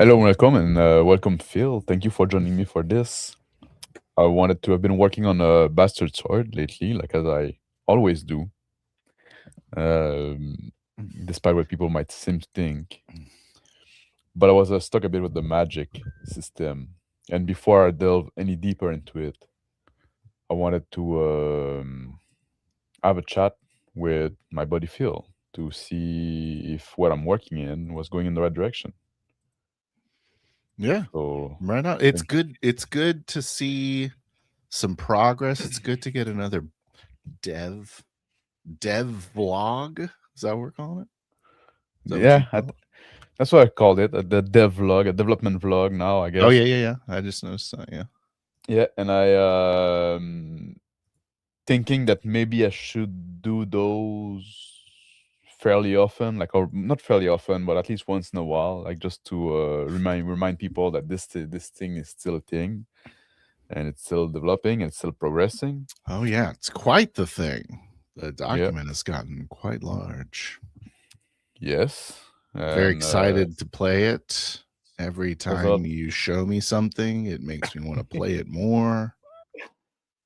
Hello, welcome, and welcome, Phil. Thank you for joining me for this. I wanted to have been working on a Bastard Sword lately, like as I always do, um, despite what people might seem to think. But I was stuck a bit with the magic system. And before I delve any deeper into it, I wanted to have a chat with my buddy Phil to see if what I'm working in was going in the right direction. Yeah, So, right on. It's thank good. It's good to see some progress. It's good to get another dev vlog. Is that what we're calling it? Is that what you yeah, call it? that's what I called it, the dev vlog, a development vlog now, I Oh guess. yeah. I just noticed that. Yeah. Yeah, and I thinking that maybe I should do those fairly often, like or not fairly often, but at least once in a while, like just to remind people that this thing is still a thing and it's still developing and it's still progressing. Oh yeah, it's quite the thing. The Yeah. document has gotten quite large. Yes. Very And excited to play it. Every there's a lot. time you show me something, it makes me want to play it more.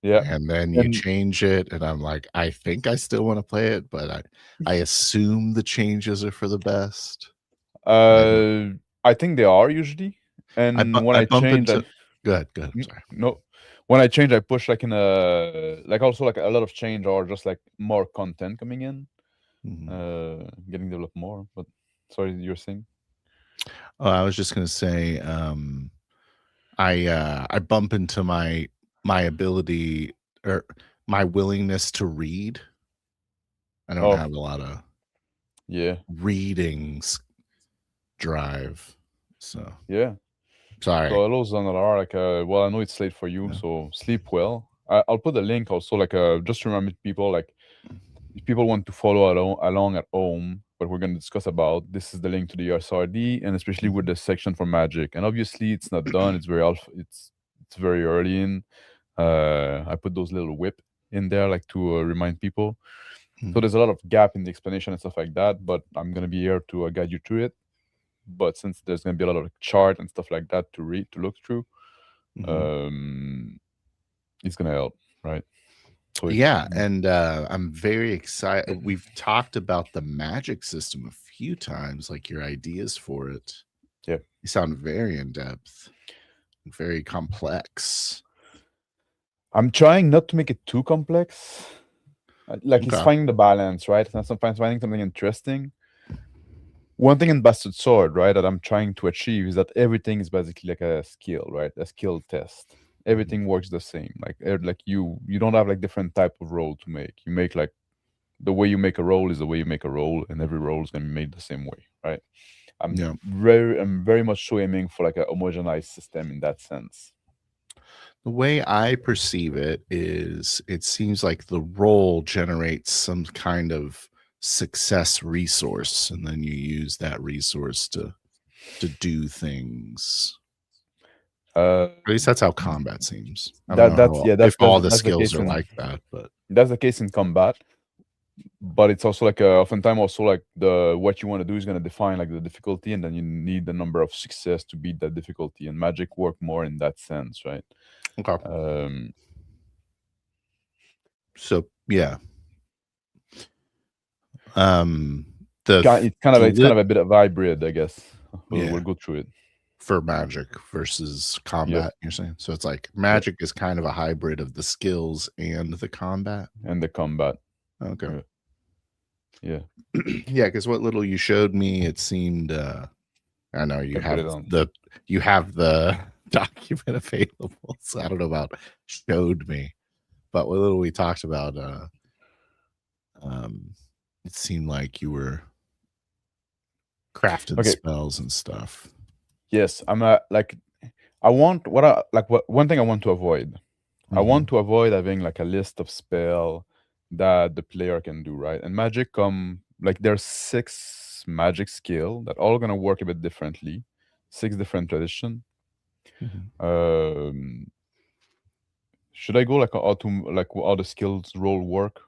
Yeah. And then you And change it, and I'm like, I think I still want to play it, but I assume the changes are for the best. I don't. uh I think they are usually. And when I I bump change into. I Good, good. I'm N sorry. no. When I change, I push like in a like also like a lot of change or just like more content coming in, Mhm. getting developed more. But sorry, you're saying? Oh, I was just gonna say, I bump into my ability or my willingness to read. I don't Oh, have a lot of yeah, readings drive, so yeah. sorry. So hello, Zanalar. Like, well, I know it's late for you, Yeah. so sleep well. I'll put the link also, like, just to remind people, like, if people want to follow along at home, what we're going to discuss about, this is the link to the ESRD, and especially with Mhm. the section for Magic. And obviously, it's not done. It's very alpha. It's very early in. I put those little whip in there, like to remind people. So Mhm. there's a lot of gap in the explanation and stuff like that. But I'm gonna be here to guide you through it. But since there's gonna be a lot of chart and stuff like that to read to look through, Mhm. um, it's gonna help, right? So if Yeah, and, I'm very excited. We've talked about the magic system a few times, like your ideas for it. yeah, You sound very in depth, very complex. I'm trying not to make it too complex. Like it's Okay. finding the balance, right? And sometimes finding something interesting. One thing in Bastard Sword, right, that I'm trying to achieve is that everything is basically like a skill, right? A skill test. Mhm. Everything works the same. Like you don't have like different type of roll to make. You make like the way you make a roll is the way you make a roll, and every roll is gonna be made the same way, right? Yeah. I'm very much so aiming for like a homogenized system in that sense. The way I perceive it is it seems like the role generates some kind of success resource, and then you use that resource to do things. Uh, At least that's how combat seems. I don't that know that's how yeah, if all the that's the skills case are in like that, but that's the case in combat. But it's also like oftentimes also like the what you want to do is going to define like the difficulty, and then you need the number of success to beat that difficulty. And magic work more in that sense, right? okay. Um, So yeah. Um the the it's kind lit of a bit of hybrid, I guess. We'll yeah, go through it. for magic versus Yeah, combat, you're saying? So it's like yeah, magic is kind of a hybrid of the skills and the combat. and the combat. Okay. Yeah, yeah. Yeah, because what little you showed me, it seemed I know I put it on. you have the document available. So I don't know about showed me, but what little we talked about, um, it seemed like you were crafting Okay. spells and stuff. Yes, I'm like I want what I like. What one thing I want to avoid. I Hmm. want to avoid having like a list of spell that the player can do, right? And magic come like there's 6 magic skill that all gonna work a bit differently, 6 different tradition. Hmm. Um, should I go like how to like how the skills roll work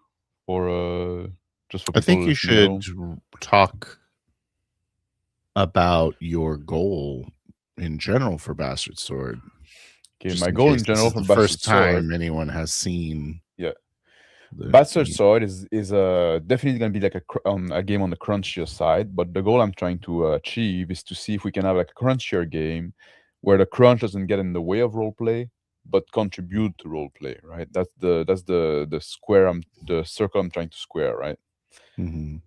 for just for I people think you listening at should home? talk about your goal in general for Bastard Sword. Okay, Just my in goal in case this general is for the Bastard first Sword, time anyone has seen yeah, the Bastard game. Sword is definitely gonna be like a game on the crunchier side. But the goal I'm trying to achieve is to see if we can have like a crunchier game where the crunch doesn't get in the way of roleplay, but contribute to roleplay. Right? That's the square the circle I'm trying to square. Right? Mhm.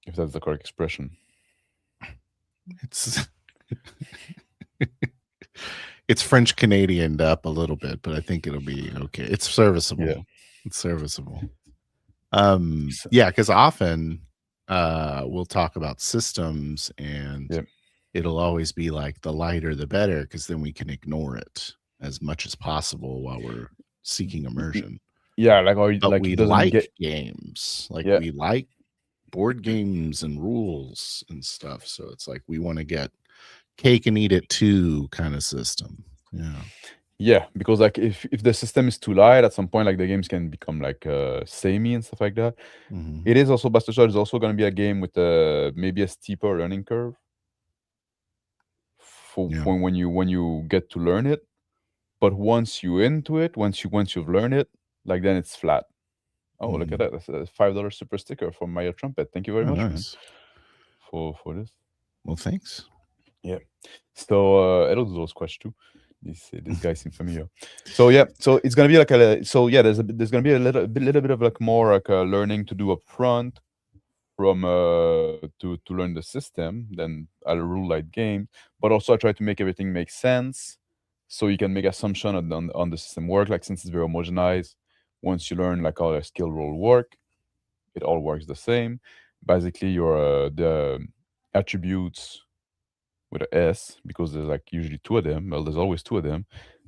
If that's the correct expression. It's it's French Canadianed up a little bit, but I think it'll be okay. It's serviceable. Yeah. It's serviceable. So- Yeah, because often we'll talk about systems and Yeah. it'll always be like the lighter the better, because then we can ignore it as much as possible while we're seeking immersion. Yeah, like or But like we it doesn't like get games. Like yeah. we like board games and rules and stuff. So it's like we want to get cake and eat it too kind of system. Yeah. Yeah, because like if the system is too light, at some point like the games can become like samey and stuff like that. Mhm. It is also Bastard Sword is also going to be a game with maybe a steeper learning curve Yeah. for when you get to learn it. But once you into it, once you've learned it, like then it's flat. Oh, look at that! That's a $5 super sticker from Mario Trumpet. Thank you very Oh, much, man, nice. for this. Well, thanks. Yeah. So hello to those questions too. This guy seems familiar. So yeah, so it's gonna be like there's gonna be a little bit of like more like learning to do up front from to learn the system than a rule light game, but also I try to make everything make sense, so you can make assumption on the system work. Like since it's very homogenized, once you learn like how a skill roll work, it all works the same. Basically, your the attributes with a S, because there's like usually two of them. Well, there's always two of them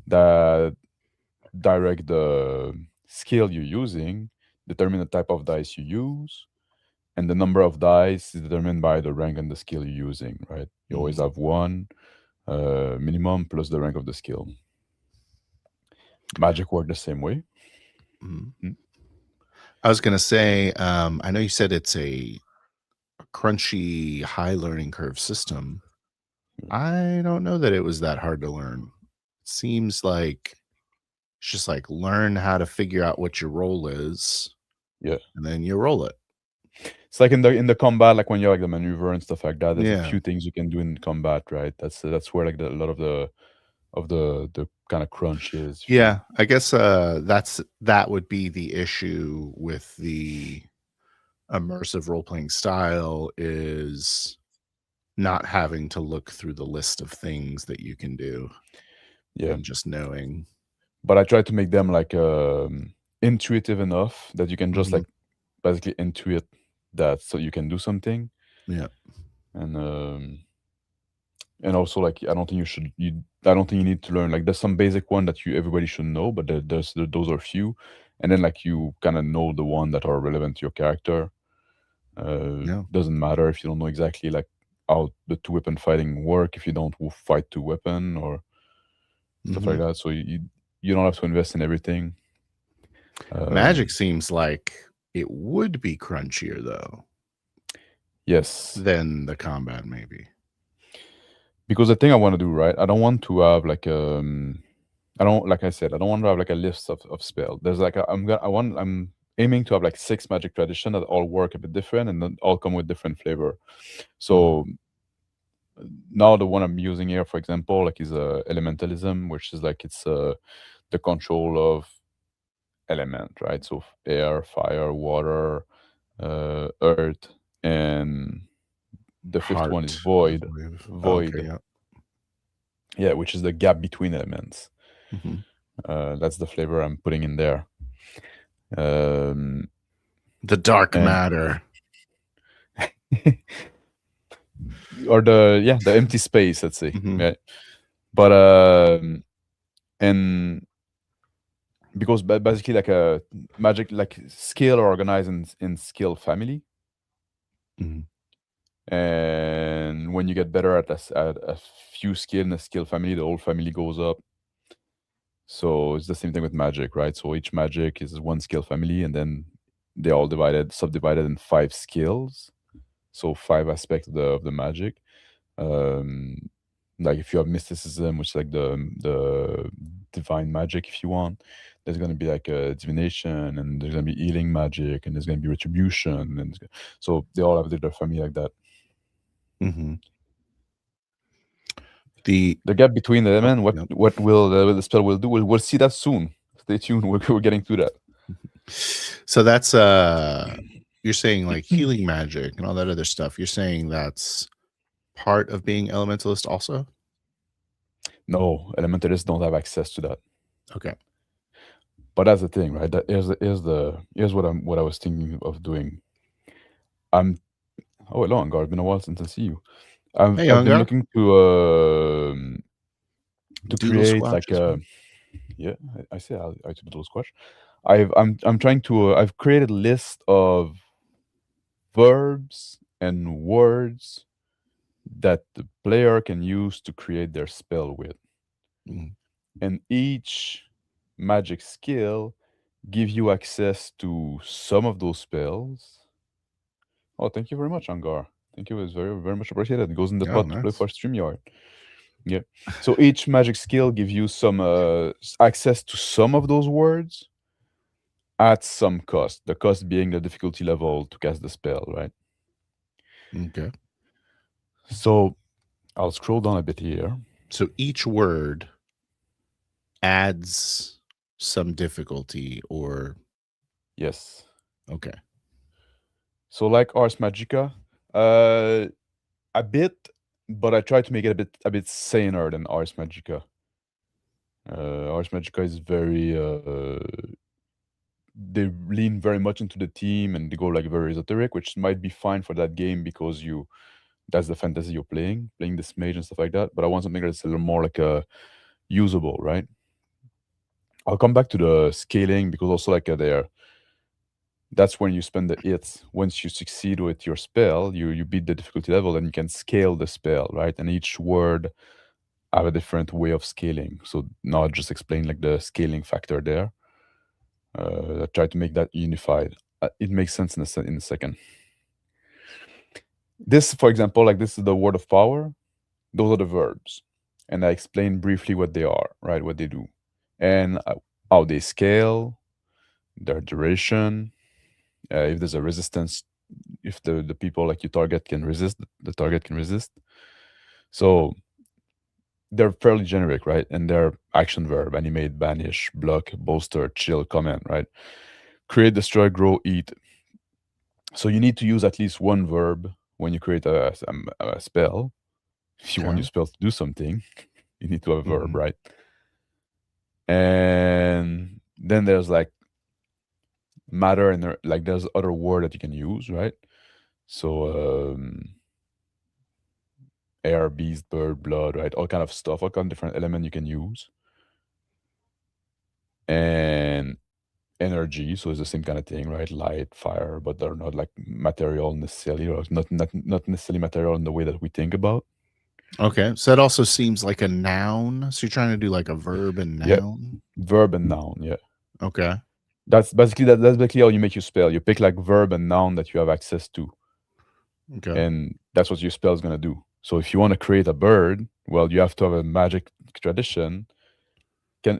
that direct the skill you're using, determine the type of dice you use, and the number of dice is determined by the rank and the skill you're using. Right? You always have one minimum plus the rank of the skill. Magic work the same way. Mhm. I was going to say, I know you said it's a crunchy, high learning curve system. I don't know that it was that hard to learn. It seems like it's just like learn how to figure out what your role is, Yeah. and then you roll it. It's like in the combat, like when you're like the maneuver and stuff like that. There's a Yeah. few things you can do in combat, right? That's where like a lot of the kind of crunch is. Yeah, I guess that would be the issue with the immersive role-playing style, is not having to look through the list of things that you can do. Yeah. And just knowing. But I try to make them like intuitive enough that you can just like basically intuit that so you can do something. Yeah. And also like I don't think you need to learn, like there's some basic one that everybody should know, but those are few, and then like you kind of know the one that are relevant to your character. Doesn't matter if you don't know exactly like how the two weapon fighting work if you don't fight two weapon or stuff like that. So you don't have to invest in everything. Magic seems like it would be crunchier though. Yes. Than the combat maybe. Because the thing I want to do, right? I don't want to have like like I said, I don't want to have like a list of spell. There's like I'm aiming to have like 6 magic tradition that all work a bit different and then all come with different flavor. So now the one I'm using here, for example, like is elementalism, which is like it's the control of element, right? So air, fire, water, earth, and the fifth one is void. Void. Okay, yeah, which is the gap between elements. That's the flavor I'm putting in there. The dark matter. Or the empty space, let's say. Right? But and because basically like a magic, like skill are organized in skill family. And when you get better at a few skill in a skill family, the whole family goes up. So it's the same thing with magic, right? So each magic is one skill family, and then they're all subdivided in 5 skills. So 5 aspects of the magic. Like if you have mysticism, which is like the divine magic, if you want, there's gonna be like a divination, and there's gonna be healing magic, and there's gonna be retribution, and so they all have their family like that. Mm-hmm. The gap between the element, Yep. what will the spell will do, we'll see that soon. Stay tuned. We're getting to that. So that's you're saying like healing magic and all that other stuff. You're saying that's part of being elementalist also? No, elementalists don't have access to that. Okay. But that's the thing, right? That here's what I was thinking of doing. I'm Oh, hello, Angar. It's been a while since I see you. Hey, I've been Younger. looking to Doodle create squash like as well. yeah, I say I to Doodle Squash. I'm trying to I've created a list of verbs and words that the player can use to create their spell with. Mm. And each magic skill give you access to some of those spells. Oh, thank you very much, Angar. Thank you. It's very, very much appreciated. It goes in the Oh, pot to play nice. for StreamYard. Yeah. So each magic skill gives you some access to some of those words at some cost. The cost being the difficulty level to cast the spell, right? Okay. So I'll scroll down a bit here. So each word adds some difficulty or Yes. okay. So like Ars Magica, a bit, but I try to make it a bit saner than Ars Magica. Ars Magica is very they lean very much into the theme, and they go like very esoteric, which might be fine for that game because that's the fantasy you're playing this mage and stuff like that. But I want something that's a little more like usable, right? I'll come back to the scaling because also like that's when you spend the hits. Once you succeed with your spell, you beat the difficulty level, and you can scale the spell, right? And each word have a different way of scaling. So now I'll just explain like the scaling factor there. I try to make that unified. It makes sense in a second. This, for example, like this is the word of power. Those are the verbs, and I explain briefly what they are, right? What they do, and how they scale, their duration. If there's a resistance, if the people like you target can resist, the target can resist. So they're fairly generic, right? And they're action verb: animate, banish, block, bolster, chill, comment, right? Create, destroy, grow, eat. So you need to use at least one verb when you create a spell. If you want your Okay. spell to do something, you need to have a verb, Mhm. right? And then there's like matter, and like there's other word that you can use, right? So air, beast, bird, blood, right? All kind of stuff, all kind of different element you can use. And energy, so it's the same kind of thing, right? Light, fire, but they're not like material necessarily, or not necessarily material in the way that we think about. Okay. So that also seems like a noun. So you're trying to do like a verb and Yeah, noun. verb and noun. Yeah, Okay. that's basically how you make your spell. You pick like verb and noun that you have access to, Okay. and that's what your spell is gonna do. So if you want to create a bird, well, you have to have a magic tradition.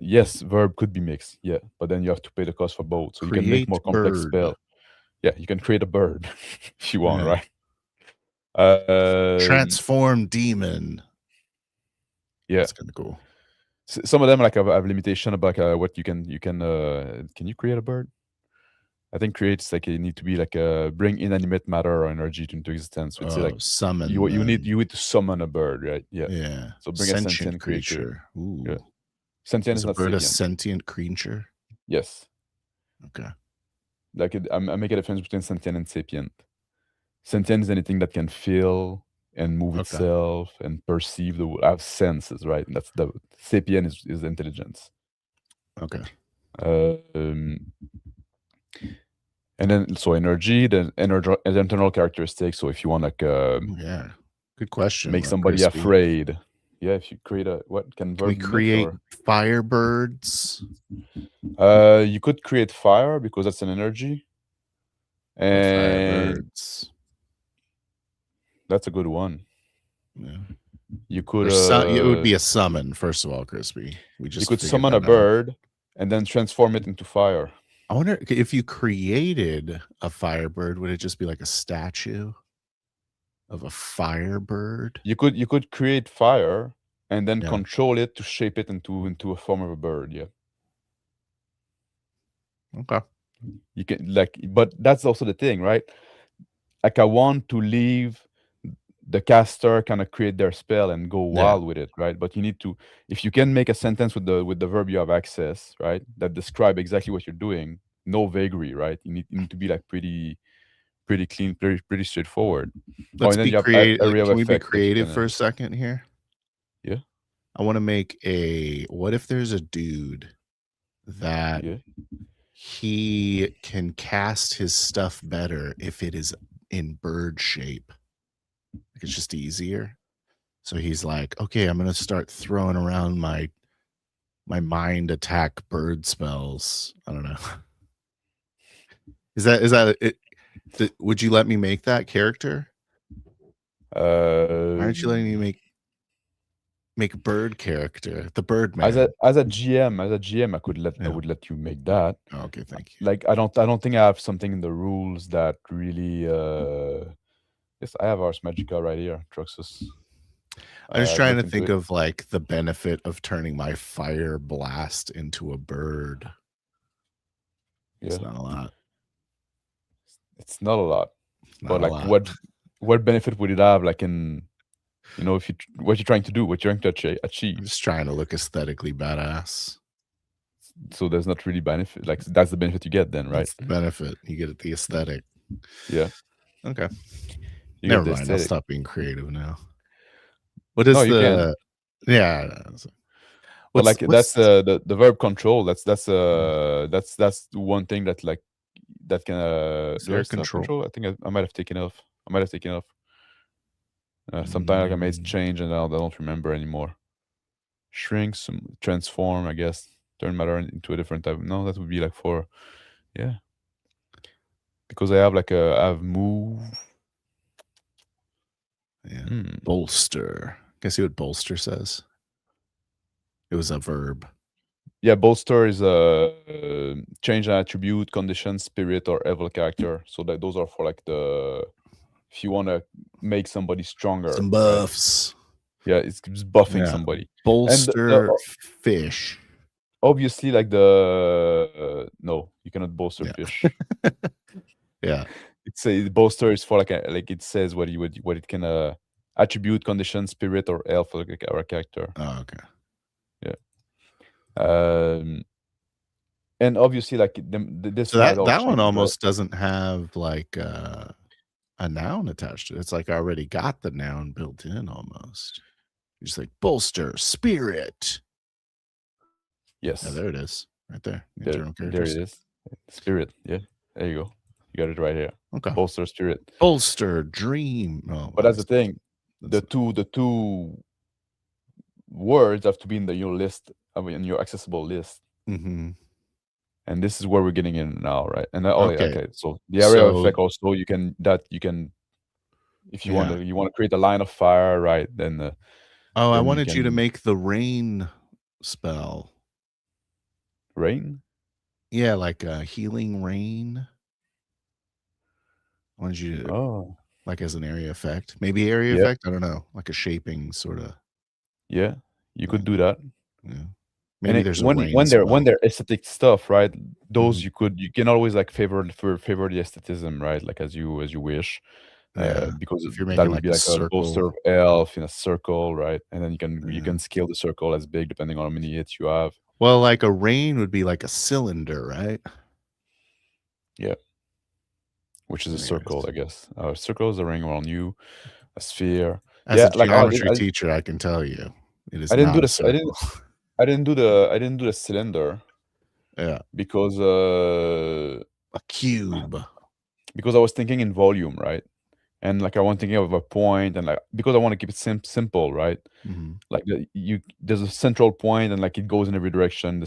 Yes, verb could be mixed, yeah, but then you have to pay the cost for both. So you can make Create more complex bird. spell. Yeah, you can create a bird if you want, Yeah. right? Um, Transform demon. yeah. That's kind of cool. Some of them like have limitation about what can you create a bird? I think creates like you need to be like bring inanimate matter or energy into existence. So it's like Summon then. you need to summon a bird, right? Yeah. Yeah. So bring a Sentient sentient creature. creature. Yeah. Ooh. Sentient Is is a not bird a sapient. sentient creature? Yes. Okay. Like I make a difference between sentient and sapient. Sentient is anything that can feel and move Okay. itself and perceive have senses, right? And that's the sapient is intelligence. Okay. Um, and then so energy, then internal characteristics. So if you want like Yeah. Good question, make somebody Crispy. afraid, yeah. If you create a what can Can we verb be mixed create or firebirds? you could create fire because that's an energy, and Firebirds. that's a good one. Yeah. You could It would be a summon, first of all, Crispy. We just you could figured summon a that out. bird and then transform it into fire. I wonder if you created a firebird, would it just be like a statue of a firebird? You could create fire and then Yeah. control it to shape it into a form of a bird. Yeah. Okay. You can but that's also the thing, right? Like I want to leave the caster kind of create their spell and go wild with it, right? But you need to, if you can make a sentence with the verb you have access, right, that describe exactly what you're doing, no vagary, right? You need to be like pretty clean, pretty straightforward. Let's and then be you have creative. area of Can we be effect that you creative can, for a second here? Yeah. I want to make what if there's a dude that he can cast his stuff better if it is in bird shape? Like it's just easier. So he's like, okay, I'm gonna start throwing around my mind attack bird spells. I don't know. Is that it? Would you let me make that character? Why aren't you letting me make a bird character, the bird man? As a GM, I would let you make that. Oh, okay, thank you. Like I don't think I have something in the rules that really yes, I have Ars Magica right here, Truxus. I was trying to think of like the benefit of turning my fire blast into a bird. It's not a lot. It's not a lot. But like what benefit would it have, like in, you know, if you what you're trying to do, what you're trying to achieve? I'm just trying to look aesthetically badass. So there's not really benefit, like that's the benefit you get then, right? That's the benefit. You get the aesthetic. Yeah. Okay. Never mind. I'll stop being creative now. What is yeah. But like that's the verb control. That's one thing that like that can verb control. I think I might have taken off. Sometimes like I made change and I don't remember anymore. Shrink, transform, I guess. Turn matter into a different type. No, that would be like for, yeah. Because I have I have move. Yeah. Bolster. Can I see what bolster says? It was a verb. Yeah, bolster is a change an attribute, condition, spirit, or evil character. So that those are for like if you want to make somebody stronger. Some buffs. Right? Yeah, it's buffing somebody. Bolster fish. Obviously, like no, you cannot bolster fish. Yeah. It's a bolster is for like it says what it can attribute, condition, spirit, or elf or a character. Oh, okay. Yeah. And obviously, like this so that one almost doesn't have like a noun attached to it. It's like I already got the noun built in almost. Just like bolster, spirit. Yes. Yeah, there it is. Right there. There it is. Spirit. Yeah. There you go. You got it right here. Okay. Bolster, spirit. Bolster, dream. Oh, but that's the thing. The two words have to be in your list, in your accessible list. Mm-hmm. And this is where we're getting in now, right? And okay. So the area of effect also you can if you want to create a line of fire, right? Then I wanted you to make the rain spell. Rain? Yeah, like a healing rain. I wanted you to like as an area effect. Maybe area effect, I don't know, like a shaping sort of. Yeah, you could do that. Yeah. Maybe there's when they're aesthetic stuff, right? Those you can always like favor the aestheticism, right? Like as you wish. Because if you're making that would like be like a bolster of elf in a circle, right? And then you can scale the circle as big depending on how many hits you have. Well, like a rain would be like a cylinder, right? Yeah. Which is a circle, I guess. A circle is a ring around you. A sphere. As a geometry teacher, I can tell you, it is. I didn't do this. I didn't do the cylinder. Yeah. Because a cube. Because I was thinking in volume, right? And like I want thinking of a point, and like because I want to keep it simple, right? Mm-hmm. Like there's a central point, and like it goes in every direction, in the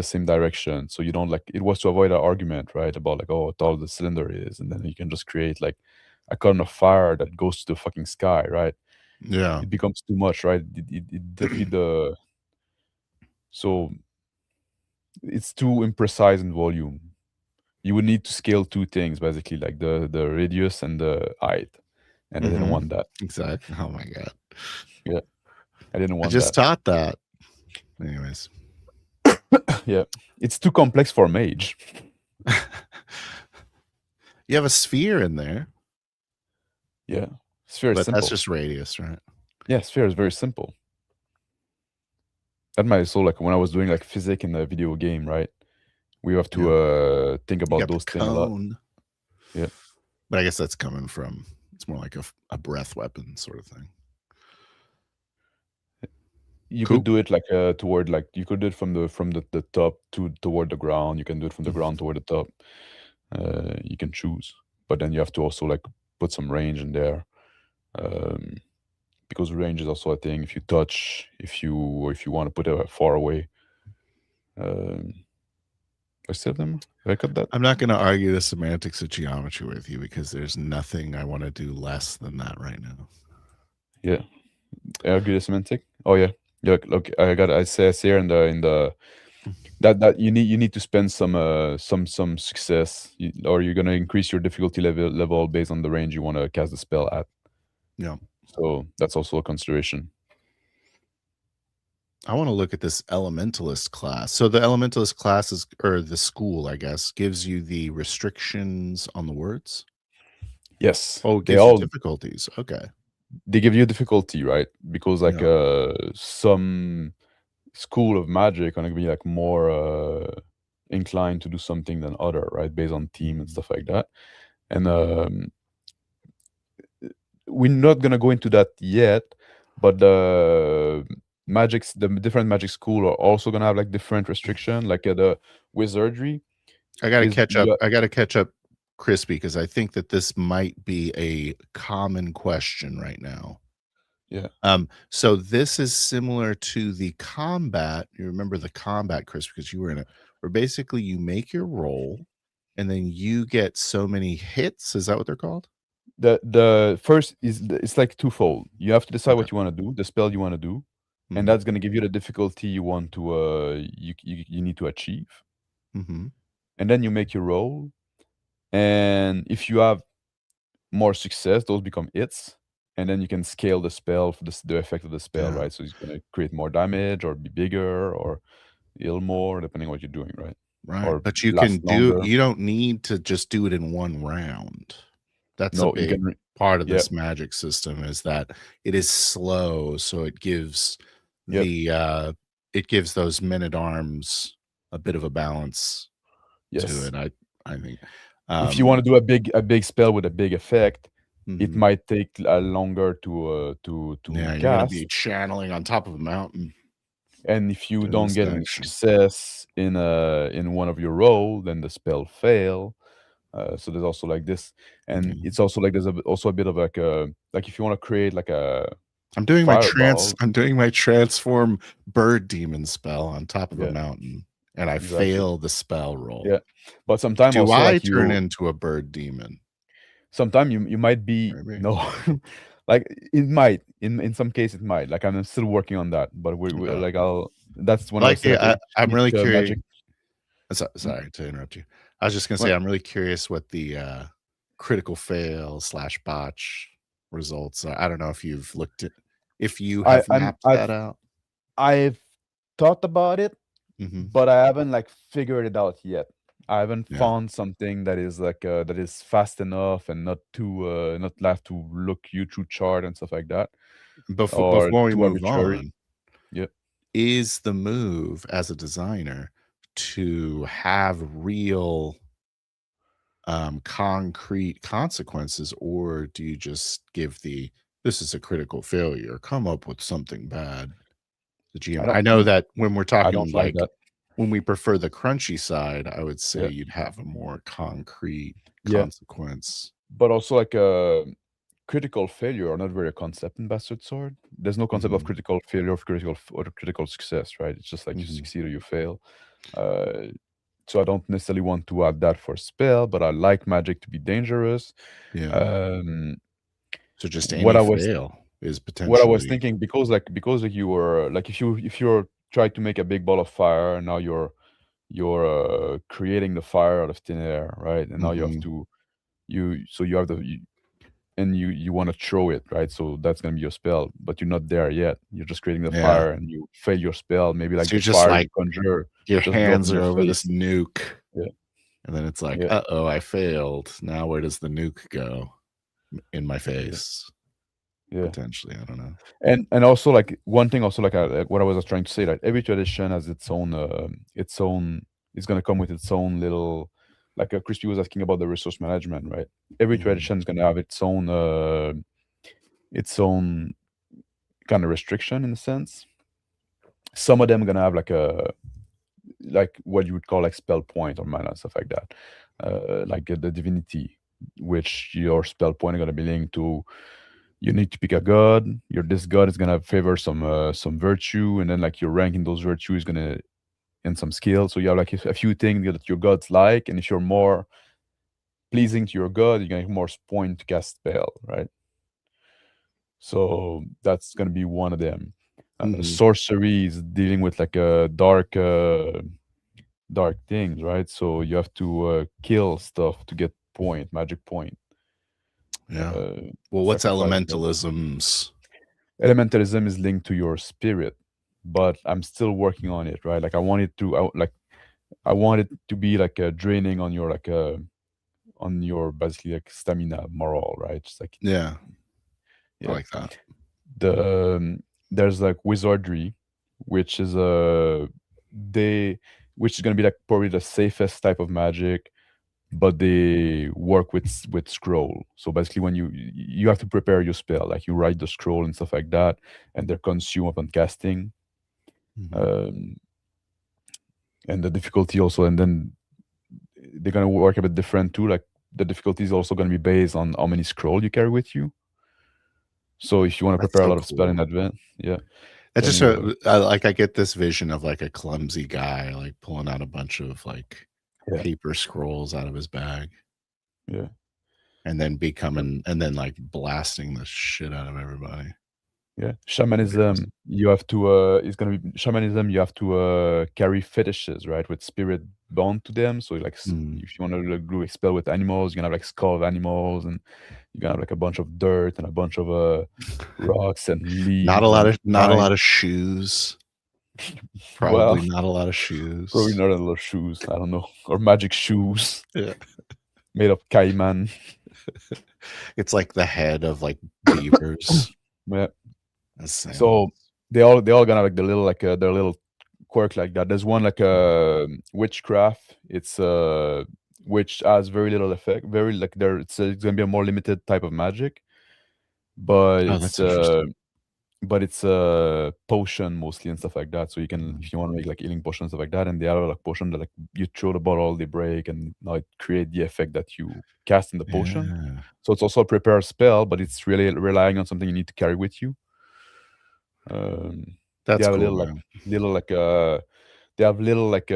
same direction. So you don't like, it was to avoid an argument, right? About like, how tall the cylinder is, and then you can just create like a column of fire that goes to the fucking sky, right? Yeah. It becomes too much, right? It defeat the so it's too imprecise in volume. You would need to scale two things basically, like the radius and the height, and I didn't want that. Exactly. Oh my god. Yeah, I didn't I want just that. taught that. Anyways. Yeah, it's too complex for mage. You have a sphere in there, Yeah, sphere is but simple. that's just radius, right? Yeah, sphere is very simple. That might so like when I was doing like physics in a video game, right? We have to think You about got the those things a lot. cone. Yeah. But I guess that's coming from, it's more like a breath weapon sort of thing. You Cool. could do it like toward like you could do it from the top toward the ground. You can do it from the ground toward the top. You can choose, but then you have to also like put some range in there, because range is also a thing. If you touch, if you want to put it far away. I still them. Did I cut that? I'm not going to argue the semantics of geometry with you because there's nothing I want to do less than that right now. Yeah, argue the semantic. Oh yeah. Look, I say here in the that you need to spend some success, or you're gonna increase your difficulty level based on the range you want to cast the spell at. Yeah. So that's also a consideration. I want to look at this elementalist class. So the elementalist class is, or the school, I guess, gives you the restrictions on the words. Yes. Oh, it they gives all you difficulties. Okay. they give you difficulty, right? Because like some school of magic are gonna be like more inclined to do something than other, right? Based on team and stuff like that. And we're not gonna go into that yet, but the different magic school are also gonna have like different restriction, like the wizardry. I got to is catch up. you- I got to catch up, Crispy, because I think that this might be a common question right now. Yeah. So this is similar to the combat. You remember the combat, Chris, because you were in it, where basically you make your roll and then you get so many hits. Is that what they're called? The first is it's like twofold. You have to decide Okay. what you want to do, the spell you want to do, Mhm. and that's gonna give you the difficulty you want to you need to achieve. Mhm. And then you make your roll, and if you have more success, those become hits, and then you can scale the spell for the effect of the spell, Yeah. right? So it's gonna create more damage or be bigger or heal more, depending on what you're doing, right? Right. Or But you last can do, longer. you don't need to just do it in one round. That's No, a you big can part of yeah. this magic system, is that it is slow, so it gives Yep. the it gives those men-at-arms a bit of a balance to Yes. it. I think If you want to do a big spell with a big effect, it mhm. might take longer to Yeah, you're gonna cast. be channeling on top of a mountain. And if you doing don't this get any action. success in one of your roll, then the spell fail. So there's also like this, and Mhm. it's also like there's also a bit of like if you want to create like a I'm doing my fireball. transform bird demon spell on top of a Yeah, mountain, and I exactly. fail the spell roll. Yeah, but sometimes Do also I like turn into a bird demon? sometimes you might be Maybe. no, like it might in some case it might. Like I'm still working on that, but we Okay. like that's when Like, I was I'm really curious. magic. Sorry to interrupt you. I was just gonna say, I'm really curious what the critical fail / botch results are. I don't know if you've looked at, if you have mapped that out. I've thought about it, Mhm. but I haven't like figured it out yet. I haven't Yeah. found something that is like that is fast enough and not too not have to look you through chart and stuff like that. Before we too move arbitrary. on, Yep. is the move as a designer to have real concrete consequences, or do you just give this is a critical failure, come up with something bad? The GM. I know that when we're I talking don't like that. when we prefer the crunchy side, I would say Yeah. you'd have a more concrete Yeah. consequence. But also like a critical failure are not very a concept in Bastard Sword. There's no concept of critical failure or critical success, right? It's just like you succeed or you fail. so I don't necessarily want to add that for spell, but I like magic to be dangerous. Yeah. Um, So just what any I was fail is what I was potentially. thinking, because like you were like if you're trying to make a big ball of fire, and now you're creating the fire out of thin air, right? And now you have Mhm. to you have and you want to throw it, right? So that's gonna be your spell, but you're not there yet. You're just creating the Yeah. fire, and you fail your spell. Maybe like So you're the just fire you like conjure your just blows in hands are your over this face. nuke, Yeah, and then it's like, yeah, uh-oh, I failed. Now where does the nuke go? In my yeah, face, yeah. potentially. I don't know. And also like one thing also like what I was trying to say, like every tradition has its own it's gonna come with its own little like Crispy was asking about the resource management, right? Every Mhm. tradition is gonna have its own kind of restriction in a sense. Some of them are gonna have like what you would call like spell point or mana stuff like that, like the divinity, which your spell point are gonna be linked to. You need to pick a god. This god is gonna favor some virtue, and then like your rank in those virtues is gonna and some skill. So you have like a few things that your gods like, and if you're more pleasing to your god, you're gonna have more point to cast spell, right? So that's gonna be one of them. Mhm. Sorcery is dealing with like a dark things, right? So you have to kill stuff to get magic point, Yeah. Well, what's sacrifice stuff. elementalisms? Elementalism is linked to your spirit, but I'm still working on it, right? Like I want it to be like draining on your on your basically like stamina moral, right? Just like Yeah, I yeah, like that. there's like wizardry, which is they which is gonna be like probably the safest type of magic, but they work with scroll. So basically, when you have to prepare your spell, like you write the scroll and stuff like that, and they're consumed upon casting. Mhm. Um, and the difficulty also, and then they're gonna work a bit different too. Like the difficulty is also gonna be based on how many scroll you carry with you. So if you want to That's prepare a so lot of spell in cool. advance, yeah, That's then just you like I get this vision of like a clumsy guy like pulling out a bunch of like yeah, paper scrolls out of his bag yeah. and then becoming and then like blasting the shit out of everybody. Yeah, That'd be shamanism. awesome. You have to. It's gonna be shamanism. You have to carry fetishes, right, with spirit bound to them. So, like, Mm. if you want to like, do a spell with animals, you're gonna have like skull of animals, and you're gonna have like a bunch of dirt and a bunch of rocks and leaves and Not a lot vines. of shoes. Well, Probably not a lot of probably shoes. not a lot of shoes. I don't know, or magic shoes Yeah. made of caiman. It's like the head of like beavers. Yeah. That's sad. So they all gonna have like the little like their little quirk like that. There's one like witchcraft. It's which has very little effect. Very like it's gonna be a more limited type of magic, but Oh, that's interesting. it's potion mostly and stuff like that. So you can Mm. if you want to make like healing potions stuff like that, and the other like potion that like you throw the bottle, they break, and now it create the effect that you cast in the potion. Yeah. So it's also a prepare spell, but it's really relying on something you need to carry with you. They That's have a cool, little like man. little like they have little like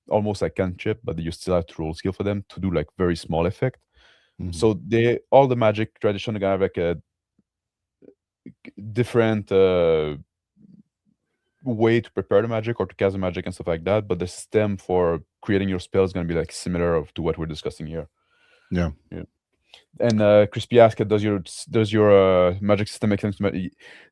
almost like cantrip, but you still have to roll skill for them to do like very small effect. Mhm. So they all the magic tradition are gonna have like a different way to prepare the magic or to cast the magic and stuff like that. But the system for creating your spell is gonna be like similar to what we're discussing here. Yeah. Yeah. And Crispy asked, does your magic system make sense?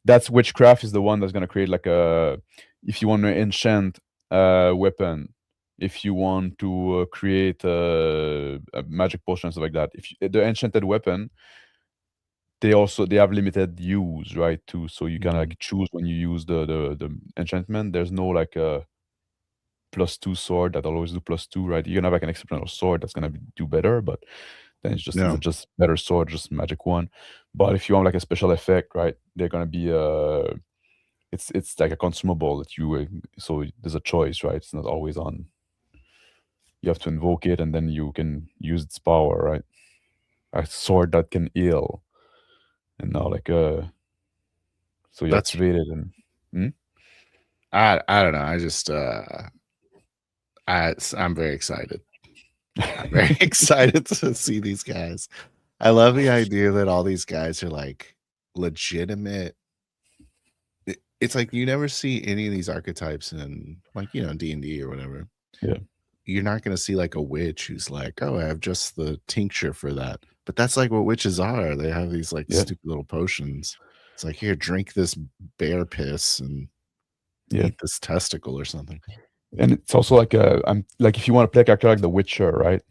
That's witchcraft is the one that's gonna create like a if you want to enchant a weapon, if you want to create a magic potion stuff like that. If the enchanted weapon, they have limited use, right? Too, so you can Mhm. like choose when you use the enchantment. There's no like a +2 sword that always do +2, right? You can have like an exceptional sword that's gonna do better, but then is Yeah. it just better sword, just magic one? But if you want like a special effect, right, they're gonna be it's like a consumable that you so there's a choice, right? It's not always on. You have to invoke it and then you can use its power, right? A sword that can heal, and now like so you That's activate it and hmm? I don't know. I just I'm very excited. I'm very excited to see these guys. I love the idea that all these guys are like legitimate. It's like you never see any of these archetypes in like D&D or whatever. Yeah. You're not going to see like a witch who's like, oh, I have just the tincture for that. But that's like what witches are. They have these like Yeah. stupid little potions. It's like, here, drink this bear piss and Yeah. eat this testicle or something. And it's also like I'm like if you want to play a character like The Witcher, right?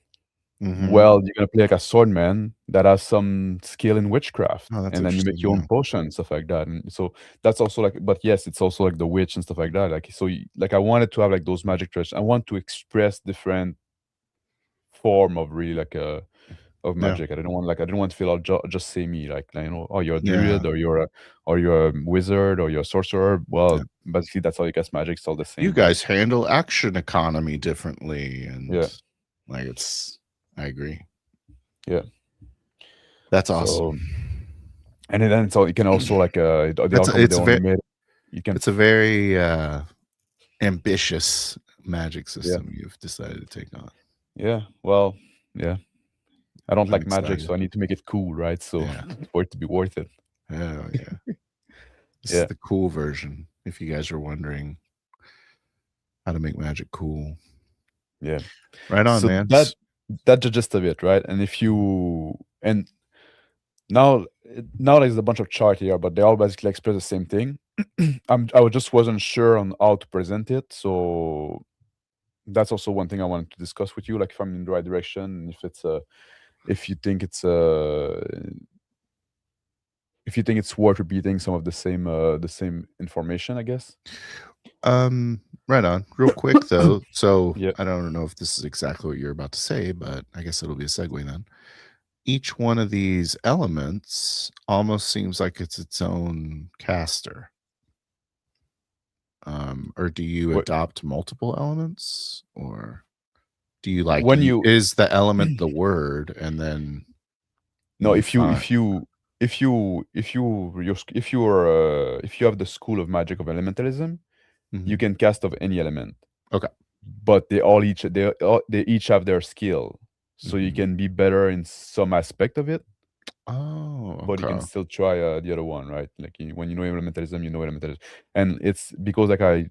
Mhm. Well, you're gonna play like a swordman that has some skill in witchcraft, Oh, that's and then you make interesting, your own yeah. potion and stuff like that. And so that's also like, but yes, it's also like the witch and stuff like that. Like so, like I wanted to have like those magic traditions. I want to express different form of really like of Yeah. magic. I didn't want to feel just say me like oh you're a Yeah. druid or you're a wizard or you're a sorcerer. Well, Yeah. basically that's all you guess. Magic's all the same. You guys handle action economy differently, and Yeah. like I agree. Yeah. That's awesome. And then so you can also like it's a very ambitious magic system you've decided to take on. Yeah. Well, yeah. I don't I'm like magic, excited. so I need to make it cool, right? So for it to be worth it. Oh yeah. This is the cool version, if you guys are wondering how to make magic cool. Yeah. Right on, so man. That's the gist of it, right? And if you now there's a bunch of chart here, but they all basically express the same thing. I just wasn't sure on how to present it, so that's also one thing I wanted to discuss with you, like if I'm in the right direction, if you think it's worth repeating some of the same information, I guess. Right on. Real quick though, so Yeah. I don't know if this is exactly what you're about to say, but I guess it'll be a segue then. Each one of these elements almost seems like it's its own caster. Or do you adopt multiple elements, or do you like is the element the word and then no, if you have the school of magic of elementalism, you can cast of any element. Okay. But they each have their skill, so you can be better in some aspect of it. Oh, okay. But you can still try the other one, right? Like when you know elementalism, and it's because like I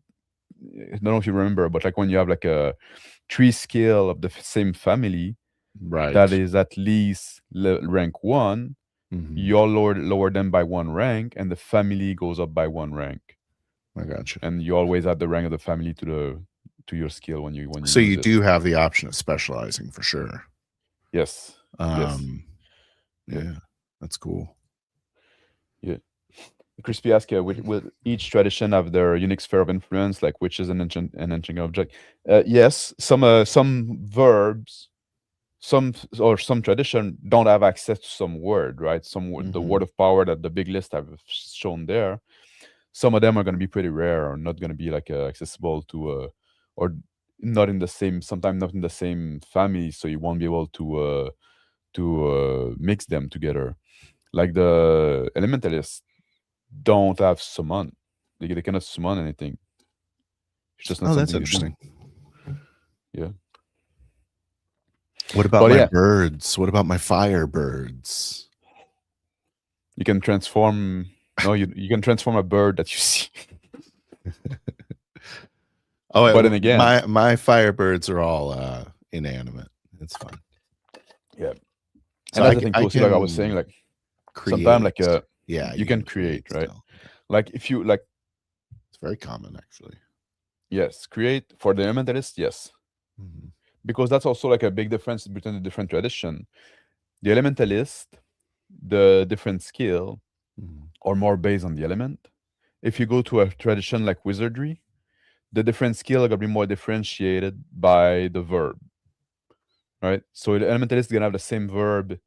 don't know if you remember, but like when you have like a 3 skill of the same family, right, that is at least rank 1, you'll lower them by 1 rank, and the family goes up by 1 rank. I got you. And you always add the rank of the family to your skill when you so you do have the option of specializing for sure. Yes. Yeah, that's cool. Yeah. Crispy asked, will each tradition have their unique sphere of influence, like which is an ancient object? Yes, some verbs, some tradition don't have access to some word, right? The word of power that the big list I've shown there. Some of them are going to be pretty rare, or not going to be like accessible to, or not in the same, sometimes not in the same family, so you won't be able to mix them together. Like the elementalists don't have summon. They cannot summon anything. It's just not something that's interesting. Yeah. What about my birds? What about my fire birds? You can transform. No, you can transform a bird that you see. But then again, my firebirds are all inanimate. It's fun. Yeah. So and that's the thing too, like I was saying, like sometimes like you can create, right? Like if you like, it's very common actually. Yes, create for the elementalist, yes. Because that's also like a big difference between the different tradition. The elementalist, the different skill are more based on the element. If you go to a tradition like wizardry, the different skill are gonna be more differentiated by the verb. Right? So the elementalist is gonna have the same verb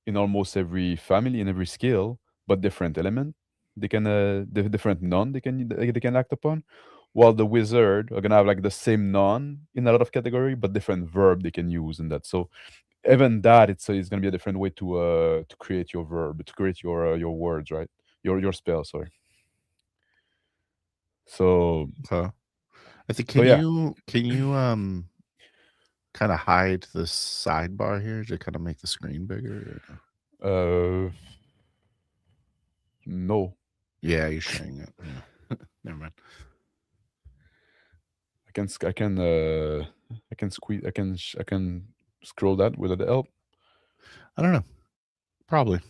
in almost every family, in every skill, but different element. They can different non they can act upon. While the wizard are gonna have like the same non in a lot of category, but different verb they can use in that. So even that it's gonna be a different way to create your verb, to create your words, right? Your spell, sorry. So I think can you kind of hide the sidebar here to kind of make the screen bigger? No. Yeah, you're sharing it. Yeah. Never mind. I can squeeze. I can scroll that with the help. I don't know. Probably.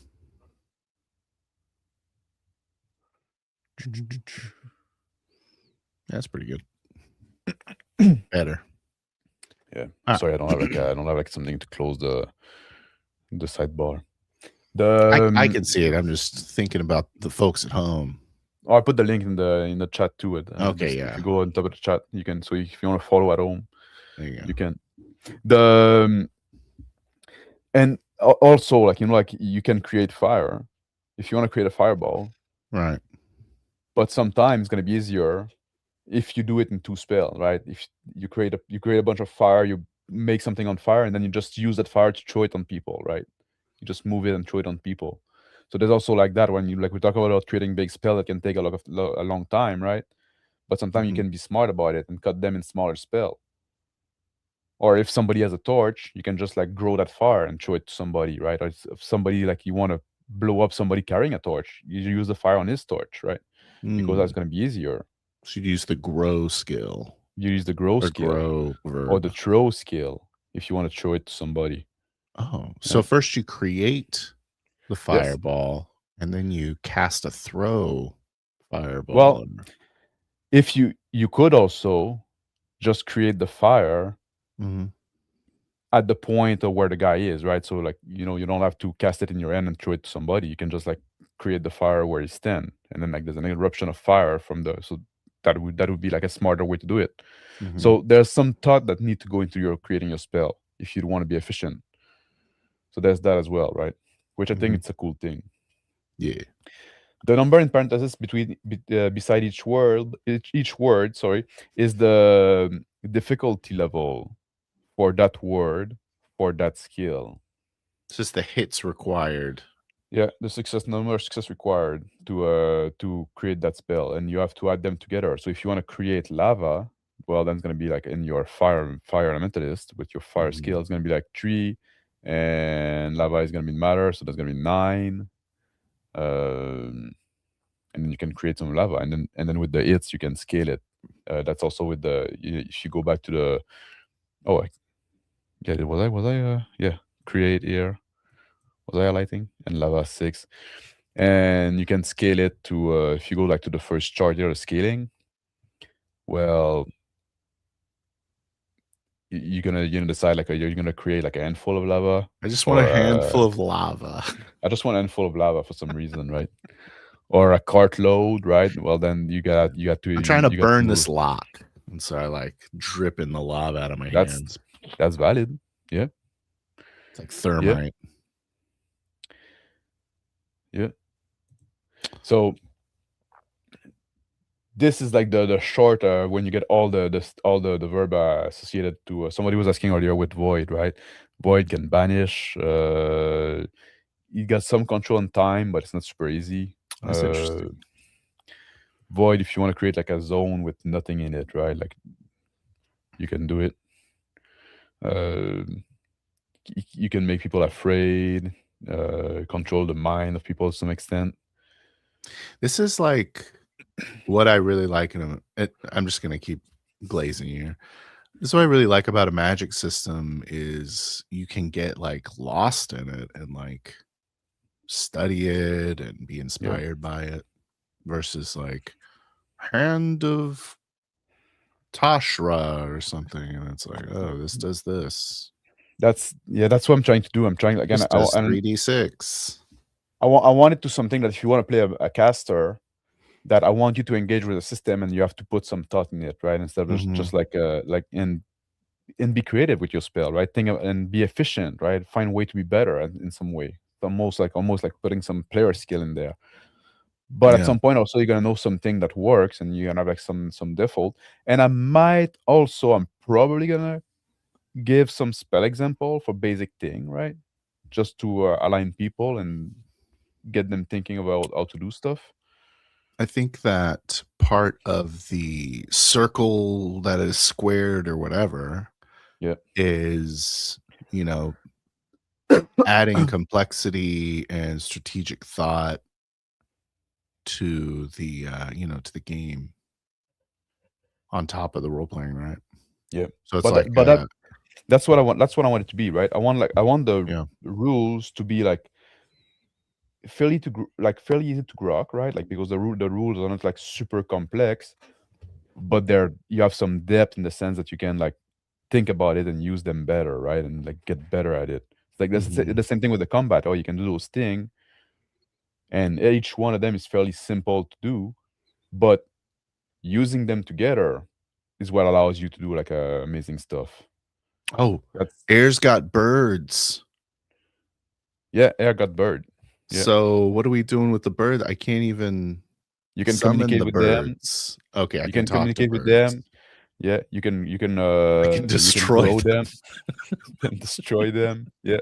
That's pretty good. Better. Yeah. Ah. Sorry, I don't have like something to close the sidebar. The I can see it. I'm just thinking about the folks at home. I put the link in the chat too. Okay, If you go on top of the chat, you can. So if you want to follow at home, there you go. you can. And also, like, like you can create fire if you want to create a fireball, right? But sometimes it's gonna be easier if you do it in 2 spell, right? If you create a bunch of fire, you make something on fire, and then you just use that fire to throw it on people, right? You just move it and throw it on people. So there's also like that when we talk about creating big spell that can take a long time, right? But sometimes you can be smart about it and cut them in smaller spell. Or if somebody has a torch, you can just like grow that fire and throw it to somebody, right? Or if somebody like you want to blow up somebody carrying a torch, you use the fire on his torch, right? Because that's going to be easier. So you use the grow skill. You use the grow skill grow verb. or the throw skill if you want to throw it to somebody. Oh, so first you create the fireball, and then you cast a throw fireball. Well, if you could also just create the fire at the point of where the guy is, right? So like, you don't have to cast it in your hand and throw it to somebody. You can just like create the fire where he's standing, and then like there's an eruption of fire from so that would be like a smarter way to do it. So there's some thought that need to go into your creating your spell if you want to be efficient. So there's that as well, right? Which I think it's a cool thing. Yeah. The number in parentheses beside each word, is the difficulty level for that word, for that skill. It's just the hits required. Yeah, the number of success required to create that spell, and you have to add them together. So if you want to create lava, well, then it's going to be like in your fire elementalist with your fire skill, it's going to be like 3, and lava is going to be matter, so that's going to be 9. And then you can create some lava, and then with the hits you can scale it. That's also with if you go back to the create here. Was I highlighting? And lava 6. And you can scale it to if you go like to the first chart here, the scaling. Well, you're gonna decide like you're gonna create like a handful of lava. I just want a handful of lava. I just want a handful of lava for some reason, right? Or a cart load, right? Well, then you got to. I'm trying to burn this lock, and so I like dripping the lava out of my hands. That's valid. Yeah, it's like thermite. Yeah. So this is like the short when you get all the verb associated to. Somebody was asking earlier with void, right? Void can banish. You got some control on time, but it's not super easy. That's interesting. Void, if you want to create like a zone with nothing in it, right? Like you can do it. You can make people afraid. Control the mind of people to some extent. This is like what I really like I'm just gonna keep glazing here. This is what I really like about a magic system is you can get like lost in it and like study it and be inspired by it versus like Hand of Tashra or something, and it's like, oh, this does this. That's what I'm trying to do. I'm trying again. This does 3d6. I want it to something that if you want to play a caster, that I want you to engage with the system and you have to put some thought in it, right? Instead of just like and be creative with your spell, right? And be efficient, right? Find a way to be better in some way. Almost like putting some player skill in there. But at some point also you're gonna know something that works and you're gonna have like some default. And I'm probably gonna give some spell example for basic thing, right? Just to align people and get them thinking about how to do stuff. I think that part of the circle that is squared or whatever Yeah. is, adding complexity and strategic thought to the to the game on top of the role playing, right? Yeah. So it's But like that's what I want. That's what I want it to be, right? I want the yeah. rules to be like fairly fairly easy to grok, right? Like because the rules are not like super complex, but you have some depth in the sense that you can like think about it and use them better, right? And like get better at it. It's like that's Mhm. the same thing with the combat. Oh, you can do those things, and each one of them is fairly simple to do, but using them together is what allows you to do like amazing stuff. Oh, That's Air's got birds. yeah, air got bird. Yeah. So what are we doing with the bird? I can't even You can summon communicate the with them. birds. Okay, I You can can talk to communicate with birds. them. Yeah, you can I can you can destroy grow them. them. You can destroy them. Yeah.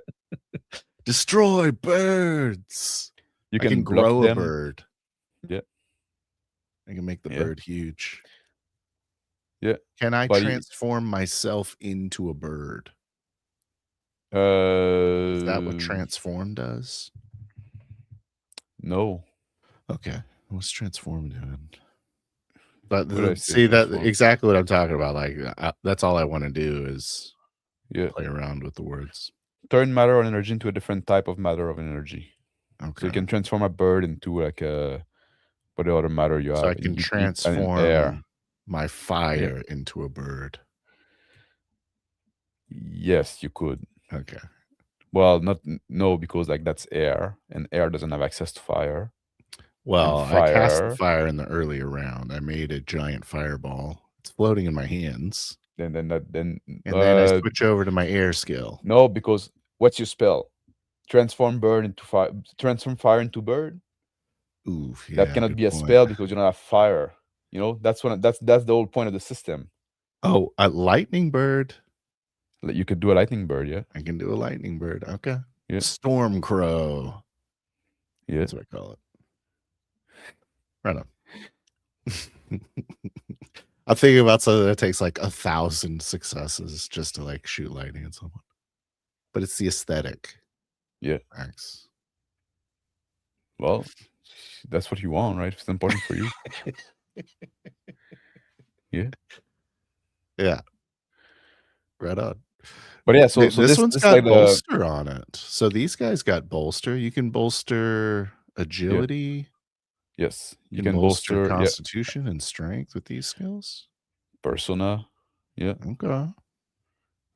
Destroy birds. You I can can block grow a them. bird. Yeah. I can make the Yeah. bird huge. Yeah. Can I But transform myself into a bird? Is Is that what transform does? No. Okay. What's transform doing? But What did I say? see that Transform. exactly what I'm talking about. Like that's all I want to do is Yeah. play around with the words. Turn matter or energy into a different type of matter of energy. So Okay. you can transform a bird into like what other matter you have. So I can an air. transform my fire into a bird. Yes, you could. Okay. Well, no, because like that's air, and air doesn't have access to fire. Well, I cast the fire in the earlier round. I made a giant fireball. It's floating in my hands. Then I switch over to my air skill. No, because what's your spell? Transform bird into fire. Transform fire into bird. Oof, yeah, that cannot be a spell because you don't have fire. You know, that's the whole point of the system. Oh, a lightning bird. You could do a lightning bird, yeah. I can do a lightning bird. Okay. Yeah. Storm crow. Yeah. That's what I call it. Right on. I'm thinking about something that takes like 1,000 successes just to like shoot lightning at someone. But it's the aesthetic. Yeah. Max. Well, that's what you want, right? It's important for you. Yeah. Yeah. Right on. But yeah, so this one's got like bolster on it. So these guys got bolster. You can bolster agility. Yeah. Yes, you can bolster constitution and strength with these skills. Persona. Yeah. Okay. How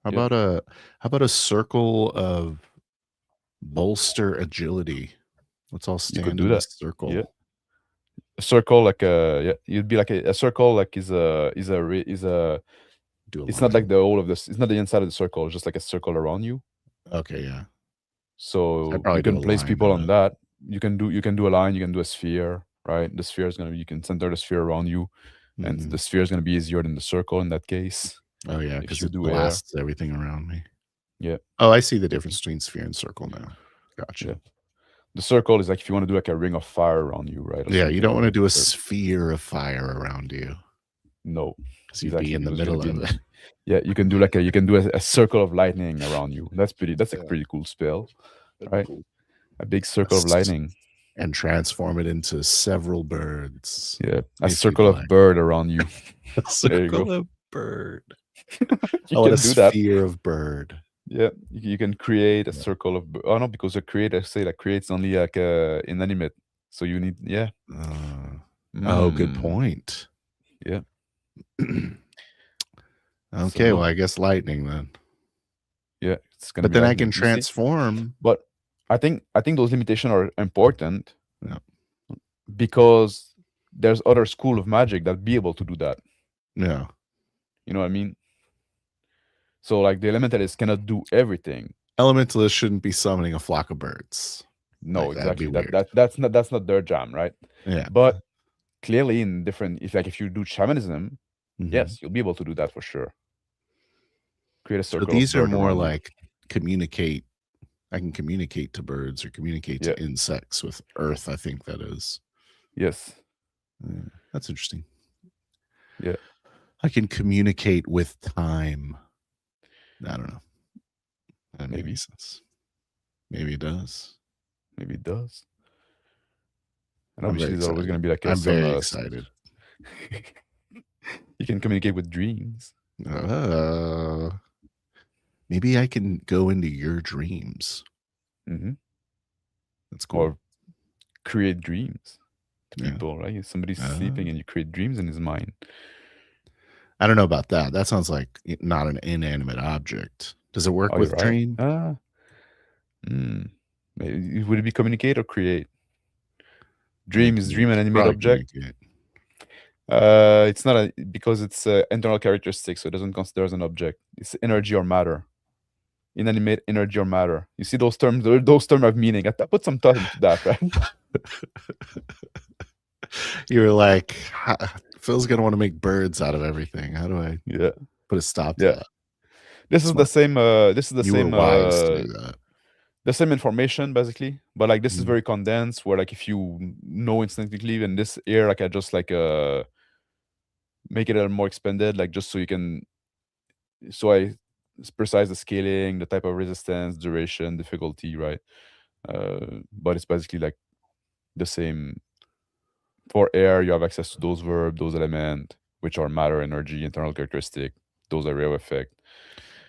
about a circle of bolster agility? Let's all stand in a circle. Yeah. A circle like you'd be like a circle like is a it's not like the whole of this. It's not the inside of the circle. It's just like a circle around you. Okay, yeah. So you can place people on that. You can do a line. You can do a sphere, right? The sphere is gonna be, you can center the sphere around you, and the sphere is gonna be easier than the circle in that case. Oh yeah, because it blasts everything around me. Yeah. Oh, I see the difference between sphere and circle now. Gotcha. Yeah. The circle is like if you want to do like a ring of fire around you, right? Yeah, you don't want to do a sphere of fire around you. No, because you'd be in the middle of it. Yeah, you can do a circle of lightning around you. That's a pretty cool spell, right? Cool. A big circle of lightning. And transform it into several birds. Yeah, a circle of bird around you. A circle of bird. You can do that. Sphere of bird. Yeah, you can create a circle of. Oh no, because a creator creates only like inanimate. So you need Oh, good point. Yeah. Okay, well I guess lightning then. Yeah, it's gonna. But then lightning. I can transform. But I think those limitations are important. Yeah. Because there's other school of magic that be able to do that. Yeah. You know what I mean? So like the elementalists cannot do everything. Elementalists shouldn't be summoning a flock of birds. No, like, exactly. That's not their jam, right? Yeah. But clearly in different, if you do shamanism, yes, you'll be able to do that for sure. Create a circle. So these are more like communicate. I can communicate to birds or communicate to insects with earth. I think that is. Yes. That's interesting. Yeah. I can communicate with time. I don't know. That doesn't make any Maybe. sense. Maybe it does. Maybe it does. And I'm obviously, very there's always excited. going to be like I'm some. very excited. You can communicate with dreams. Maybe I can go into your dreams. Mm-hmm. That's cool. Or create dreams to Yeah. people, right? Somebody's sleeping and you create dreams in his mind. I don't know about that. That sounds like not an inanimate object. Does it work Oh, with you're right. dream? Maybe, would it be communicate or create? Dream is dream an It's animate probably object? communicate. It's not because it's internal characteristic, so it doesn't consider as an object. It's energy or matter. Inanimate energy or matter. You see those terms have meaning. I put some thought into that, right? You were like, Phil's gonna want to make birds out of everything. How do I put a stop to that? This is the same You were wise to do that. The same information basically, but like this is very condensed where like if you know instinctively, and this here like I just like make it a little more expanded, like just so you can I precise the scaling, the type of resistance, duration, difficulty, right? But it's basically like the same. For air, you have access to those verbs, those elements, which are matter, energy, internal characteristic, those area of effect.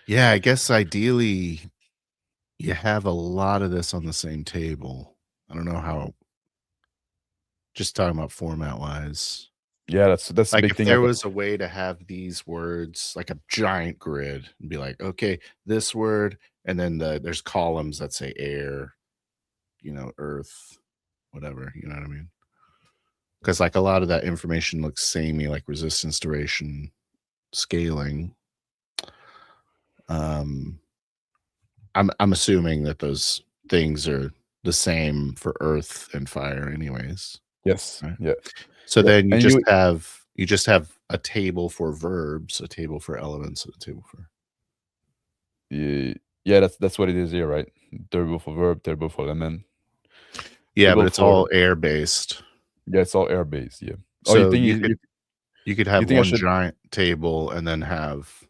Yeah, I guess ideally you have a lot of this on the same table. I don't know how. Just talking about format wise. Yeah, that's like the big if thing. there was a way to have these words like a giant grid and be like, okay, this word, and then there's columns that say air, earth, whatever, you know what I mean? Because like a lot of that information looks samey, like resistance, duration, scaling. I'm assuming that those things are the same for earth and fire anyways. Yes. Right? Yeah. So then you just have a table for verbs, a table for elements, and a table for. Yeah, that's what it is here, right? Table for verb, table for element. Yeah, but it's all air based. Yeah, it's all air based. Yeah. So you could have one giant table and then have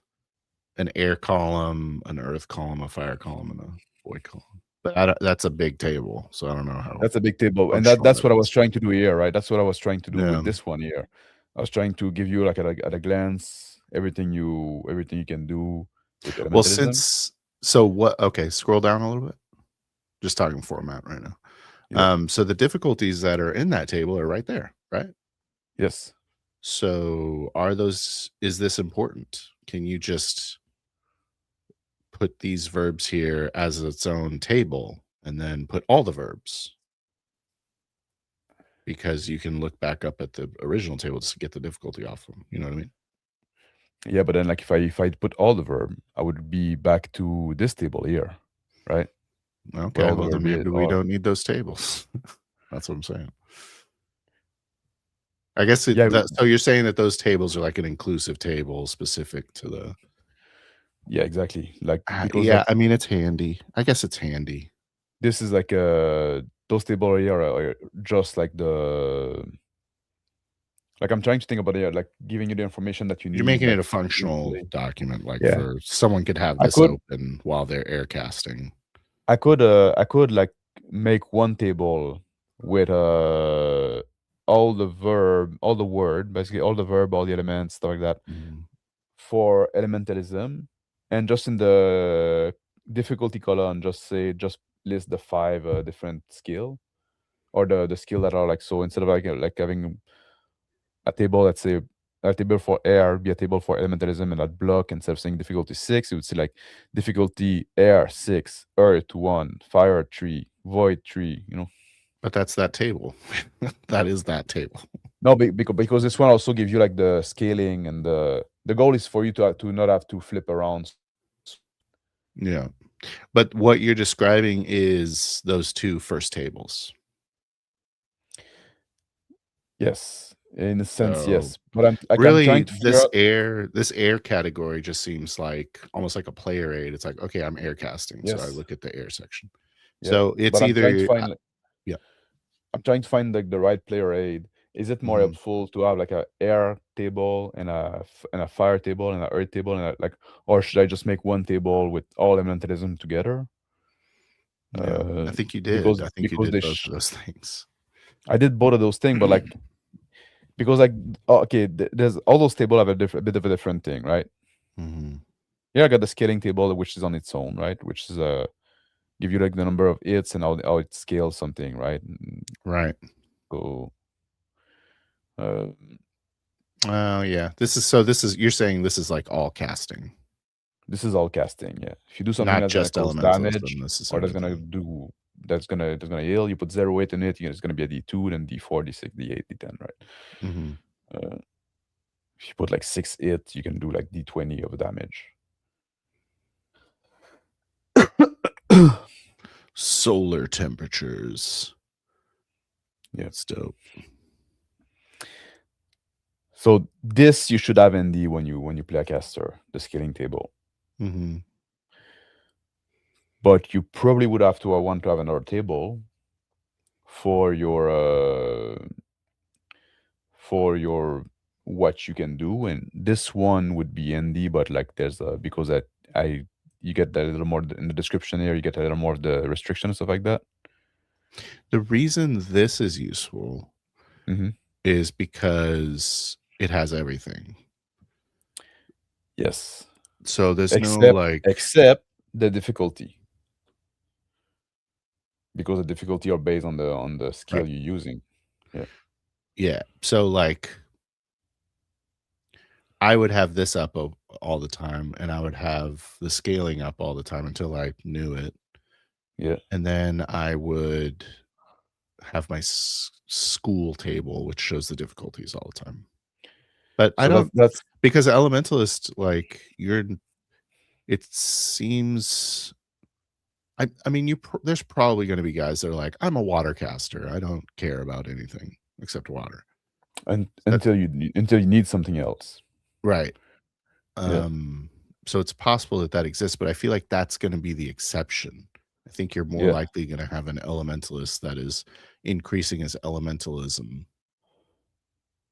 an air column, an earth column, a fire column, and a void column. But that's a big table, so I don't know how. That's a big table, and that's what I was trying to do here, right? That's what I was trying to do with this one here. I was trying to give you like at a glance everything you can do with elementalism. Okay, scroll down a little bit. Just talking format right now. Yeah. So the difficulties that are in that table are right there, right? Yes. So is this important? Can you just put these verbs here as its own table and then put all the verbs? Because you can look back up at the original table to get the difficulty off them. You know what I mean? Yeah, but then like if I put all the verb, I would be back to this table here, right? Okay, well then maybe we don't need those tables. That's what I'm saying. I guess so you're saying that those tables are like an inclusive table specific to the. Yeah, exactly. Like I mean it's handy. I guess it's handy. This is like those tables here are just like I'm trying to think about it, like giving you the information that you need. You're making it a functional document, for someone could have this open while they're air casting. I could like make one table with all the verb, all the word, basically all the verb, all the elements, stuff like that, for elementalism, and just in the difficulty column, just list the 5 different skill, or the skill that are like, so instead of like having a table, let's say a table for air, be a table for elementalism, and that block, instead of saying difficulty 6, you would see like difficulty air 6, earth 1, fire 3, void 3, But that's that table. That is that table. No, because this one also gives you like the scaling, and the goal is for you to not have to flip around. Yeah, but what you're describing is those 2 first tables. Yes, in a sense, yes. But I'm trying to this air category just seems like almost like a player aid. It's like, okay, I'm air casting, so I look at the air section. Yeah. So it's either I'm trying to find like the right player aid. Is it more helpful to have like a air table and a fire table and an earth table and like, or should I just make one table with all elementalism together? Yeah, I think you Because did. I think you did they both of those things. I did both of those things, but like because like okay, there's all those tables have a bit of a different thing, right? Mm-hmm. Yeah, I got the scaling table which is on its own, right? Which is give you like the number of hits and how it scales something, right? Right. So Oh yeah. This is you're saying this is like all casting, this is all casting, yeah. If you do something not that's gonna just cause elementalism. damage This is or everything. that's gonna heal, you put 0 weight in it, it's gonna be a D2, then D4, D6, D8, D10, right? Mm-hmm. If you put like 6 hit, you can do like D20 of damage. Solar temperatures. Yeah, it's dope. So this you should have ND when you play a caster, the scaling table. Mm-hmm. But you probably would have to want to have another table for your what you can do, and this one would be ND, but like there's because you get a little more in the description here, you get a little more of the restrictions, stuff like that. The reason this is useful is because it has everything. Yes. So there's except the difficulty. Because the difficulty are based on the skill you're using. Yeah. Yeah. So like I would have this up all the time, and I would have the scaling up all the time until I knew it. Yeah. And then I would have my school table, which shows the difficulties all the time. But I don't, that's because Elementalist, like it seems, I mean, there's probably going to be guys that are like, I'm a water caster. I don't care about anything except water. And until you need something else. Right. So it's possible that exists, but I feel like that's going to be the exception. I think you're more likely going to have an elementalist that is increasing his elementalism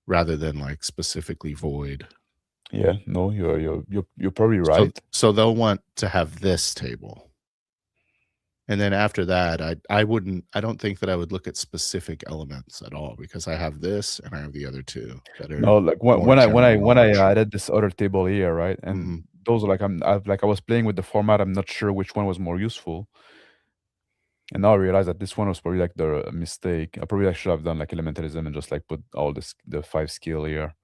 rather than like specifically void. Yeah, no, you're probably right. So they'll want to have this table. And then after that, I don't think that I would look at specific elements at all, because I have this and I have the other two that are no, like when I added this other table here, right? And those are like I was playing with the format, I'm not sure which one was more useful. And now I realize that this one was probably like the mistake. I probably should have done like elementalism and just like put all the 5 skill here.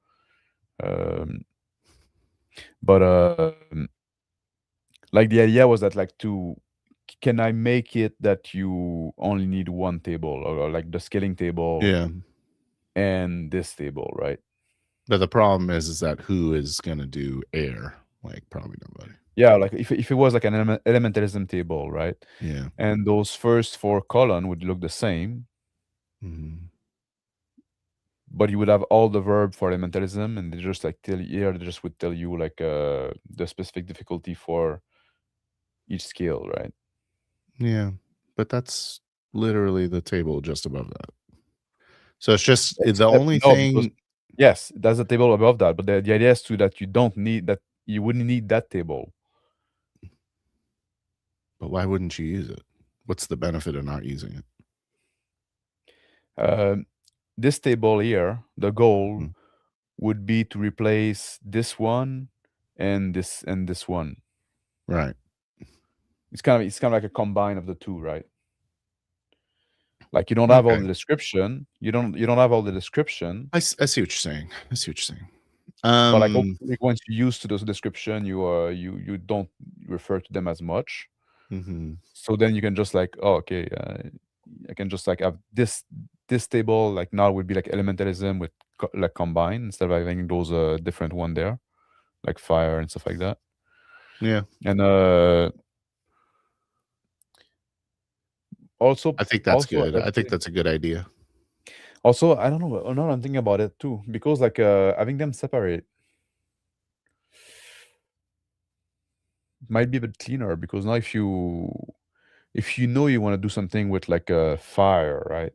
But like the idea was that like can I make it that you only need one table, or like the scaling table and this table, right? But the problem is that who is going to do air? Like probably nobody. Yeah, like if it was like an elementalism table, right? Yeah. And those first 4 column would look the same. But you would have all the verb for elementalism, and they just like they just would tell you like the specific difficulty for each skill, right? Yeah, but that's literally the table just above that. So it's just the only thing. Yes, that's the table above that, but the idea is that you don't need that. You wouldn't need that table. But why wouldn't you use it? What's the benefit of not using it? This table here, the goal would be to replace this one and this one. Right. It's kind of like a combine of the two, right? Like you don't have all the description. You don't have all the description. I see what you're saying. But like once you're used to those description, you don't refer to them as much. So then you can just like, oh, okay, I can just like have this table, like now would be like elementalism with like combine, instead of having those different one there, like fire and stuff like that. Yeah. And also I think that's good. I think that's a good idea. Also, I don't know. No, I'm thinking about it too, because like having them separate might be a bit cleaner, because now if you know you want to do something with like a fire, right?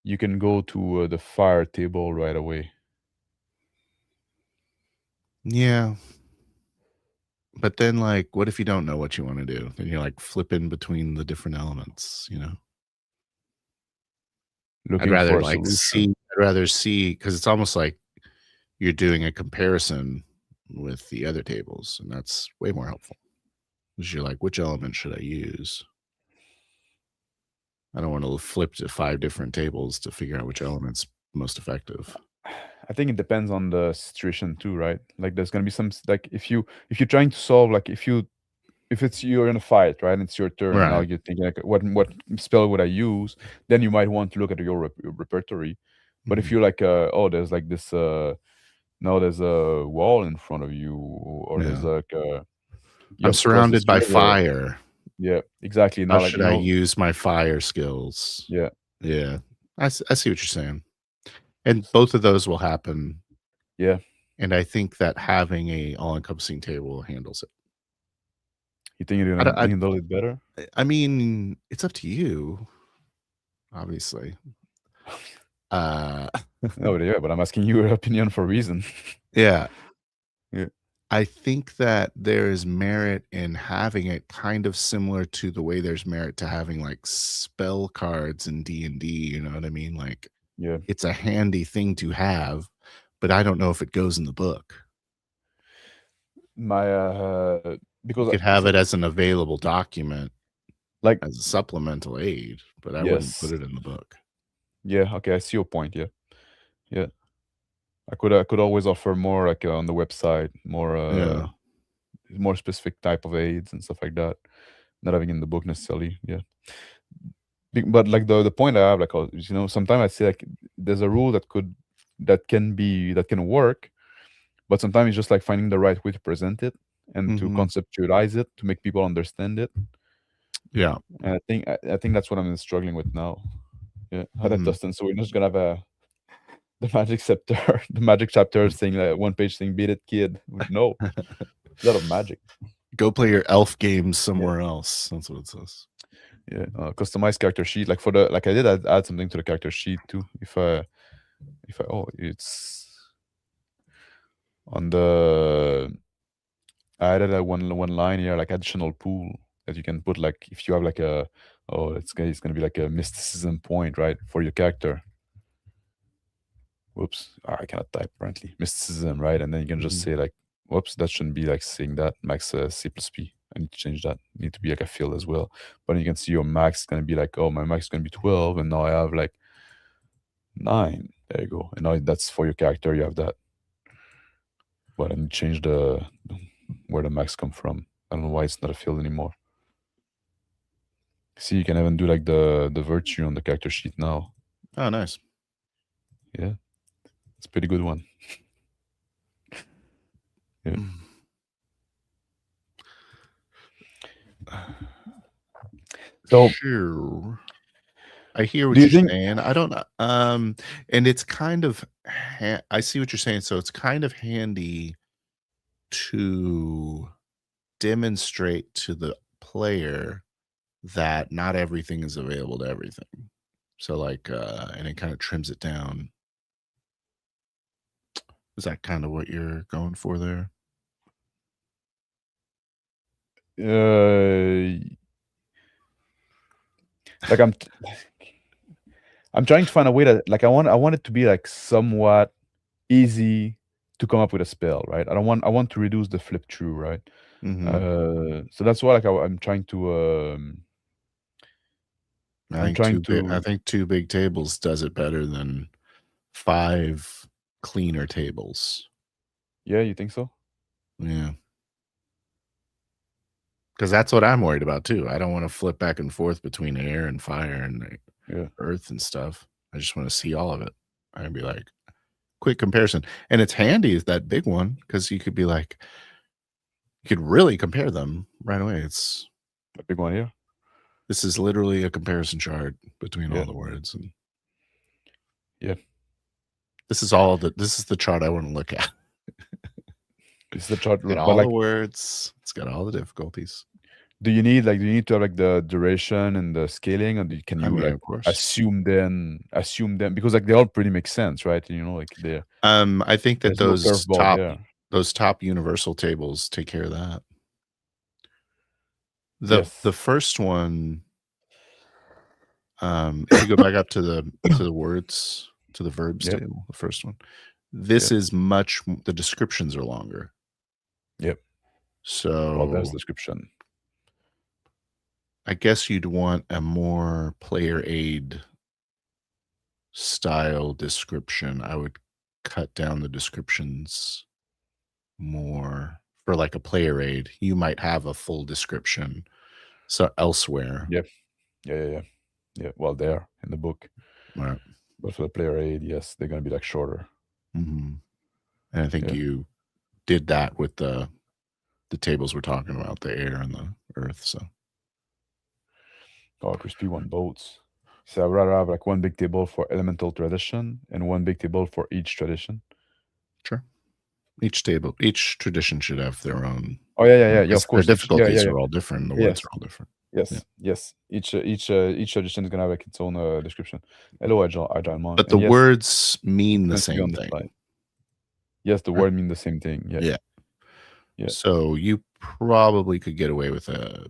You can go to the fire table right away. Yeah. But then, like, what if you don't know what you want to do? Then you're like flipping between the different elements, you know? I'd Looking rather for a like see, solution. I'd rather see, because it's almost like you're doing a comparison with the other tables, and that's way more helpful. Because you're like, which element should I use? I don't want to flip to 5 different tables to figure out which element's most effective. I think it depends on the situation too, right? Like there's gonna be some like if you're trying to solve like if it's you're in a fight, right? And it's your turn, and now Right. you're thinking like what spell would I use? Then you might want to look at your repertory. But if Mhm. you're like oh there's like this now there's a wall in front of you, or there's Yeah. like you I'm have to cross surrounded this by river. fire. Yeah, exactly. How Now like should I use my fire skills? yeah, Yeah. I see what you're saying. And both of those will happen, yeah. and I think that having a all-encompassing table handles it. You think you're I gonna don't handle it better? I mean, it's up to you, obviously. Uh, No, but yeah, but I'm asking you your opinion for a reason. yeah. Yeah, I think that there is merit in having it kind of similar to the way there's merit to having, like, spell cards in D&D, you know what I mean? Like, yeah. it's a handy thing to have, but I don't know if it goes in the book. My You because could have so, it as an available document like as a supplemental aid, but I wouldn't put yes, it in the book. yeah, okay, I see your point. Yeah, yeah. I could always offer more like on the website, Yeah. more specific type of aids and stuff like that. Not having in the book necessarily. Yeah, but like the point I have, like sometimes I say like there's a rule that can work, but sometimes it's just like finding the right way to present it and to Mhm. conceptualize it to make people understand it. Yeah. And I think that's what I'm struggling with now. Yeah. How that Mhm. Dustin. So we're just gonna have the magic scepter, the magic chapter saying like one page saying "Beat it, kid." No, a lot of magic. Go play your elf games Yeah, somewhere else. That's what it says. yeah. Customized character sheet. Like for the like I did add something to the character sheet too. If I it's on the I added a one line here like additional pool that you can put like if you have like a it's gonna be like a mysticism point, right, for your character. Whoops, I cannot type apparently. Mysticism, right? And then you can just Mhm. say like, whoops, that shouldn't be like saying that max C plus P. I need to change that. Need to be like a field as well. But then you can see your max is gonna be like, oh, my max is gonna be 12, and now I have like 9. There you go. And now that's for your character. You have that. But I need to change the where the max come from. I don't know why it's not a field anymore. See, you can even do like the virtue on the character sheet now. Oh, nice. Yeah, it's a pretty good one. Yeah. So, Sure. I hear do what you you're think? saying. I don't and it's kind of I see what you're saying. So it's kind of handy to demonstrate to the player that not everything is available to everything. So like and it kind of trims it down. Is that kind of what you're going for there? Uh, like I'm trying to find a way that like I want it to be like somewhat easy to come up with a spell, right? I want to reduce the flip through, right? Mhm. So that's why like I'm trying to I'm trying I to think 2 big tables does it better than 5 cleaner tables. yeah, you think so? Yeah. Because that's what I'm worried about too. I don't wanna flip back and forth between air and fire and, like, Yeah. earth and stuff. I just wanna see all of it and be like, quick comparison. And it's handy is that big one because you could be like you could really compare them right away. A big one here. This is literally a comparison chart between Yeah. all the words, and Yeah. this is the chart I wanna look at. It's the chart, Got but all the like, words, it's got all the difficulties. do you need to have like the duration and the scaling, can I you mean, like of course. assume them because like they all pretty make sense, right? Like they're I think that there's no those curveball top there. those top universal tables take care of that. The first one, if you go back up to the words, to the verbs table, the first one, this is the descriptions are longer. Yep. So well, there's description. I guess you'd want a more player aid style description. I would cut down the descriptions more for like a player aid. You might have a full description so elsewhere. Yeah. Well, there in the book, right. But for the player aid, yes, they're gonna be like shorter. Mm-hmm. And I think you did that with the tables we're talking about, the air and the earth. So Crispy one boats. So I'd rather have like one big table for elemental tradition and one big table for each tradition. Sure. Each tradition should have their own. Oh yeah. Of course, the difficulties are all different. The words are all different. Yes. Each tradition is gonna have like its own description. Hello, Agile Monk. But the words mean the same thing. Yes, the word mean the same thing. Yeah. So you probably could get away with a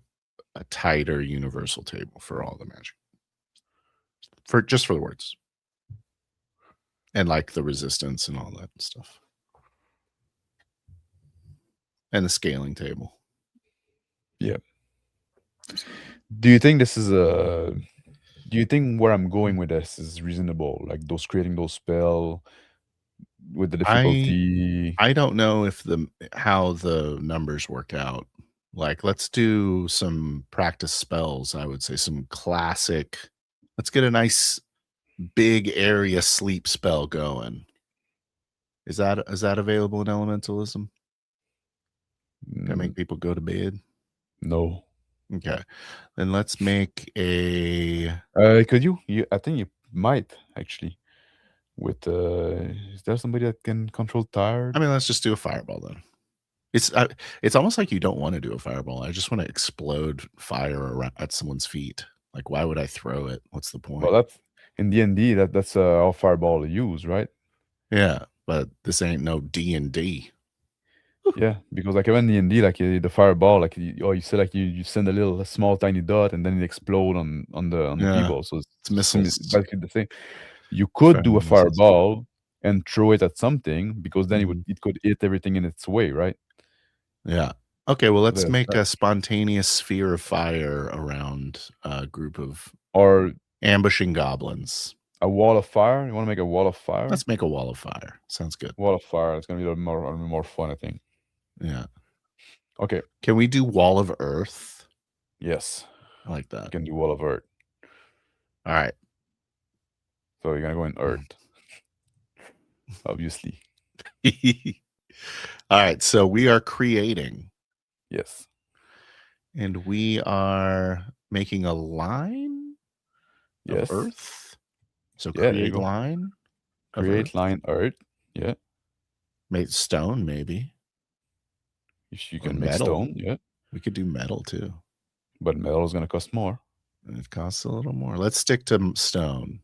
tighter universal table for all the magic, for the words, and like the resistance and all that stuff, and the scaling table. Yeah. Do you think this is Do you think where I'm going with this is reasonable? Like creating those spell with the difficulty. I don't know if how the numbers work out. Like, let's do some practice spells. I would say some classic. Let's get a nice big area sleep spell going. Is that available in elementalism? Can I make people go to bed? No. Okay, then let's make a. Could you? I think you might actually. With is there somebody that can control tired? I mean, let's just do a fireball then. It's almost like you don't want to do a fireball. I just want to explode fire at someone's feet. Like, why would I throw it? What's the point? Well, that's in D&D. That's how fireball use, right? Yeah, but this ain't no D&D. Yeah, because like even D&D, like the fireball, like you say, like you send a small tiny dot and then it explode on the people. So it's missiles. It's basically the same. You could do a fireball and throw it at something because then it could hit everything in its way, right? Yeah. Okay, well, let's make a spontaneous sphere of fire around a group of ambushing goblins. A wall of fire? You want to make a wall of fire? Let's make a wall of fire. Sounds good. Wall of fire. It's going to be more fun, I think. Yeah. Okay. Can we do wall of earth? Yes. I like that. You can do wall of earth. All right. So you're going to go in earth. Obviously. All right. So we are creating. Yes. And we are making a line of earth. So create line. Create line earth. Yeah. Make stone, maybe. If you can make stone, yeah. We could do metal too. But metal is going to cost more. And it costs a little more. Let's stick to stone.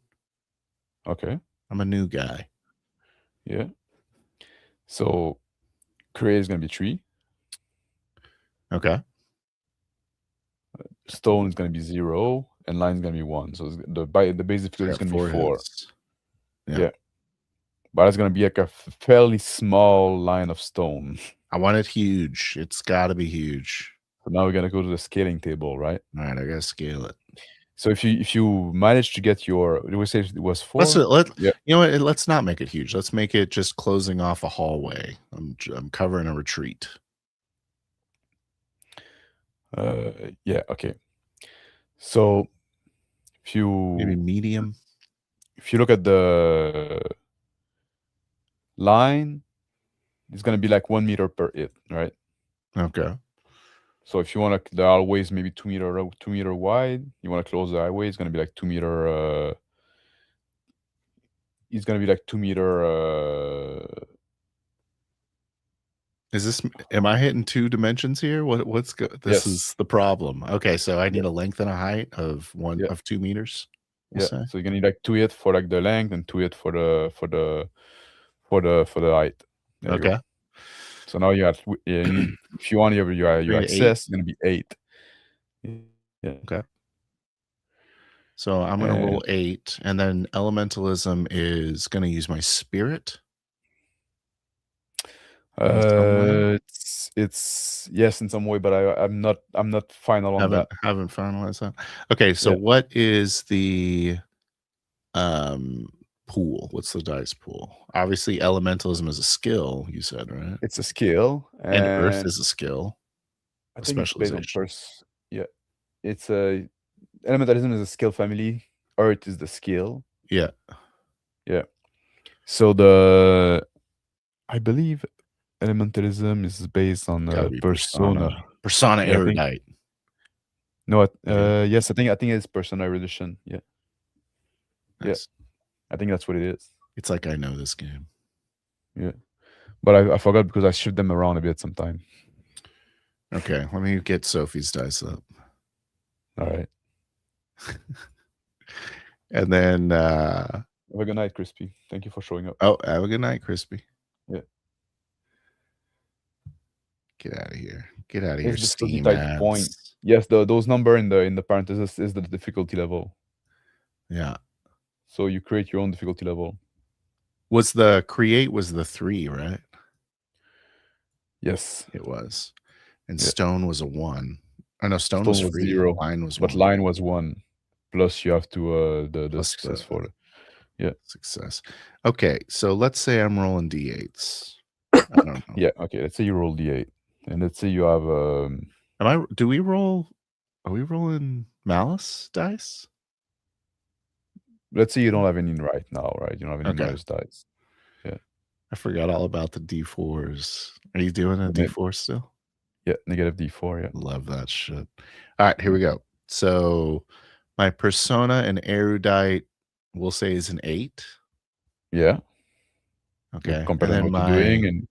Okay. I'm a new guy. Yeah. So create is going to be 3. Okay. Stone is going to be 0 and line is going to be 1. So the base difficulty is going to be 4. Yeah. But it's going to be like a fairly small line of stone. I want it huge. It's got to be huge. So now we're going to go to the scaling table, right? All right, I got to scale it. So if you manage to get your, we say it was 4. You know what? Let's not make it huge. Let's make it just closing off a hallway. I'm covering a retreat. Yeah. Okay. So if you maybe medium. If you look at the line, it's gonna be like 1 meter per hit, right? Okay. So if you want to, the hallway is maybe 2 meter wide. You want to close the highway, it's gonna be like 2 meter. It's gonna be like 2 meter. Am I hitting 2 dimensions here? What's good? This is the problem. Okay, so I need a length and a height of 2 meters. So you're gonna need like 2 hit for like the length and 2 hit for the height. Okay. So now you have you need, if you want your 3 to 8. access, it's gonna be 8. Yeah. Okay. So I'm gonna roll 8, and then elementalism is gonna use my spirit. It's yes in some way, but I'm not final on that. Haven't finalized that. Okay, so Yeah. what is the pool? What's the dice pool? Obviously, elementalism is a skill, you said, right? It's a skill, And earth is a skill. I A think it's based on specialization. yeah. It's a elementalism is a skill family. Earth is the skill. Yeah. Yeah. So I believe elementalism is based on Gotta be persona. Persona Yeah, I think erudite. no, Yeah. yes, I think it's persona erudition. Yeah. Yeah. Nice. I think that's what it is. It's like I know this game. Yeah. But I forgot because I shift them around a bit sometime. Okay, let me get Sophie's dice up. All right. And then have a good night, Crispy. Thank you for showing up. Oh, have a good night, Crispy. Yeah. Get out of here. Get out of here, It's Steam type ads. point. Yes, those number in the parentheses is the difficulty level. Yeah. So you create your own difficulty level. Was the 3, right? Yes. It was. And stone was a 1. I know stone was free. 0. Line was but 1. Line was 1. Plus you have to the success for it. Yeah. Success. Okay, so let's say I'm rolling D8s. I don't know. Yeah, okay. Let's say you roll D8. And let's say you have are we rolling malice dice? Let's say you don't have any right now, right? You don't have any malice dice. Yeah. I forgot all about the D4s. Are you doing a D4 still? Yeah, negative D4, yeah. Love that shit. All right, here we go. So my persona and erudite, we'll say, is an 8. Yeah. Okay. Compared to what you're doing, and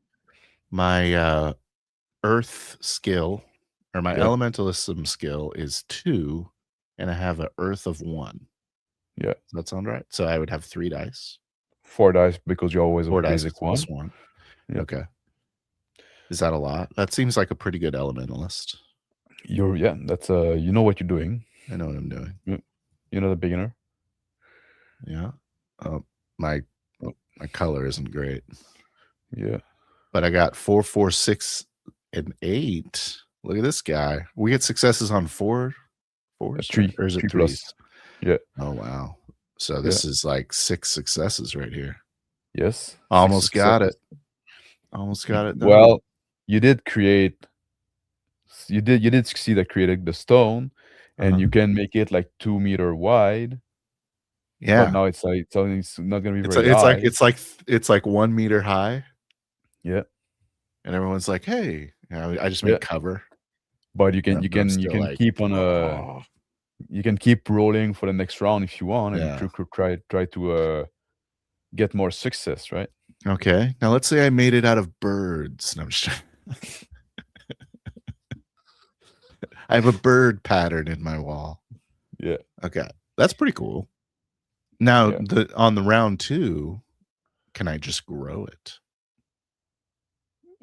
my earth skill or my elementalism skill is 2, and I have an earth of 1. Yeah. Does that sound right? So I would have 3 dice. 4 dice because you're always a basic plus 1. Yeah. Okay. Is that a lot? That seems like a pretty good elementalist. That's you know what you're doing. I know what I'm doing. You're not a beginner. Yeah. My color isn't great. Yeah. But I got 4, 4, 6, and 8. Look at this guy. We get successes on 4, 3, or is it 3 plus? Yeah. Oh wow. So this is like 6 successes right here. Yes. Almost got it. Almost got it. Well, you did succeed at creating the stone, and you can make it like 2 meter wide. Yeah. But now it's not gonna be very high. It's like 1 meter high. Yeah. And everyone's like, hey, I just made cover. But you can keep on you can keep rolling for the next round if you want, and try to get more success, right? Okay. Now let's say I made it out of birds. No, I'm just I have a bird pattern in my wall. Yeah. Okay. That's pretty cool. Now on the round 2, can I just grow it?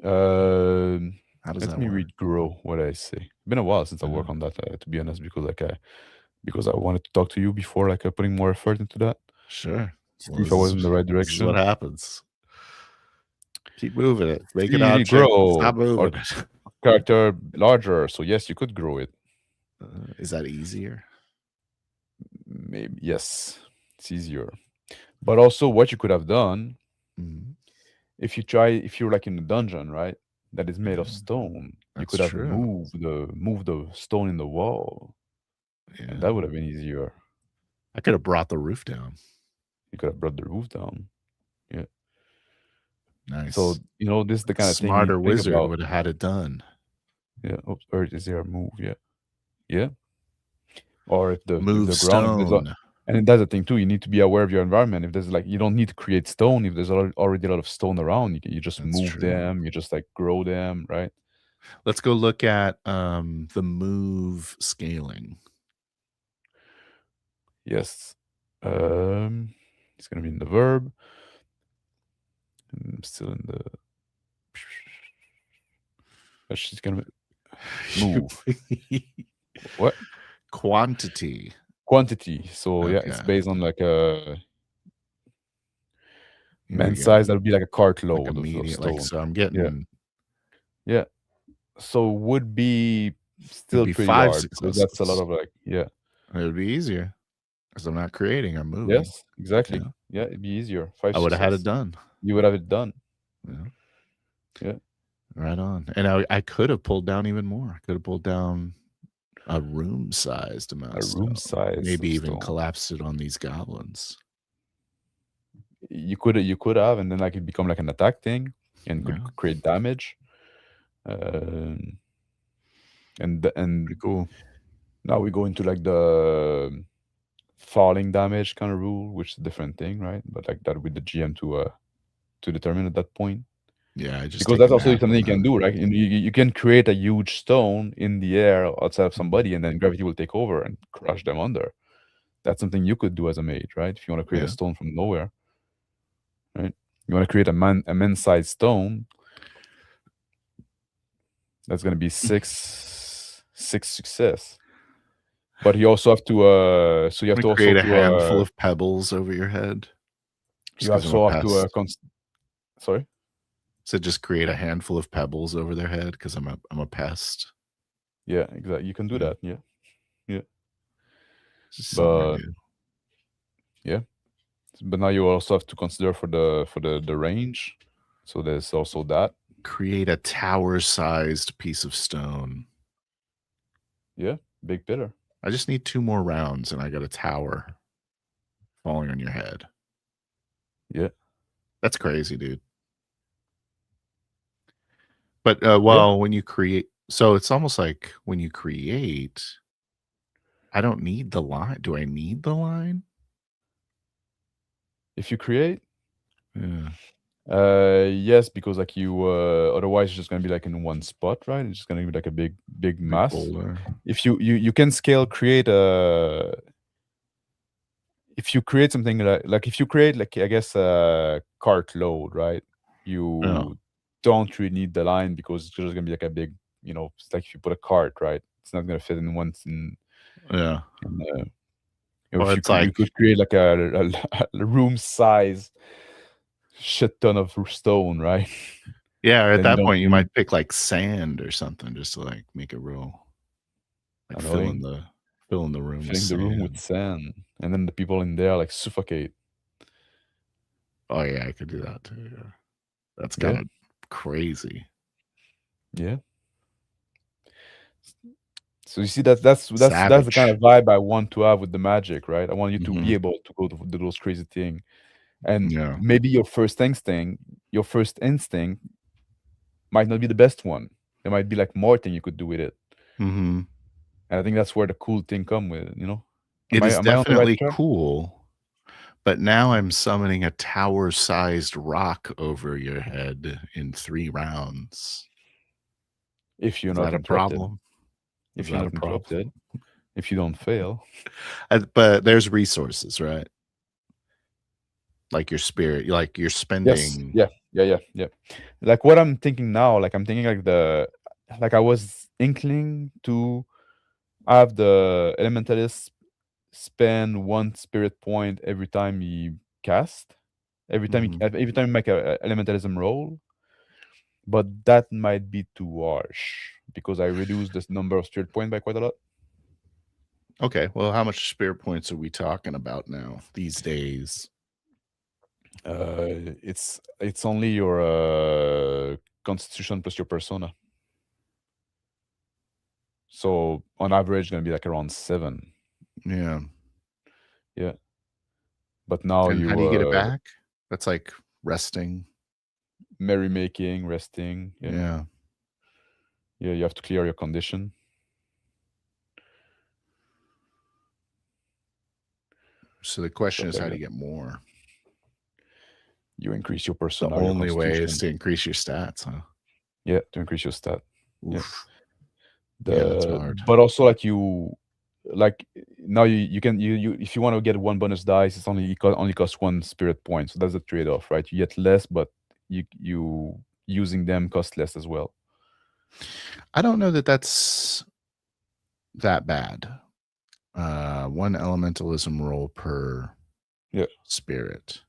How does Let me read grow what I say. It's been a while since I worked on that, to be honest, because I wanted to talk to you before putting more effort into that. Sure. See if I was in the right direction. This is what happens. Keep moving it. Make it out. Grow. Stop moving. Character larger. So yes, you could grow it. Is that easier? Maybe yes. It's easier. But also what you could have done, if you're like in a dungeon, right? That is made of stone. You could have moved the stone in the wall. Yeah. And that would have been easier. I could have brought the roof down. You could have brought the roof down. Yeah. Nice. So this is the kind of thing. Smarter wizard would have had it done. Yeah. Oops, Earth is there a move? Yeah. Yeah. Or if the ground stone. And that's the thing too. You need to be aware of your environment. If there's you don't need to create stone. If there's already a lot of stone around, you just move them. You just grow them, right? Let's go look at the move scaling. Yes. It's gonna be in the verb. I'm still in the. She's gonna move. What? Quantity. Quantity. So yeah, it's Okay. based on like a Here we man go. size. That'll be like a cart Like load a of medium. stone. Like so, I'm Yeah, getting. yeah. So would be It'd still be pretty 5 hard because that's a lot successes. of like yeah. It would be easier because I'm not creating. I'm moving. Yes, exactly. Yeah. Yeah, it'd be easier. 5 I would have had it success. done. You would have it done. Yeah. Yeah. Right on. And I could have pulled down even more. I could have pulled down a room-sized amount A of room stone. size. Maybe of even stone. collapsed it on these goblins. You could have, and then like it become like an attack thing and could Yeah. create damage. And Pretty cool. now we go into like the falling damage kind of rule, which is a different thing, right? But like that with the GM to determine at that point. Yeah, I just Because take that's a also nap something on you can that. do, right? You can create a huge stone in the air outside of somebody, and then gravity will take over and crush them under. That's something you could do as a mage, right? If you want to create a Yeah. stone from nowhere, right? You want to create a man-sized stone. That's gonna be six success. But you also have to so you have to also create a handful of pebbles over your head. you also have to sorry? So just create a handful of pebbles over their head because I'm a pest. Yeah, exactly. You can do that. Yeah. Yeah. Just something I But do. yeah. But now you also have to consider for the range. So there's also that. Create a tower-sized piece of stone. Yeah, big pillar. I just need 2 more rounds, and I got a tower falling on your head. Yeah. That's crazy, dude. But, well, when you create... So it's almost like when you create, I don't need the line. Do I need the line? If you create? Yeah. Yes, because like you otherwise it's just gonna be like in one spot, right? It's just gonna be like a big mass. Boulder. If you can scale create if you create something like if you create like I guess a cart load, right? You don't really need the line because it's just gonna be like a big, it's like if you put a cart, right? It's not gonna fit in once in Yeah. if you could create like a room size shit ton of stone, right? Yeah, or at that point you might pick like sand or something just to like make it real, like fill in the room. Filling the room with sand, and then the people in there like suffocate. Oh yeah, I could do that too. Yeah. That's kind of crazy. Yeah. So you see that's the kind of vibe I want to have with the magic, right? I want you to be able to go to do those crazy things. And maybe your first instinct might not be the best one. There might be like more thing you could do with it. Mm-hmm. And I think that's where the cool thing come with, It is definitely cool, but now I'm summoning a tower-sized rock over your head in 3 rounds. If you're not a problem. If you're not interrupted. If you don't fail. But there's resources, right? Like your spirit, like you're spending. Yes. Yeah. Like what I'm thinking now, like I'm thinking like I was inkling to have the elementalist spend 1 spirit point every time he cast. Every time you make a elementalism roll. But that might be too harsh because I reduced this number of spirit point by quite a lot. Okay, well, how much spirit points are we talking about now these days? It's only your constitution plus your persona. So on average, it's gonna be like around 7. Yeah. But now and how do you get it back? That's like resting, merrymaking, resting. Yeah. You have to clear your condition. So the question is, how do you get more? You increase your persona. The only way is to increase your stats, huh? Yeah, to increase your stat. Oof. Yeah, that's hard. But also, like now you can if you want to get 1 bonus dice, it's only costs 1 spirit point. So that's the trade-off, right? You get less, but you using them cost less as well. I don't know that that's that bad. One elementalism roll per spirit.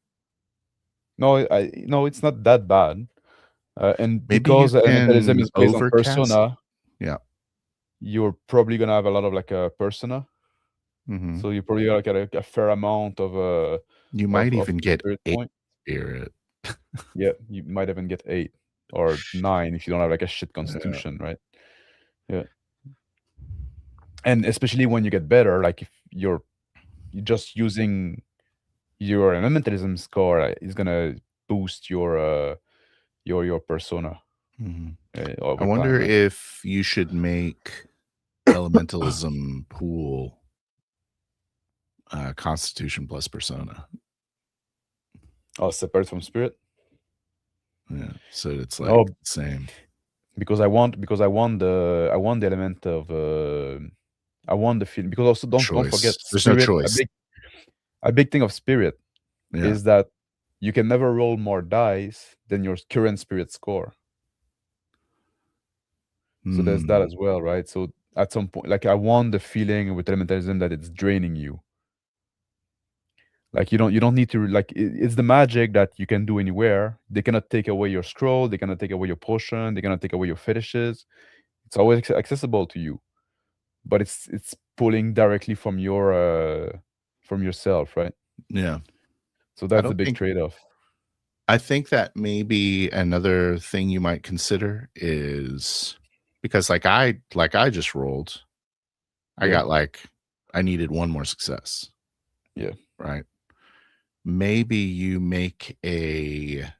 No, no, it's not that bad. And Maybe you because elementalism can is based on overcast. persona, Yeah. you're probably gonna have a lot of like a persona. Mhm. So you probably get a fair amount of You might of even get spirit 8 point. spirit. Yeah, you might even get 8 or 9 if you don't have like a shit constitution, right? Yeah. And especially when you get better, like if you're just using your elementalism score is gonna boost your persona. Mhm. I Over wonder time, right? if you should make elementalism pool constitution plus persona. Oh, separate from spirit. Yeah, so it's like Oh, the same. because I want the element of I want the feeling, because also don't forget Choice. There's no spirit. choice. A big thing of spirit Yeah. is that you can never roll more dice than your current spirit score. So there's that as well, right? So at some point, like I want the feeling with elementalism that it's draining you. Like you don't need to like it's the magic that you can do anywhere. They cannot take away your scroll. They cannot take away your potion. They cannot take away your fetishes. It's always accessible to you, but it's pulling directly from from yourself, right? Yeah. So that's the big trade-off. I think that maybe another thing you might consider is because like I just rolled, I got like I needed one more success. Yeah. Right. Maybe you make an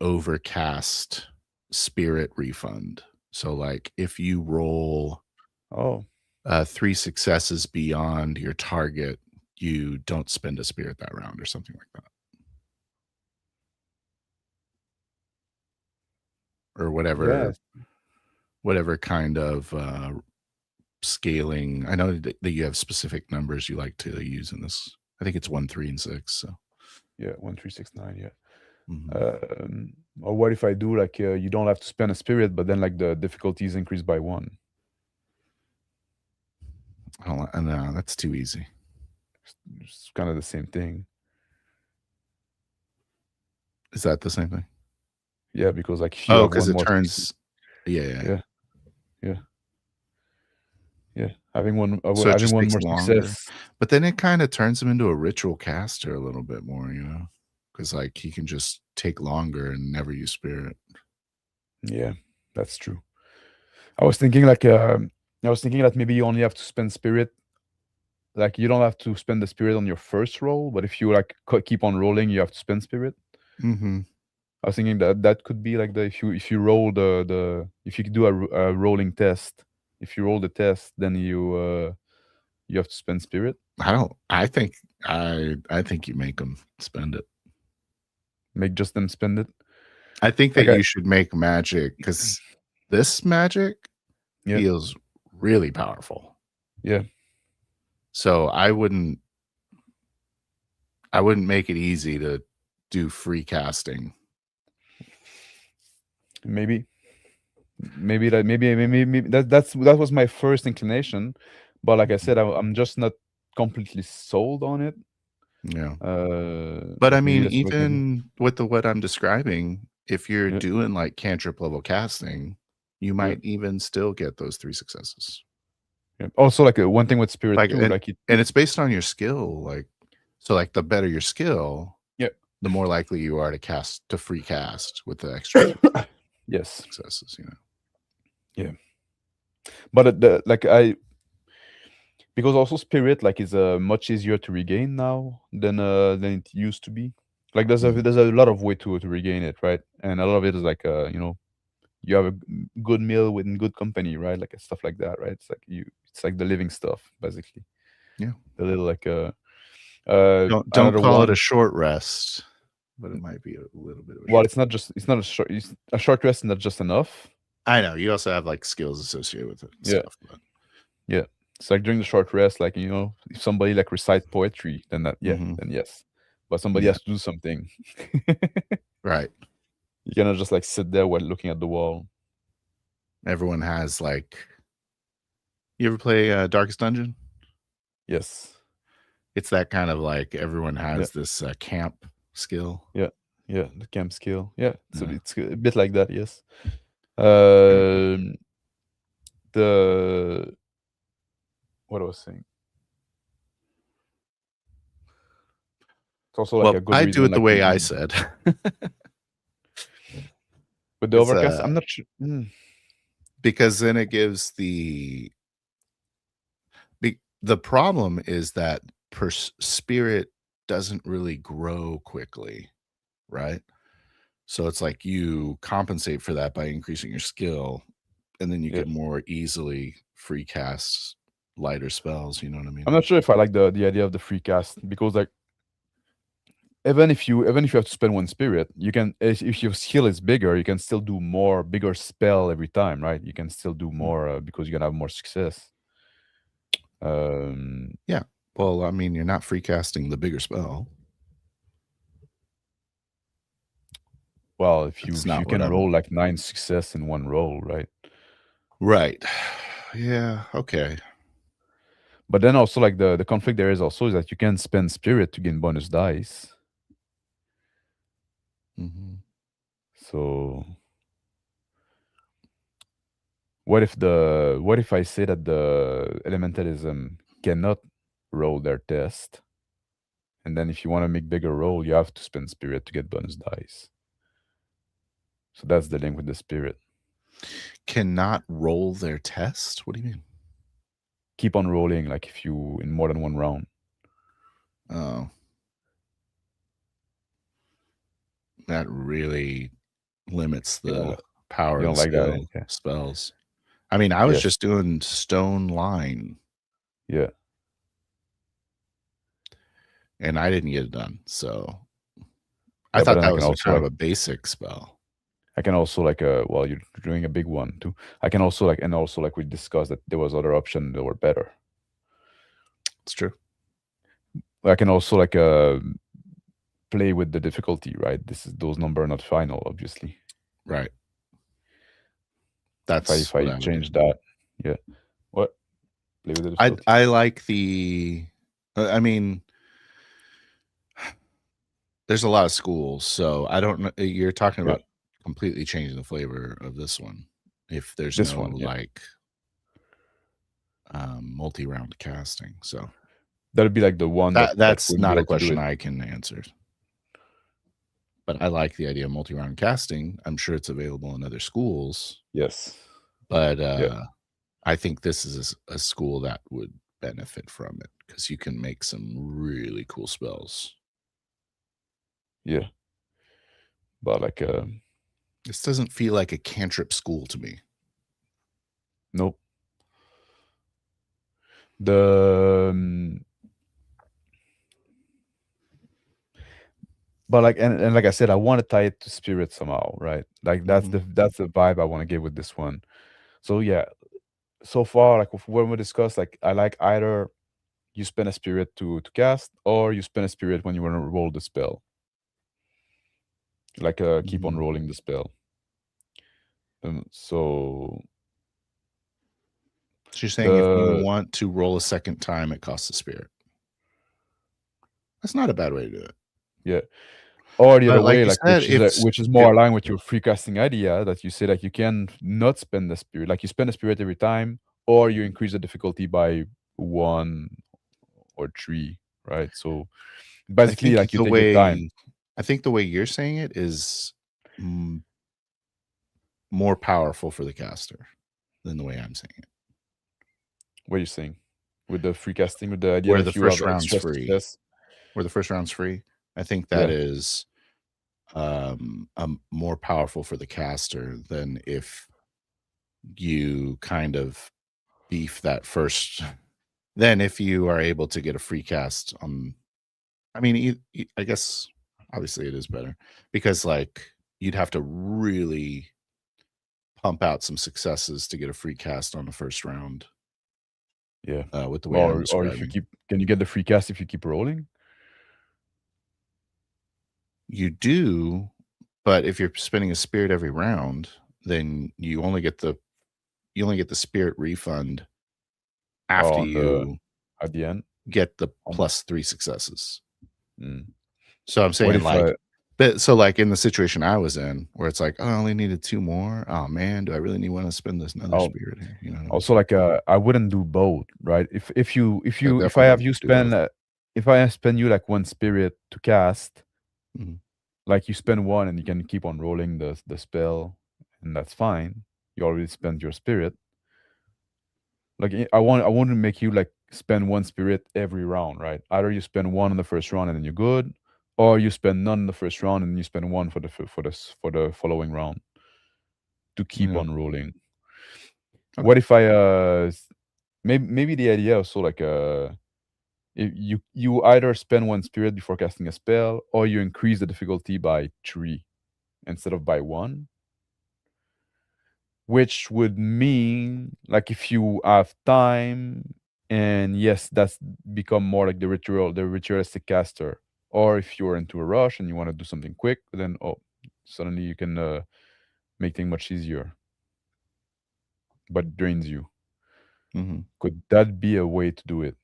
overcast spirit refund. So like if you roll 3 successes beyond your target, you don't spend a spirit that round or something like that. Or whatever whatever kind of scaling. I know that you have specific numbers you like to use in this. I think it's 1, 3, and 6. So yeah, 1, 3, 6, 9. Yeah. Or what if I do like you don't have to spend a spirit, but then like the difficulty is increased by 1? No, that's too easy. It's kind of the same thing. Is that the same thing? Yeah, because like if you have because one it more turns. Yeah. Having one So it just more takes longer. success. But then it kind of turns him into a ritual caster a little bit more, because like he can just take longer and never use spirit. Yeah, that's true. I was thinking that maybe you only have to spend spirit. Like you don't have to spend the spirit on your first roll, but if you like keep on rolling, you have to spend spirit. Mm-hmm. I was thinking that could be like if you roll if you do a rolling test, if you roll the test, then you have to spend spirit. I think you make them spend it. Make just them spend it. I think that you should make magic because this magic feels really powerful. Yeah. So I wouldn't make it easy to do free casting. Maybe that was my first inclination, but like I said, I'm just not completely sold on it. Yeah. But I mean, even with what I'm describing, if you're doing like cantrip level casting, you might even still get those 3 successes. Yeah. Also, like one thing with spirit too, and it's based on your skill. Like, so like the better your skill, the more likely you are to free cast with the extra successes. Yeah. But because also spirit like is much easier to regain now than it used to be. Like there's a lot of way to regain it, right? And a lot of it is like you have a good meal within good company, right? Like stuff like that, right? It's like the living stuff basically. Yeah. A little like don't call it a short rest, but it might be a little bit of a it's not a short rest, not just enough. I know you also have like skills associated with it and stuff, but it's like during the short rest, like if somebody like recite poetry, then then yes, but somebody has to do something. Right. You cannot just like sit there while looking at the wall. Everyone has like. You ever play Darkest Dungeon? Yes. It's that kind of like everyone has Yeah. this camp skill. Yeah. Yeah. The camp skill. Yeah. So Yeah. it's a bit like that. Yes. The what I was saying. It's also like Well, a good I do reason, it the like way I said. with the It's, overcast. I'm not sure. because then it gives the problem is that spirit doesn't really grow quickly, right? So it's like you compensate for that by increasing your skill, and then you Yeah. can more easily free cast lighter spells. You know what I mean? I'm not sure if I like the idea of the free cast, because like even if you have to spend one spirit, you can, if your skill is bigger, you can still do bigger spell every time, right? You can still do more because you're gonna have more success. Yeah. Well, I mean, you're not free casting the bigger spell. Well, if you That's not what can I'm- roll like 9 success in one roll, right? Right. Yeah. Okay. But then also like the conflict there is also is that you can spend spirit to gain bonus dice. So what if I say that the elementalism cannot roll their test, and then if you want to make bigger roll, you have to spend spirit to get bonus dice. So that's the link with the spirit. Cannot roll their test? What do you mean? Keep on rolling, like if you in more than one round. Oh. That really limits the power you of don't like that, skill okay. spells. I mean, I was Yes. just doing Stone Line. Yeah. And I didn't get it done. So I Yeah, but thought then that I can was also kind of like a basic spell. I can also like well, you're doing a big one too. I can also like, and also like we discussed that there was other options that were better. It's true. I can also like play with the difficulty, right? Those numbers are not final, obviously. Right. That's if I change that. Yeah. What? Play with the difficulty. I like the. I mean, there's a lot of schools, so I don't know. You're talking about completely changing the flavor of this one. If there's This no one, yeah. like multi-round casting, so that'd be like the one that's wouldn't be not a able to do question it. I can answer. But I like the idea of multi-round casting. I'm sure it's available in other schools. Yes. But I think this is a school that would benefit from it because you can make some really cool spells. Yeah. But like this doesn't feel like a cantrip school to me. Nope. The but like and like I said, I want to tie it to spirit somehow, right? Like that's the vibe I want to give with this one. So yeah, so far, like when we discuss, like I like either you spend a spirit to cast, or you spend a spirit when you want to roll the spell. Like keep on rolling the spell. So you're saying if you want to roll a second time, it costs a spirit. That's not a bad way to do it. Yeah. Or the other way, like which is more aligned with your free casting idea, that you say like you can not spend the spirit, like you spend a spirit every time, or you increase the difficulty by 1 or 3, right? So basically, like you take your time. I think the way you're saying it is more powerful for the caster than the way I'm saying it. What are you saying? With the free casting, with the idea where that the you first have round's free. Success? Where the first round's free. I think that is more powerful for the caster than if you kind of beef that first. Then if you are able to get a free cast I mean, I guess obviously it is better because like you'd have to really pump out some successes to get a free cast on the first round. Yeah. With the way I'm describing. Or if you can you get the free cast if you keep rolling? You do, But if you're spending a spirit every round, then you only get the spirit refund after you at the end get the on- plus 3 successes. Mm. So I'm What saying if like, but so like in the situation I was in, where it's like, oh, I only needed 2 more. Oh man, do I really need to spend this another Oh, spirit here? You know what I mean? also like I wouldn't do both, right? If I definitely have you wouldn't do both. spend if I spend you like one spirit to cast, Mhm. like you spend one and you can keep on rolling the spell, and that's fine. You already spent your spirit. Like I want to make you like spend one spirit every round, right? Either you spend one in the first round and then you're good, or you spend none in the first round and you spend one for the following round to keep Yeah. on rolling. Okay. What if I maybe the idea also like you either spend one spirit before casting a spell, or you increase the difficulty by 3 instead of by 1, which would mean like if you have time, and yes, that's become more like the ritualistic caster, or if you're into a rush and you want to do something quick, then suddenly you can make things much easier, but it drains you. Mhm. Could that be a way to do it?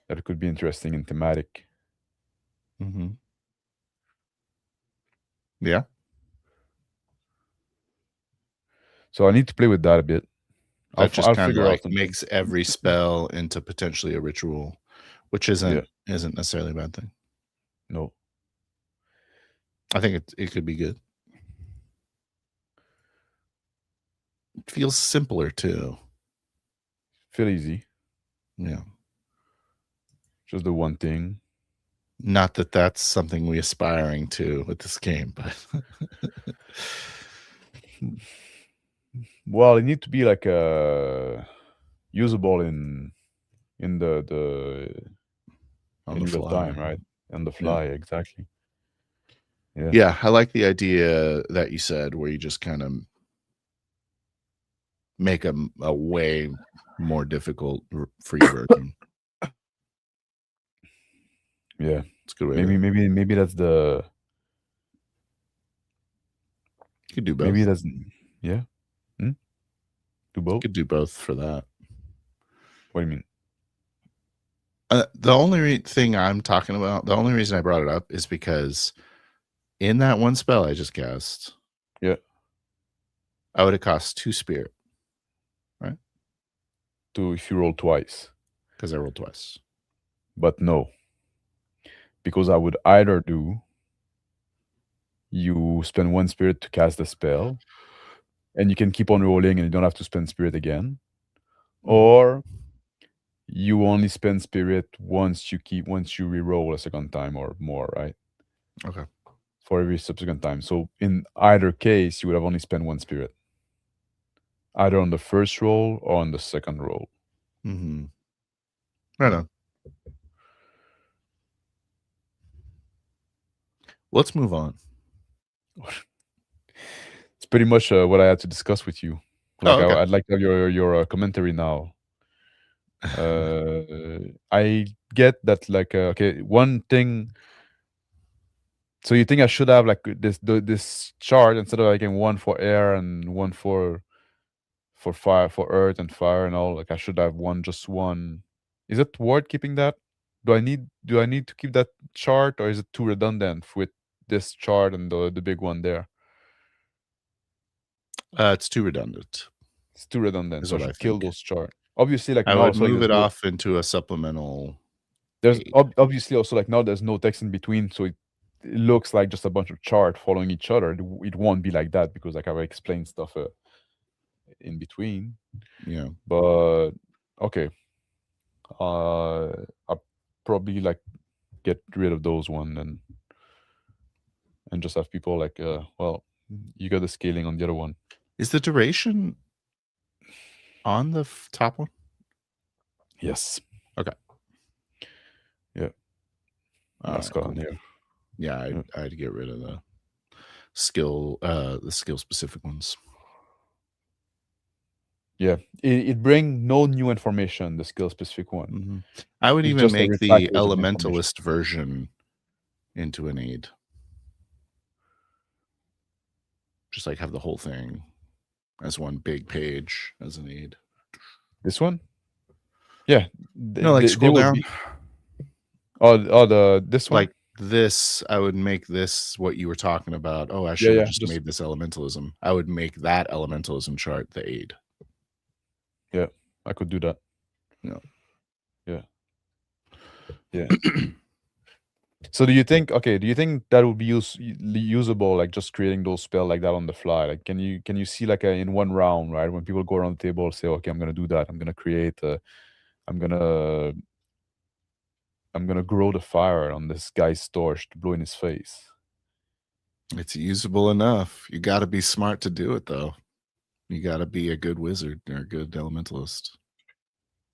That could be interesting and thematic. Mhm. Yeah. So I need to play with that a bit. That just I'll kind of figure out like something. makes every spell into potentially a ritual, which isn't necessarily a bad thing. No. I think it could be good. It feels simpler too. Feel easy. Yeah. Just the one thing. Not that that's something we aspiring to with this game, but Well, it need to be like usable in the on in the real fly. time, right? On the fly, exactly. Yeah. Yeah, I like the idea that you said where you just kind of make a way more difficult free version. Yeah. It's a good way. Maybe that's the You could do both. maybe that's yeah. Do You both. could do both for that. What do you mean? The only thing I'm talking about, the only reason I brought it up is because in that one spell I just cast, Yeah. I would have cost 2 spirit, right? If you roll twice. Because I rolled twice. But no. Because I would either do you spend one spirit to cast the spell, and you can keep on rolling and you don't have to spend spirit again. Or you only spend spirit once you re-roll a second time or more, right? Okay. For every subsequent time. So in either case, you would have only spent one spirit, either on the first roll or on the second roll. Mm-hmm. Right on. Let's move on. It's pretty much what I had to discuss with you. Like, okay. I'd like to have your commentary now. I get that, like, okay, one thing. So you think I should have like this chart instead of like in one for air and one for fire, for earth and fire and all? Like I should have just one. Is it worth keeping that? Do I need to keep that chart, or is it too redundant with this chart and the big one there? It's too redundant. It's too redundant. Is So I what I should kill think. those chart. Obviously, like I now, would so, like, move there's it no, off into a supplemental. there's aid. obviously also like now there's no text in between, so it looks like just a bunch of chart following each other. It won't be like that because like I explained stuff in between. Yeah. But okay, I'll probably like get rid of those one and just have people like well, you got the scaling on the other one. Is the duration on the top one? Yes. Okay. Yeah. That's got on here. Yeah, I'd get rid of the skill specific ones. Yeah, it bring no new information, the skill specific one. Mm-hmm. I would It's even just a make the refactoring of elementalist version into an aid. Just like have the whole thing as one big page as an aid. This one? Yeah. No, like They scroll would down. be this one? Like this, I would make this what you were talking about. Oh, I should Yeah, have just just made this elementalism. I would make that elementalism chart the aid. yeah, I could do that. Yeah. Yeah. Yeah. So do you think that would be usable, like just creating those spell like that on the fly? Like can you see like in one round, right? When people go around the table say, okay, I'm gonna do that. I'm gonna grow the fire on this guy's torch to blow in his face. It's usable enough. You got to be smart to do it, though. You got to be a good wizard or a good elementalist.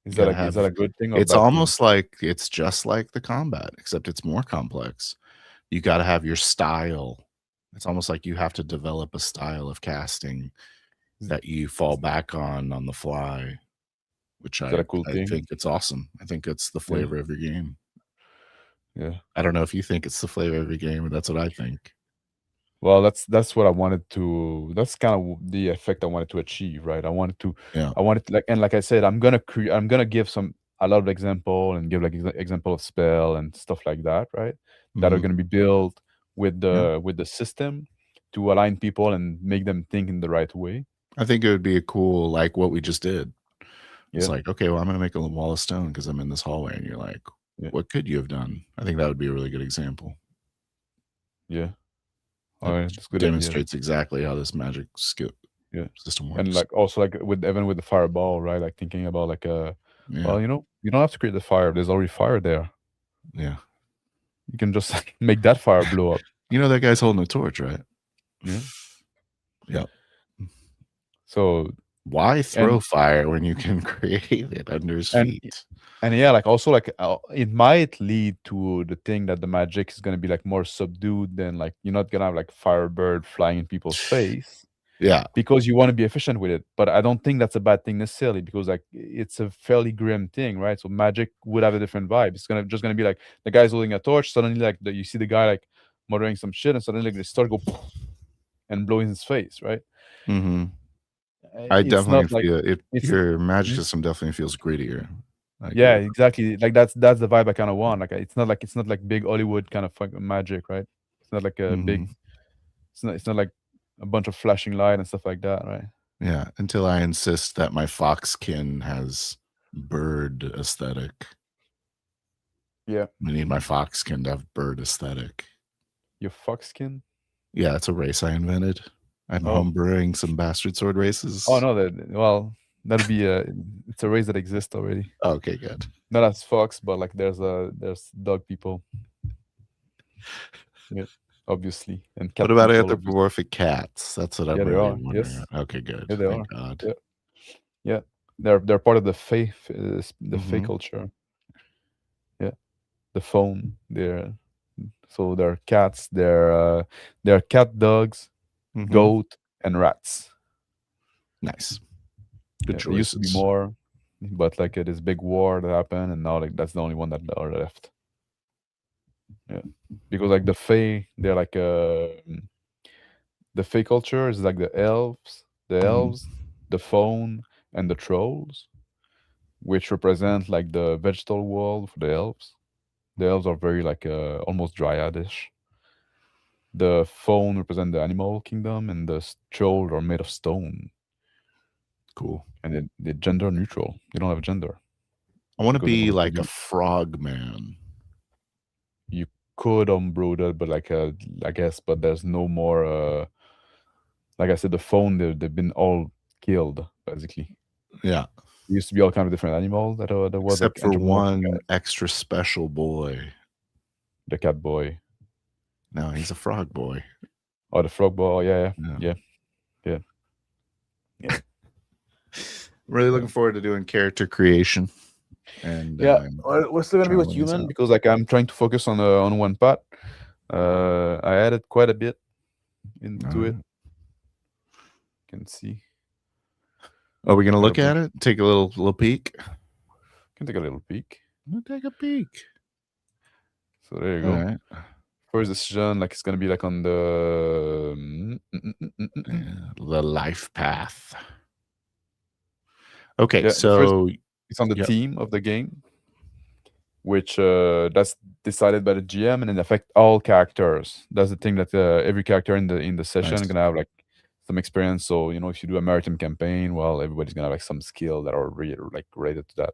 Is that a good thing or It's bad thing? almost like it's just like the combat, except it's more complex. You got to have your style. It's almost like you have to develop a style of casting that you fall back on the fly, which Is that a cool I thing? think it's awesome. I think it's the flavor of your game. Yeah. I don't know if you think it's the flavor of your game, but that's what I think. Well, that's what I wanted to. That's kind of the effect I wanted to achieve, right? I wanted to, like I said, I'm gonna give a lot of example and give like example of spell and stuff like that, right? That are gonna be built with the system to align people and make them think in the right way. I think it would be a cool, like what we just did. It's Yeah. like, okay, well, I'm gonna make a wall of stone because I'm in this hallway, and you're like, what could you have done? I think that would be a really good example. Yeah. All right, that's good. Demonstrates exactly how this magic skill system works. And like also like with the fireball, right? Like thinking about like well, you don't have to create the fire. There's already fire there. Yeah. You can just make that fire blow up. You know that guy's holding a torch, right? Yeah. Yeah. So why throw fire when you can create it under his feet? And yeah, like also like it might lead to the thing that the magic is gonna be like more subdued than like you're not gonna have like firebird flying in people's face. Yeah. Because you want to be efficient with it. But I don't think that's a bad thing necessarily because like it's a fairly grim thing, right? So magic would have a different vibe. It's just gonna be like the guy's holding a torch, suddenly like you see the guy like muttering some shit, and suddenly like they start go and blow in his face, right? Mm-hmm. I definitely feel it. Your magic system definitely feels grittier. Yeah, exactly. Like that's the vibe I kind of want. Like it's not like big Hollywood kind of magic, right? It's not like a big. It's not like a bunch of flashing light and stuff like that, right? Yeah, until I insist that my foxkin has bird aesthetic. Yeah. I need my foxkin to have bird aesthetic. Your foxkin? Yeah, it's a race I invented. I'm homebrewing some bastard sword races. Oh no, that'd be it's a race that exists already. Okay, good. Not as fox, but like there's dog people. Yeah, obviously. And cat. What about anthropomorphic cats? That's what I'm really wondering. Yes. Okay, good. Yeah, they Thank are. God. Yeah, they're part of the fae culture. Yeah, the faun. They're cats. They're cat, dogs, goat, and rats. Nice. Good choices. There used to be more, but like this big war that happened, and now like that's the only one that are left. Yeah, because like the fae, they're like the fae culture is like the elves, the faun, and the trolls, which represent like the vegetable world for the elves. The elves are very like almost dryadish. The faun represent the animal kingdom, and the trolls are made of stone. Cool. And they're gender neutral. They don't have a gender. I want to be like a frog man. You could homebrew that, but like I guess, but there's no more. Like I said, the faun they've been all killed basically. Yeah. There used to be all kind of different animals that was except for one extra special boy, the cat boy. No, he's a frog boy. Oh, the frog boy. Yeah. Really looking forward to doing character creation. And we're still gonna be with human because like I'm trying to focus on one part. I added quite a bit into it. You can see. Are we gonna look at it? Take a little peek. Can take a little peek. We'll take a peek. So there you go. All right. first decision, like it's gonna be like on the The life path. Okay, yeah, the first so it's on the yep. theme of the game, which that's decided by the GM and then affect all characters. That's the thing that every character in the session Nice. gonna have like some experience. So you know, if you do a maritime campaign, well, everybody's gonna have like some skill that are like related to that,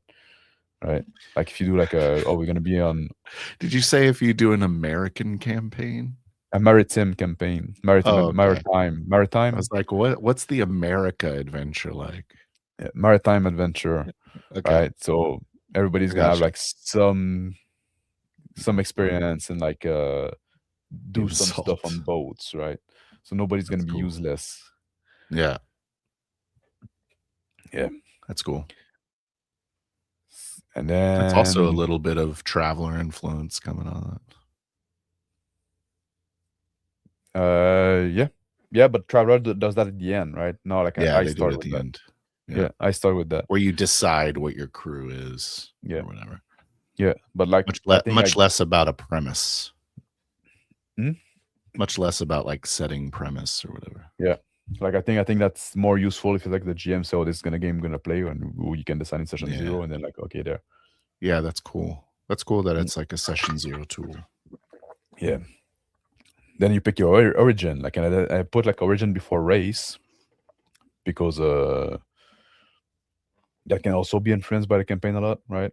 right? Like if you do like we're gonna be on Did you say if you do an American campaign? a maritime campaign, maritime, Oh, okay. I maritime, was like, what's the America adventure like? yeah, maritime adventure, Okay, right? So everybody's I gonna have gotcha. like some experience and like do some stuff on Insult. boats, right? So nobody's gonna That's be cool. useless. Yeah, Yeah. that's cool. And That's also a then little bit of traveler influence coming on. yeah, but Traveler does that at the end, right? No, like Yeah, I they do it start at with the that. end. Yeah, I start with that. Where you decide what your crew is, Yeah. or whatever. Yeah, but like Much less about a premise. Hmm? Much less about like setting premise or whatever. Yeah, like I think that's more useful if you like the GM. So this is gonna game gonna play, and you can decide in session 0, and then like okay there. Yeah, that's cool. That's cool that it's like a session 0 tool. Yeah. Then you pick your origin, like, and I put like origin before race because that can also be influenced by the campaign a lot, right?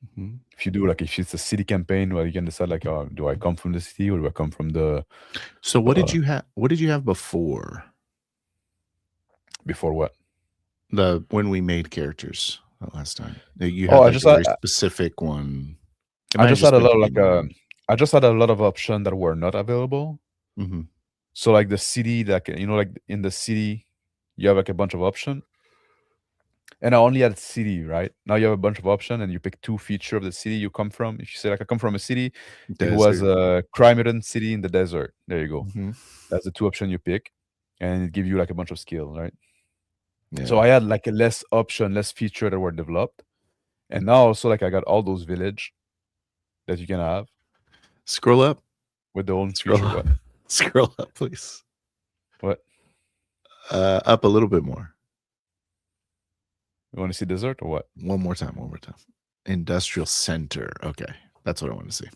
Mm-hmm. If you do like if it's a city campaign, well, you can decide like, oh, do I come from the city or do I come from the? So what did you have? What did you have before? Before what? When we made characters last time. You had like a very specific one. I just had a lot of like I just had a lot of options that were not available. Mm-hmm. So like the city, like you know, like in the city, you have like a bunch of options. And I only had city, right? Now you have a bunch of options and you pick 2 features of the city you come from. If you say like I come from a city, it was a crime-ridden city in the desert. There you go. Mm-hmm. That's the 2 options you pick, and it gives you like a bunch of skill, right? Yeah. So I had like a less feature that were developed, and now also like I got all those village that you can have. Scroll up with the own feature. What? Scroll up, please. What? Up a little bit more. You want to see desert or what? One more time. Industrial center. Okay, that's what I want to see.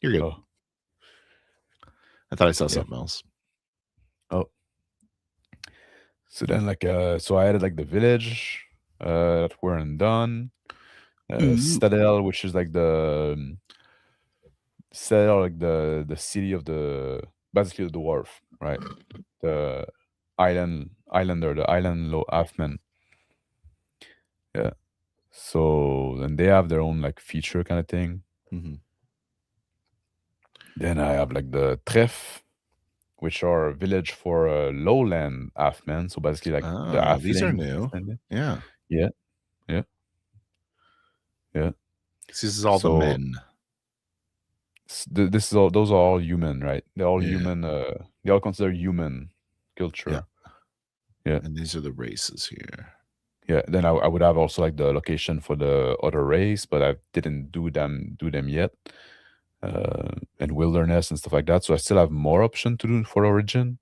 You're good. Oh. I thought I saw something else. Oh. So then, like, so I added like the village that weren't done. Citadel, which is like the Citadel, like the city of the basically the dwarf, right? The islander, the island low halfman. Yeah. So then they have their own like feature kind of thing. Mm-hmm. Then I have like the Treff, which are a village for lowland halfmen. So basically, like the halfling. These are new. Yeah. Yeah. Yeah. Yeah. This is all the men. This is all. Those are all human, right? They're all human. They all consider human culture. Yeah. And these are the races here. Yeah. Then I would have also like the location for the other race, but I didn't do them yet. And wilderness and stuff like that. So I still have more option to do for origin.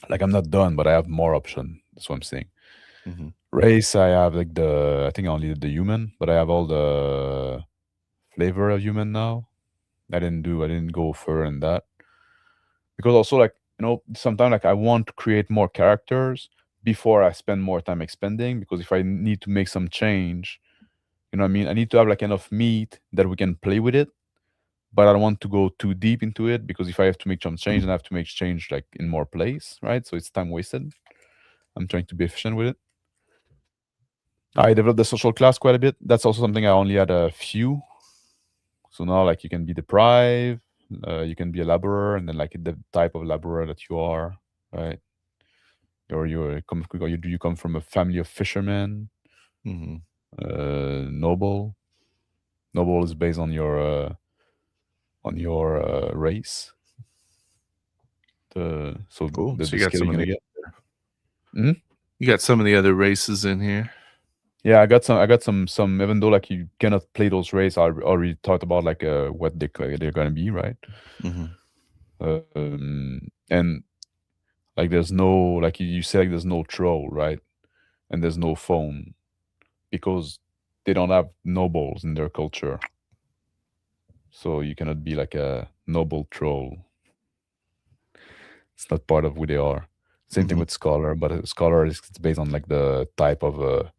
Like I'm not done, but I have more option. That's what I'm saying. Mm-hmm. Race, I have like I think I only did the human, but I have all the flavor of human now. I didn't go further in that. Because also like, you know, sometimes like I want to create more characters before I spend more time expanding, because if I need to make some change, you know what I mean? I need to have like enough meat that we can play with it. But I don't want to go too deep into it, because if I have to make some change, then I have to make change like in more place, right? So it's time wasted. I'm trying to be efficient with it. I developed the social class quite a bit. That's also something I only had a few. So now like you can be deprived, you can be a laborer, and then like the type of laborer that you are, right? Or you come from a family of fishermen. Mm-hmm. Noble. Noble is based on your race. So cool. The so you got skill some you're gonna get. You got some of the other races in here. Yeah, I got some. Even though like you cannot play those races, I already talked about like what they're gonna be, right? Mm-hmm. And like there's no, like you said, like there's no troll, right? And there's no phone because they don't have nobles in their culture. So you cannot be like a noble troll. It's not part of who they are. Same thing Mm-hmm. with scholar, but a scholar is it's based on like the type of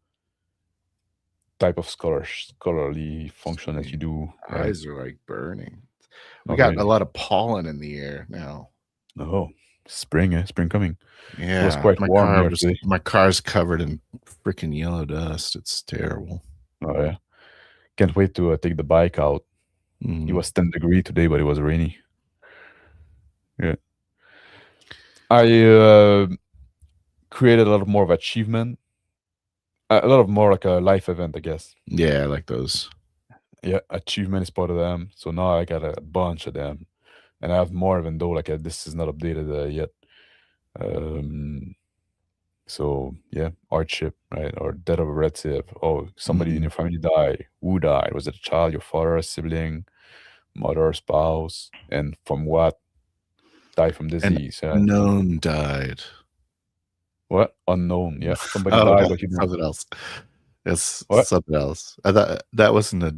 scholarly function that you do, right? Eyes are like burning. We Oh, got a really? lot of pollen in the air now. Oh, spring, eh? Spring coming. It was Yeah, quite warm here today. my car's covered in freaking yellow dust. It's terrible. Oh yeah, can't wait to take the bike out. It Mm. was 10 degrees today, but it was rainy. Yeah, I created a lot more of achievement, a lot of more like a life event, I guess. Yeah, I like those. Yeah, achievement is part of them. So now I got a bunch of them, and I have more even though like this is not updated yet. Um, so yeah, hardship, right, or death of a relative. Oh, somebody in Mhm. your family died. Who died? Was it a child, your father, a sibling, mother, spouse, and from what? Died from An disease. unknown died. What? Unknown. Yeah, somebody Oh, died, that's but you don't. something else. It's What? something else. I thought that wasn't a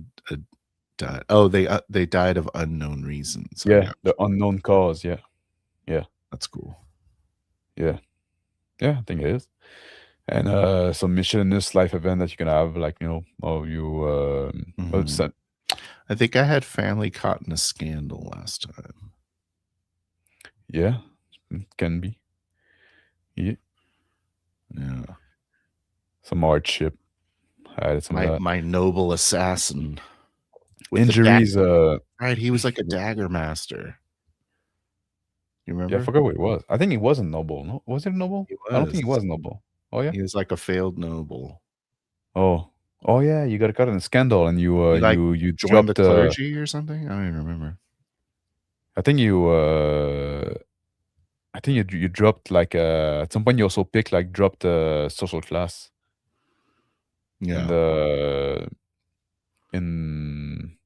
died. Oh, they died of unknown reasons. I Yeah, got the unknown cause. Yeah, yeah, that's cool. yeah, yeah. I think it is. And some miscellaneous life event that you can have, like oh you well, Mhm. I think I had family caught in a scandal last time. yeah, can be. Yeah, Yeah. some hardship. I had some of that. My noble assassin with the Injuries. right, he was like a dagger master. You Yeah, I remember? forgot what it was. I think it wasn't noble. No, was it noble? He I don't think it was. was noble. Oh yeah. He was like a failed noble. Oh, oh yeah. You got caught in a scandal, and you He like you joined the dropped. clergy or something. I don't even remember. I think you. I think you dropped like at some point you also picked like dropped social class in Yeah, the in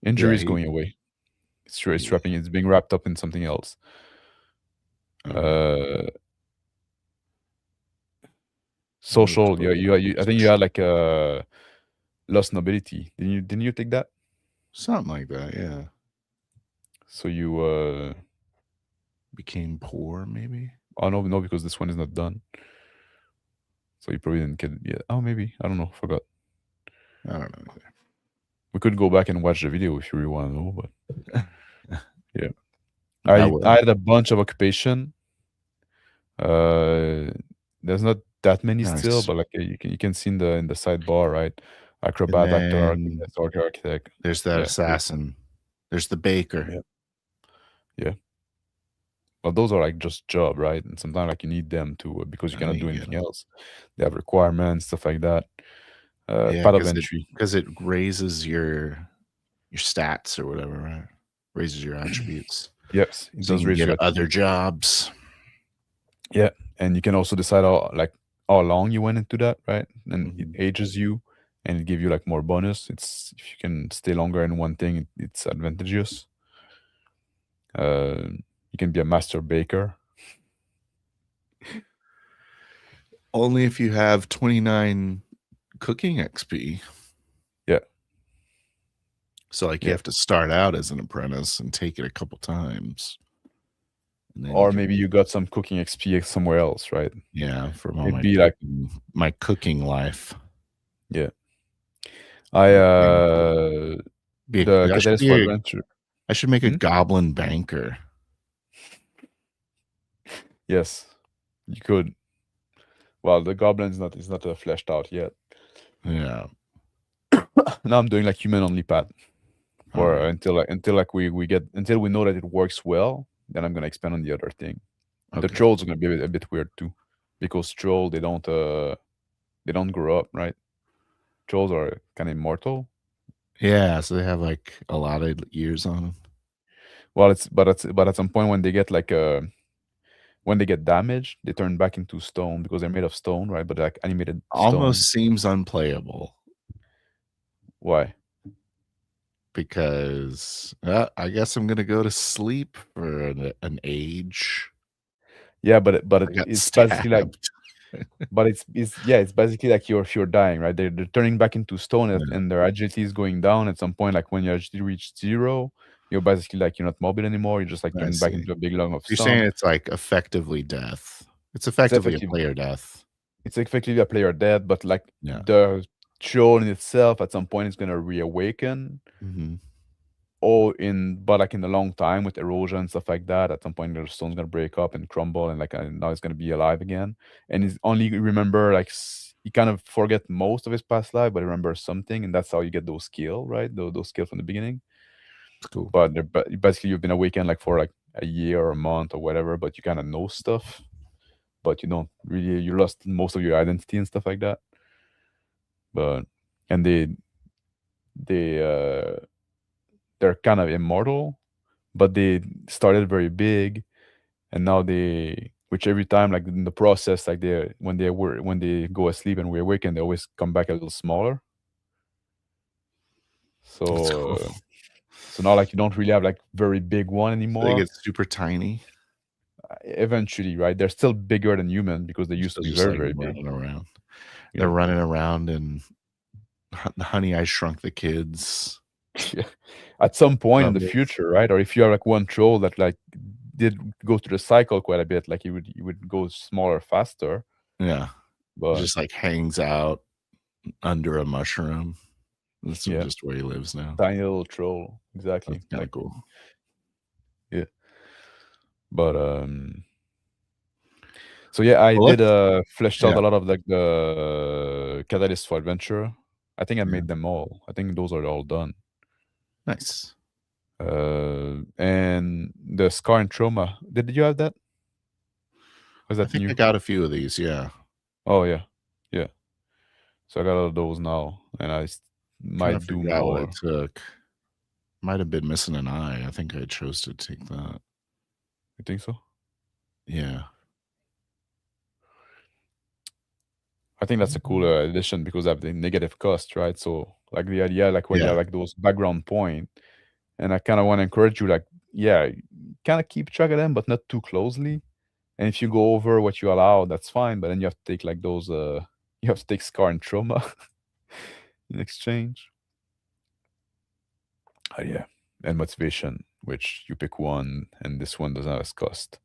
yeah, injuries he, going away. It's yeah. wrapping. It's being wrapped up in something else. Okay. Uh, social. Yeah, Notorious. I think you had like lost nobility. Didn't you take that? Something like that. Yeah, So you became poor maybe. oh no, because this one is not done. So you probably didn't get it yet. Oh maybe. I don't know. Forgot. I don't know. We could go back and watch the video if you really want to know, but yeah. I I will. had a bunch of occupation. There's not that many still, Nice. but like you can see in the sidebar, right? And Acrobat, actor, then architect, architect. there's that Yeah, assassin. There's the baker. yeah, yeah. Well, those are like just job, right? And sometimes like you need them to because you And cannot you do get anything 'em. else. They have requirements, stuff like that. Yeah, Part of entry. because it raises your stats or whatever, right? Raises your attributes, Yes, it so you does can raise get your other attributes. jobs. Yeah, and you can also decide how long you went into that, right? And it Mhm. ages you, and it give you like more bonus. It's if you can stay longer in one thing, it's advantageous. You can be a master baker. Only if you have 29 cooking XP. Yeah, So, like, you yeah. have to start out as an apprentice and take it a couple times, and then you Or can maybe you got some cooking XP somewhere else, right? yeah, from all Maybe like my cooking life. yeah. I Yeah. the I should Catalyst for Adventure. I should make a Hmm? goblin banker. Yes, you could. Well, the goblin is not fleshed out yet. Yeah. Now I'm doing like human only path for Alright. until like we get until we know that it works well. Then I'm gonna expand on the other thing. The Okay. trolls are gonna be a bit weird too, because troll they don't grow up, right? Trolls are kind of immortal. Yeah, so they have, like, a lot of years on them. Well, it's but at some point when they get like when they get damaged, they turn back into stone because they're made of stone, right? But they're like animated stone. Almost seems unplayable Why? because I guess I'm gonna go to sleep for an age. Yeah, but I got it's basically like, stabbed. but it's basically like you're dying, right? They're turning back into stone, Yeah. and their agility is going down at some point. Like when your agility reach 0, you're basically like you're not mobile anymore. You're just like I turning back see. into a big lung of You're saying stone. it's like effectively death. It's It's effectively a effectively player death. it's effectively a player dead, but like Yeah. the troll in itself at some point is gonna reawaken. Mhm. But like in a long time with erosion and stuff like that, at some point the stone's gonna break up and crumble, and like now it's gonna be alive again. And he's only remember like he kind of forget most of his past life, but remember something, and that's how you get those skill, right? Those skills from the beginning. It's cool. But basically you've been awakened like for like a year or a month or whatever, but you kind of know stuff, but you don't really, you lost most of your identity and stuff like that. But and they're kind of immortal, but they started very big, and now which every time like in the process, like when they go asleep and we awaken, they always come back a little smaller. That's So cool. so now like you don't really have like very big one So they anymore. get super tiny. Eventually, right? They're still bigger than human because they used to be Just very, like very big. running around. Yeah. They're running around and Honey, I Shrunk the Kids. Yeah. At some point in the Zombies. future, right? Or if you have like one troll that like did go through the cycle quite a bit, like you would go smaller faster. Yeah. But Just like hangs out under a mushroom. That's yeah, just where he lives now. tiny little troll. Exactly. That's kind of Like, cool. yeah. But so yeah, I Well, did fleshed out yeah. a lot of like the catalysts for adventure. I think I Yeah. made them all. I think those are all done. Nice. And the Scar and Trauma. Did you have that? Was I that think I new? got a few of these, yeah. Oh yeah, yeah. So I got all of those now, and I Trying to might do figure out what more. it took. Might have been missing an eye. I think I chose to take that. You think so? Yeah. I think that's a cooler addition because of the negative cost, right? So like the idea, like when you have Yeah. like those background point, and I kind of want to encourage you, like, yeah, kind of keep track of them, but not too closely. And if you go over what you allow, that's fine. But then you have to take like those, you have to take Scar and Trauma in exchange. Yeah, and motivation, which you pick one, and this one doesn't have a cost.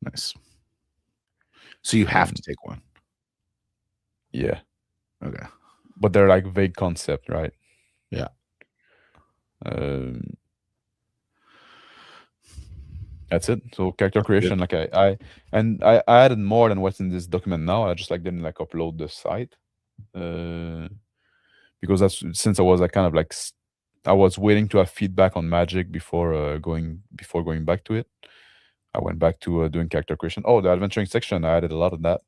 Nice. So you have to take one. Yeah. Okay. But they're like vague concept, right? Yeah. That's it. So character creation, like I added more than what's in this document now. I just like didn't like upload the site, because that's since I was like kind of like I was waiting to have feedback on Magic before going back to it. I went back to doing character creation. Oh, the adventuring section, I added a lot of that.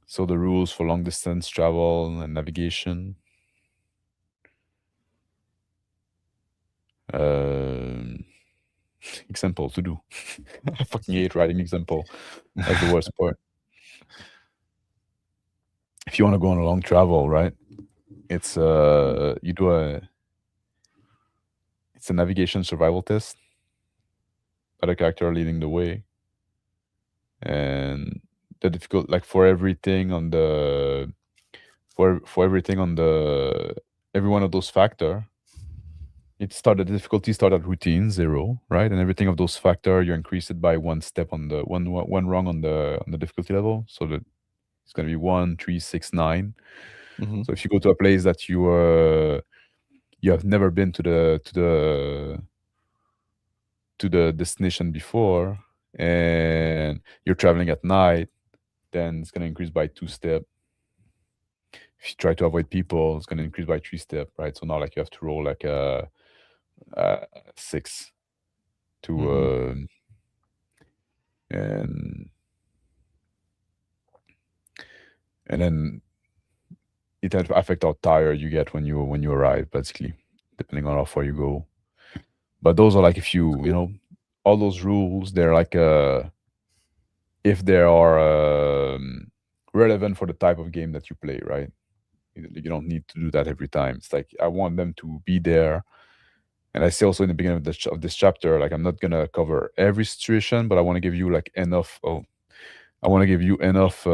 So the rules for long distance travel and navigation. Example to do. I fucking hate writing example. That's the worst part. If you want to go on a long travel, right? It's you do it's a navigation survival test. Other character leading the way. And the difficult, like for everything on the everything on the every one of those factor, the difficulty start at routine 0, right? And everything of those factor, you increase it by one step on the one rung on the difficulty level. So that it's gonna be 1, 3, 6, 9. Mhm. So if you go to a place that you have never been to the destination before, and you're traveling at night, then it's gonna increase by 2 step. If you try to avoid people, it's gonna increase by 3 step, right? So now like you have to roll like a 6 to and then it affect how tired you get when you arrive, basically, depending on how far you go. But those are like if you Cool. you know all those rules, they're like if they are relevant for the type of game that you play, right? You don't need to do that every time. It's like I want them to be there. And I say also in the beginning of this chapter, like I'm not gonna cover every situation, but I want to give you like enough. Oh, I want to give you enough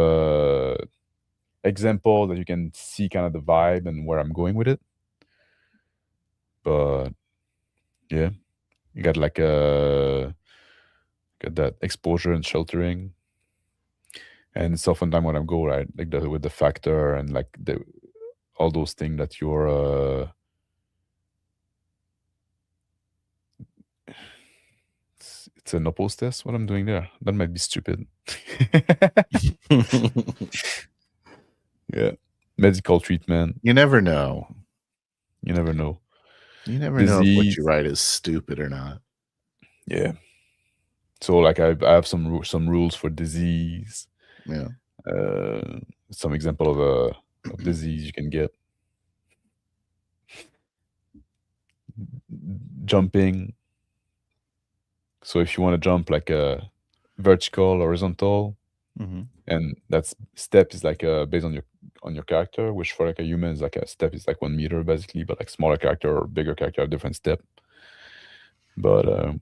example that you can see kind of the vibe and where I'm going with it. But yeah, you got like got that exposure and sheltering, and it's oftentimes when I go right, like with the factor and like the all those things that you're. It's an oppose test. What I'm doing there? That might be stupid. Yeah, medical treatment. You never know. You never know. You never know if what you Disease. write is stupid or not. Yeah. So like I have some rules for disease. Yeah. Some example of disease you can get. Jumping. So if you want to jump like a vertical, horizontal, Mm-hmm. and that's step is like based on your character, which for like a human is like a step is like 1 meter basically, but like smaller character or bigger character have different step. But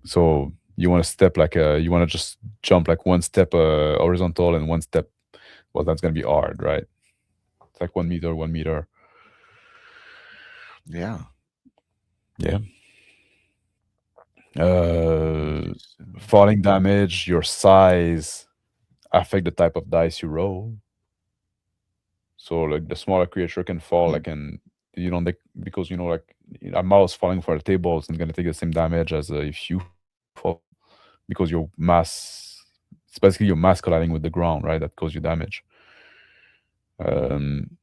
so you want to step like you want to just jump like one step horizontal and one step. Well, that's gonna be hard, right? It's like 1 meter, 1 meter. Yeah. Yeah. Falling damage, your size affect the type of dice you roll. So like the smaller creature can fall like and you know like because you know like a mouse falling for a table isn't gonna take the same damage as if you fall because your mass it's basically your mass colliding with the ground, right? That causes you damage. And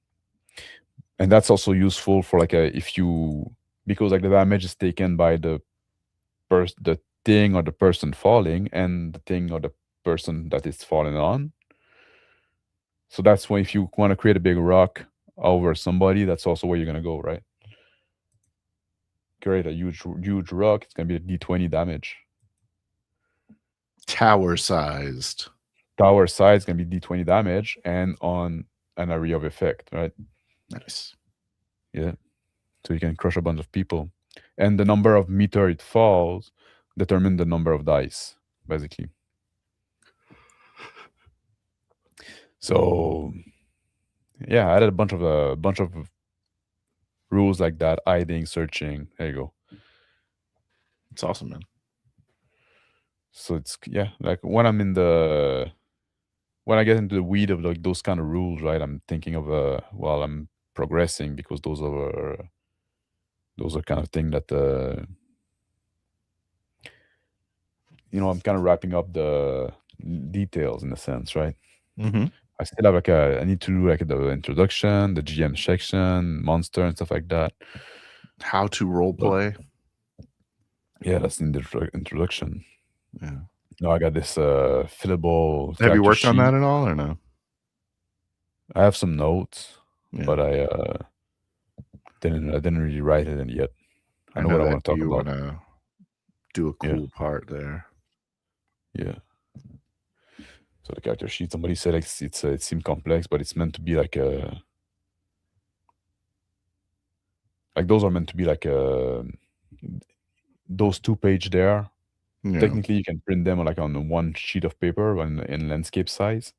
that's also useful for like a if you because like the damage is taken by the thing or the person falling and the thing or the person that is falling on. So that's why if you want to create a big rock over somebody, that's also where you're gonna go, right? Create a huge rock, it's gonna be a D20 damage. Tower sized. Tower size is gonna be D20 damage and on an area of effect, right? Nice. Yeah. So you can crush a bunch of people. And the number of meter it falls determine the number of dice, basically. So yeah, I added a bunch of rules like that, hiding, searching. There you go. It's awesome, man. So it's yeah, like when I get into the weed of like those kind of rules, right? I'm thinking of while I'm progressing because those are kind of thing that I'm kind of wrapping up the details in a sense, right? Mm-hmm. I still have like I need to do like the introduction, the GM section, monster and stuff like that. How to role play. Yeah, that's in the introduction. Yeah. No, I got this fillable. Have you character worked on that sheet. at all or no? I have some notes, Yeah. but I didn't really write it in yet. I know what I want to talk you about. want to do a Yeah. cool part there. Yeah. So the character sheet, somebody said like, it seemed complex, but it's meant to be like those are meant to be like those 2 page there. Yeah. Technically, you can print them like on one sheet of paper in landscape size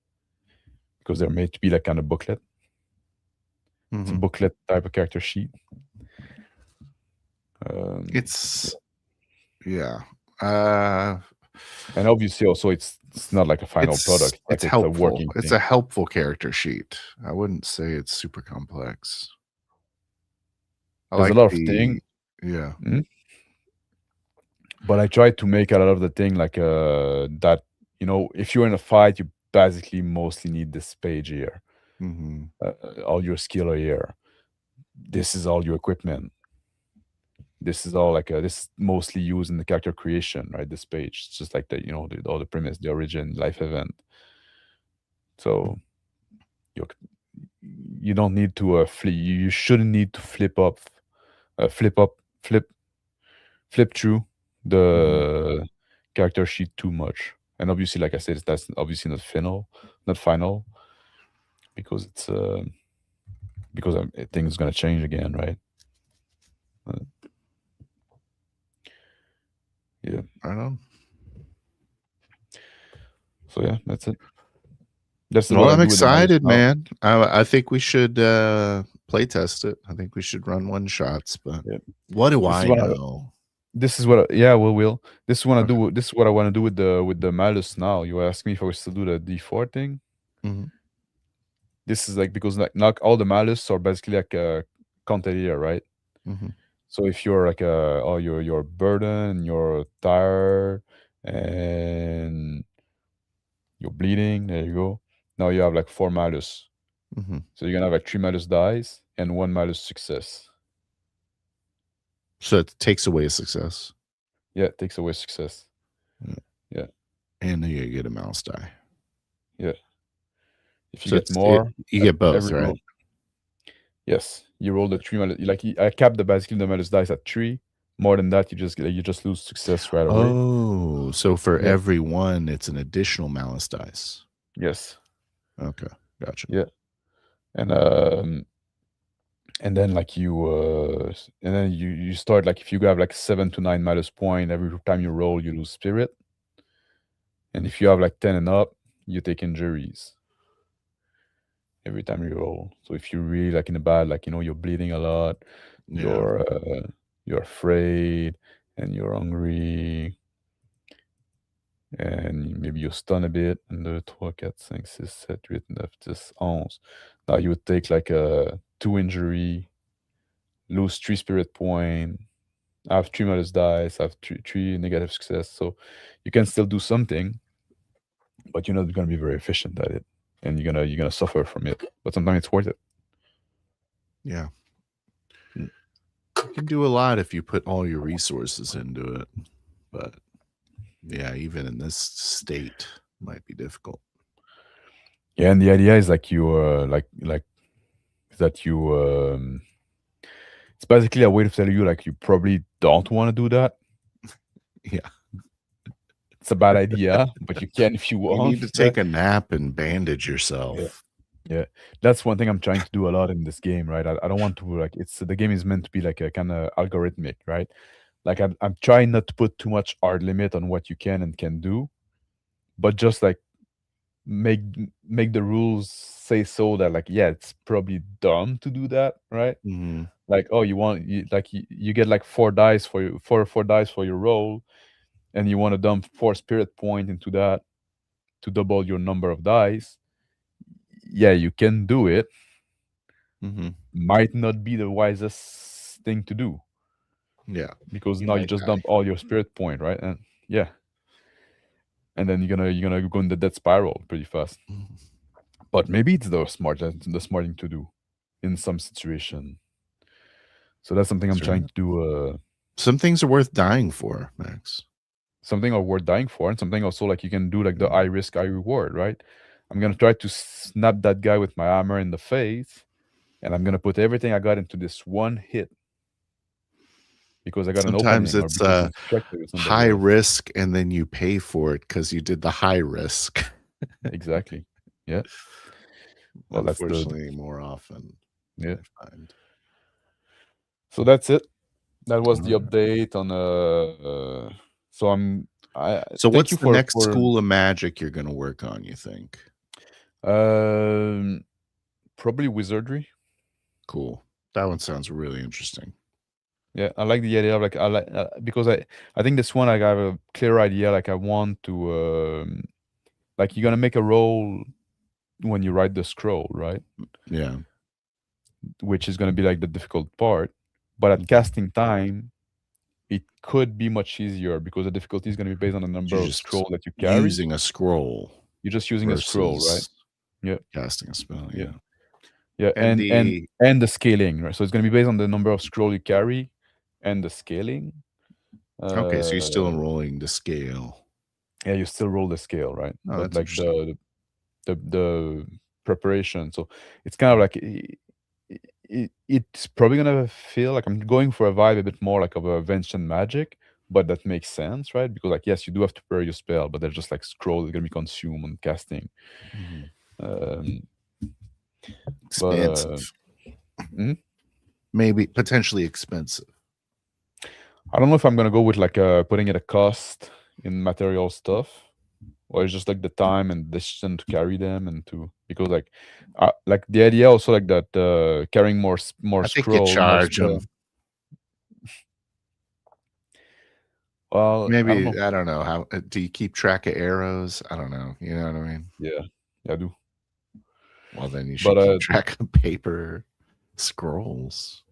because they're made to be like kind of booklet. It's a Mhm. booklet type of character sheet. It's yeah. And obviously, also it's not like a final product. Like It's a helpful. working It's thing. a helpful character sheet. I wouldn't say it's super complex. There's a lot of things, Yeah. but I try to make a lot of the thing like that. If you're in a fight, you basically mostly need this page here. Mm-hmm. All your skill are here. This is all your equipment. This is all like this is mostly used in the character creation, right? This page, it's just like all the premise, the origin, life event. So you don't need to you shouldn't need to flip through the character sheet too much. And obviously, like I said, that's obviously not final, because it's because things gonna change again, right? Uh, yeah. Right on. So yeah, that's it. That's Well, what I I'm do with the Malus excited, now. man. I think we should play test it. I think we should run one shots, but Yeah. what do This is I what know? This is what yeah, we will. This is what I Okay. do. This is what I want to do with the Malus now. You ask me if I will still do the D4 thing. Mhm. This is like because like not all the Malus are basically like a Canteria, right? Mhm. So if you're like you're burdened, you're tired, and you're bleeding, there you go. Now you have like 4 Malus. Mhm. So you're gonna have like 3 Malus dice and 1 Malus success. So it takes away a success. Yeah, it takes away success. Yeah. Yeah. And then you get a mouse die. Yeah. If you So get more, you get both, every right? roll. Yes, you roll the 3 Malus. Like I capped basically the Malus dice at 3. More than that, you just lose success right away. Oh, so for Yeah. every one, it's an additional malice dice. Yes. Okay, gotcha. Yeah. And then like you start like if you have like 7 to 9 Malus point, every time you roll, you lose spirit. And if you have like 10 and up, you take injuries every time you roll. So if you're really like in a bad, like you're bleeding a lot, Yeah. you're afraid, and you're hungry, and maybe you stun a bit, and 2, 3, 4, 5, 6, 7, 8, 9, 10, 11. Now you would take like a 2 injury, lose 3 spirit point, have 3 Malus dice, have 3 negative success. So you can still do something, but you're not gonna be very efficient at it, and you're gonna suffer from it. But sometimes it's worth it. Yeah. You can do a lot if you put all your resources into it. But yeah, even in this state might be difficult. Yeah, and the idea is like you like that you it's basically a way to tell you like you probably don't want to do that. Yeah. It's a bad idea, but you can if you want. You need to take a nap and bandage yourself. Yeah, that's one thing I'm trying to do a lot in this game, right? I don't want to like the game is meant to be like a kind of algorithmic, right? Like I'm trying not to put too much hard limit on what you can and can do, but just like make the rules say so that like yeah, it's probably dumb to do that, right? Mhm. Like oh, you get like 4 dice for you 4 dice for your roll, and you want to dump 4 spirit point into that to double your number of dice. Yeah, you can do it. Mhm. Might not be the wisest thing to do Yeah. because You now you might just die. dump all your spirit point, right? And yeah, and then you're gonna go in the death spiral pretty fast. Mhm. But maybe it's the smart thing to do in some situation. So that's something I'm That's trying right. to do. Some things are worth dying for, Max. Something are worth dying for, and something also like you can do like the high risk, high reward, right? I'm gonna try to snap that guy with my hammer in the face, and I'm gonna put everything I got into this one hit because I got an Sometimes opening or it's because it's distracted with somebody high else. risk and then you pay for it because you did the high risk. Exactly. Yeah. Well, that's the Unfortunately, more often. yeah. I find. So that's it. That was the Alright. update on so So thank what's you the next for school of magic you're gonna work on, you think? um probably wizardry. Cool. That one sounds really interesting. Yeah, I like the idea of like I like because I think this one like, I have a clear idea like I want to like you're gonna make a roll when you write the scroll, right? Yeah. Which is gonna be like the difficult part. But at Mhm. casting time, it could be much easier because the difficulty is gonna be based on the number You're of just scroll that you carry. using a scroll You're just using a scroll, right? versus Yeah, casting a spell, yeah, yeah. yeah, And and the scaling, right? So it's gonna be based on the number of scroll you carry and the scaling. okay, so you're still Uh, enrolling to scale. yeah, you still roll the scale, right? Oh, But that's like interesting. the preparation, so it's kind of like it's probably gonna feel like I'm going for a vibe a bit more like of a Ancient Magic, but that makes sense, right? Because like yes, you do have to prepare your spell, but they're just like scroll that's gonna be consumed on casting. Mhm. Um, but Expensive. mhm. Maybe potentially expensive. I don't know if I'm gonna go with like putting it a cost in material stuff, or it's just like the time and decision to carry them and to because like the idea also like that carrying more I think you scroll, more charge them. spell. Well, I don't Maybe know. I don't know how. Do you keep track of arrows? I don't know. You know what I mean? Yeah, I do. Well, then you should But keep track of paper scrolls.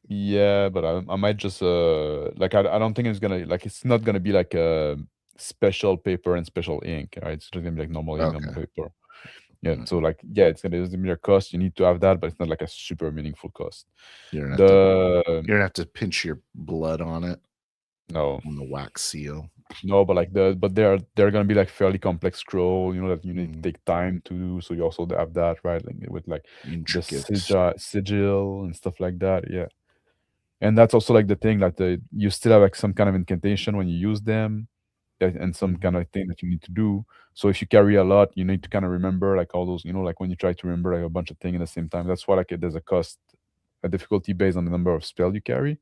yeah, but I might just like I don't think it's gonna like it's not gonna be like a special paper and special ink, right? It's just gonna be like normal ink, normal Okay. paper. Yeah, Mm. so like yeah, it's gonna be a cost. You need to have that, but it's not like a super meaningful cost. You're gonna have to. The You're gonna have to pinch your blood on it no, on the wax seal. no, but like but they're gonna be like fairly complex scroll, that you need to Mm. take time to do. So you also have that, right? Like with like the Intricate. sigil and stuff like that. Yeah. And that's also like the thing that you still have like some kind of incantation when you use them, and some kind Mhm. of thing that you need to do. So if you carry a lot, you need to kind of remember like all those, like when you try to remember like a bunch of things at the same time. That's why like there's a difficulty based on the number of spell you carry.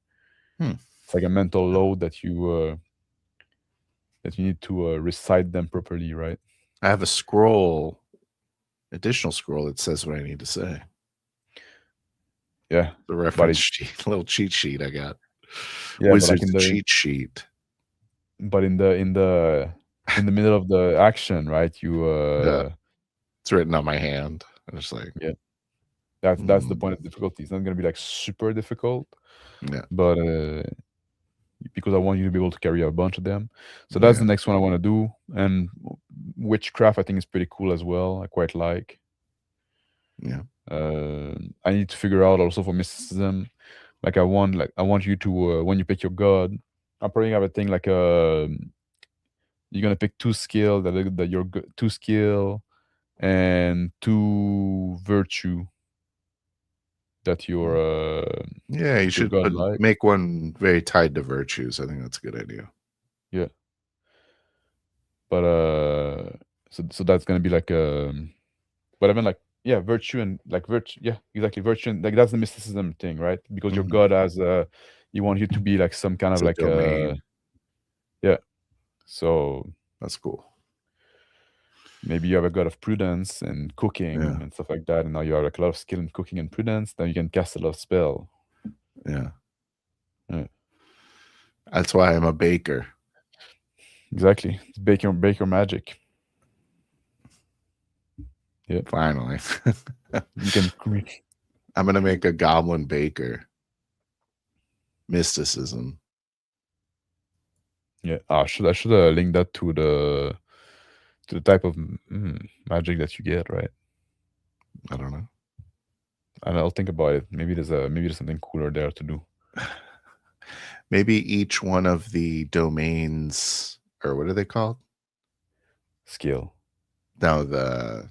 Hmm. It's like a mental load that you need to recite them properly, right? I have a scroll, additional scroll that says what I need to say. Yeah, The reference sheet, little cheat sheet I got. yeah, but like Wizards cheat sheet. but in the middle of the action, right? Yeah. It's written on my hand. I was like, yeah. That's the point of difficulty. It's not gonna be like super difficult, yeah. but because I want you to be able to carry a bunch of them. So that's the next one I want to do. And witchcraft, I think, is pretty cool as well. I quite like. Yeah. I need to figure out also for mysticism. Like I want you to when you pick your god, I'm probably have a thing like you're gonna pick 2 skill that you're 2 skill and 2 virtue that you're yeah, you should godlike. make one very tied to virtues. I think that's a good idea. Yeah. But so that's gonna be like but I mean like yeah, virtue and like virtue, yeah, exactly, virtue and like that's the mysticism thing, right? Because your god has you want you to be like some kind of It's a like domain. yeah. So That's cool. maybe you have a god of prudence and cooking and stuff like that, and now you have like a lot of skill in cooking and prudence, then you can cast a lot of spell. Yeah. Yeah. That's why I'm a baker. Exactly. It's baker magic. Yeah. Finally. You can I'm gonna make a goblin baker. Mysticism. Yeah. I should link that to the type of magic that you get, right? I don't know. And I'll think about it. Maybe there's something cooler there to do. Maybe each one of the domains, or what are they called? Skill. No, the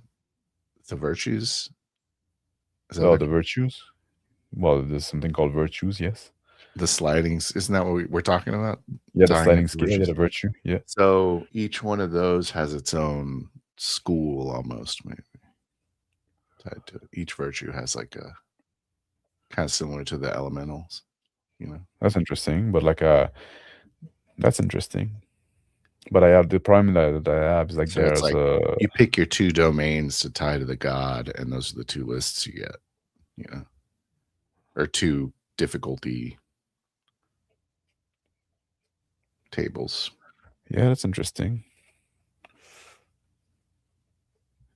virtues. Oh, the virtues. Well, there's something called virtues. Yes. The slidings. Isn't that what we're talking about? Yeah, the sliding scale. Yeah, the virtue. Yeah. So each one of those has its own school, almost maybe. Tied to it. Each virtue has like a kind of similar to the elementals. That's interesting, but like that's interesting. But I have the problem that I have is like so there's it's like you pick your 2 domains to tie to the god, and those are the 2 lists you get. Or 2 difficulty tables. Yeah, that's interesting.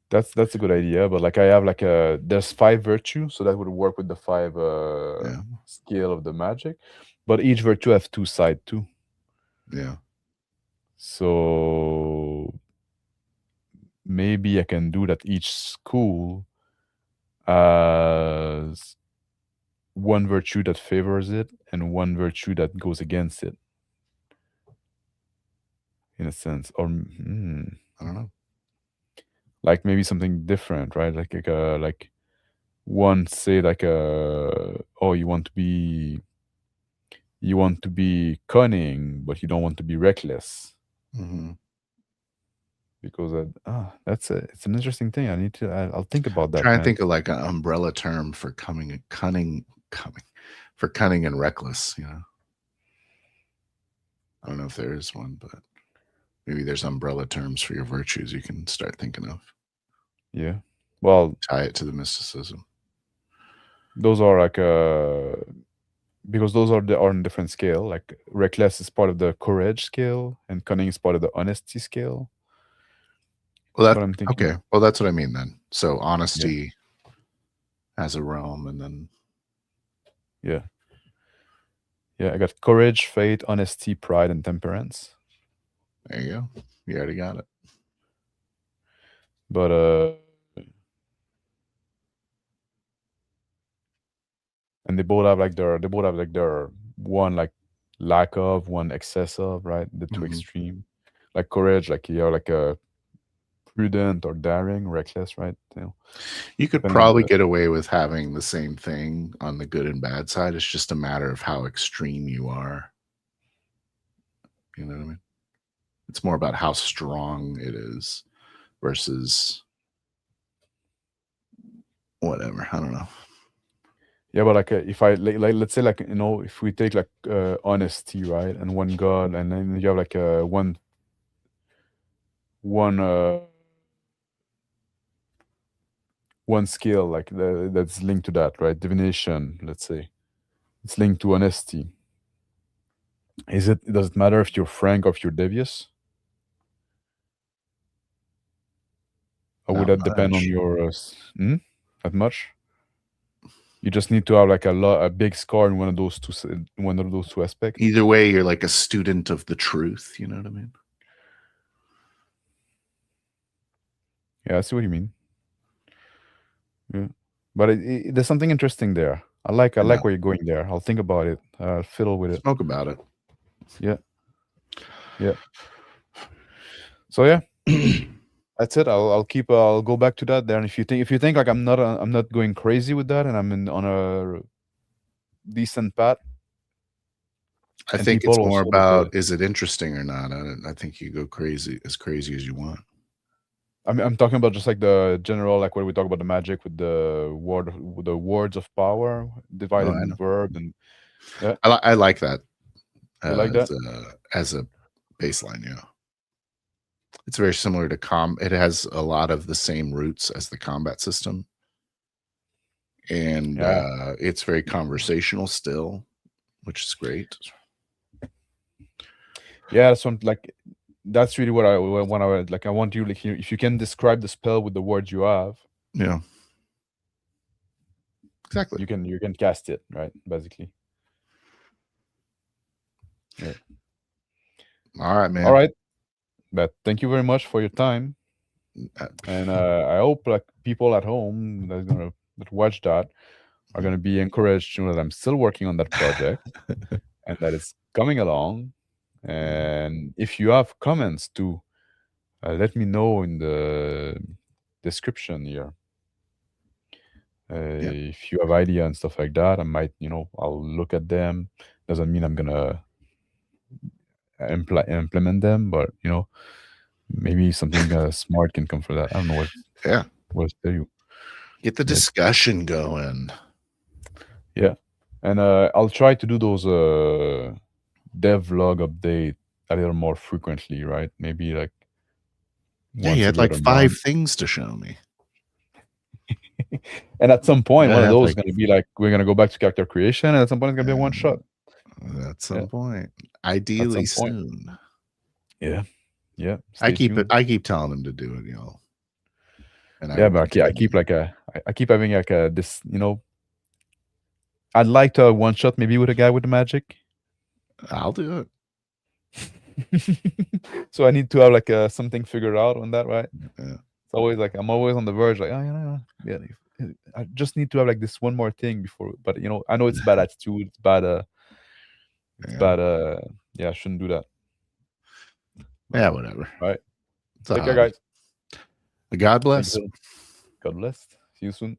That's a good idea, but like I have like there's 5 virtue, so that would work with the 5 skill of the magic, but each virtue have 2 side too. Yeah. So maybe I can do that each school has 1 virtue that favors it and 1 virtue that goes against it. In a sense, or I don't know. Like maybe something different, right? Like one say like oh you want you want to be cunning, but you don't want to be reckless. Mm-hmm. Because it's an interesting thing. I'll think about that. Try and Man. think of like an umbrella term for cunning and reckless. You know, I don't know if there is one, but maybe there's umbrella terms for your virtues you can start thinking of. Yeah. Well, tie it to the mysticism. Those are like because those are on a different scale. Like reckless is part of the courage scale, and cunning is part of the honesty scale. Well, that's what I'm thinking. Okay. Well, that's what I mean then. So honesty as a realm, and then yeah, I got courage, faith, honesty, pride, and temperance. There you go. You already got it. But and they both have like their one like lack of, one excess of, right? The two extreme. Like courage, like you're like a prudent or daring, reckless, right? You could probably get away with having the same thing on the good and bad side. It's just a matter of how extreme you are. You know what I mean? It's more about how strong it is versus whatever. I don't know. Yeah, but like if I like let's say like, you know, if we take like honesty, right, and one God, and then you have like one skill like that's linked to that, right? Divination, let's say, it's linked to honesty. Does it matter if you're frank or if you're devious? Or would that depend on your not much? You just need to have like a big scar in one of those two aspects. Either way, you're like a student of the truth. You know what I mean? Yeah, I see what you mean. Yeah, but there's something interesting there. I like where you're going there. I'll think about it. Fiddle with it. Smoke about it. Yeah. Yeah. So yeah, that's it. I'll go back to that there. And if you think like I'm not going crazy with that, and I'm on a decent path, I think it's more about, is it interesting or not? I think you go as crazy as you want. I mean, I'm talking about just like the general, like when we talk about the magic with the words of power divided in verb, and yeah. I like that. You like that as a baseline? Yeah, it's very similar to It has a lot of the same roots as the combat system, and it's very conversational still, which is great. Yeah, so like that's really what I like. I want you, like, if you can describe the spell with the words you have. Yeah. Exactly. You can cast it, right? Basically. Yeah. All right, man. All right. But thank you very much for your time. And I hope like people at home that watch that are gonna be encouraged to know that I'm still working on that project and that it's coming along. And if you have comments too, let me know in the description here. If you have idea and stuff like that, I might, I'll look at them. Doesn't mean I'm gonna implement them, but maybe something smart can come for that. I don't know what. Yeah. What to tell you. Get the discussion going. Yeah, and I'll try to do those devlog update a little more frequently, right? Maybe like. Yeah, you had like 5 things to show me. And at some point, one of those is going to be like, we're going to go back to character creation, and at some point it's going to be a one shot. At some point, ideally soon. Yeah, yeah. I keep telling them to do it, And but I keep having like this, I'd like to have one shot maybe with a guy with the magic. I'll do it. So I need to have like something figured out on that, right? Yeah. It's always like I'm always on the verge, like, yeah. I just need to have like this one more thing before, but I know it's bad attitude, it's bad. Yeah, I shouldn't do that. Yeah, whatever. All right. Take care, guys. God bless. God bless. See you soon.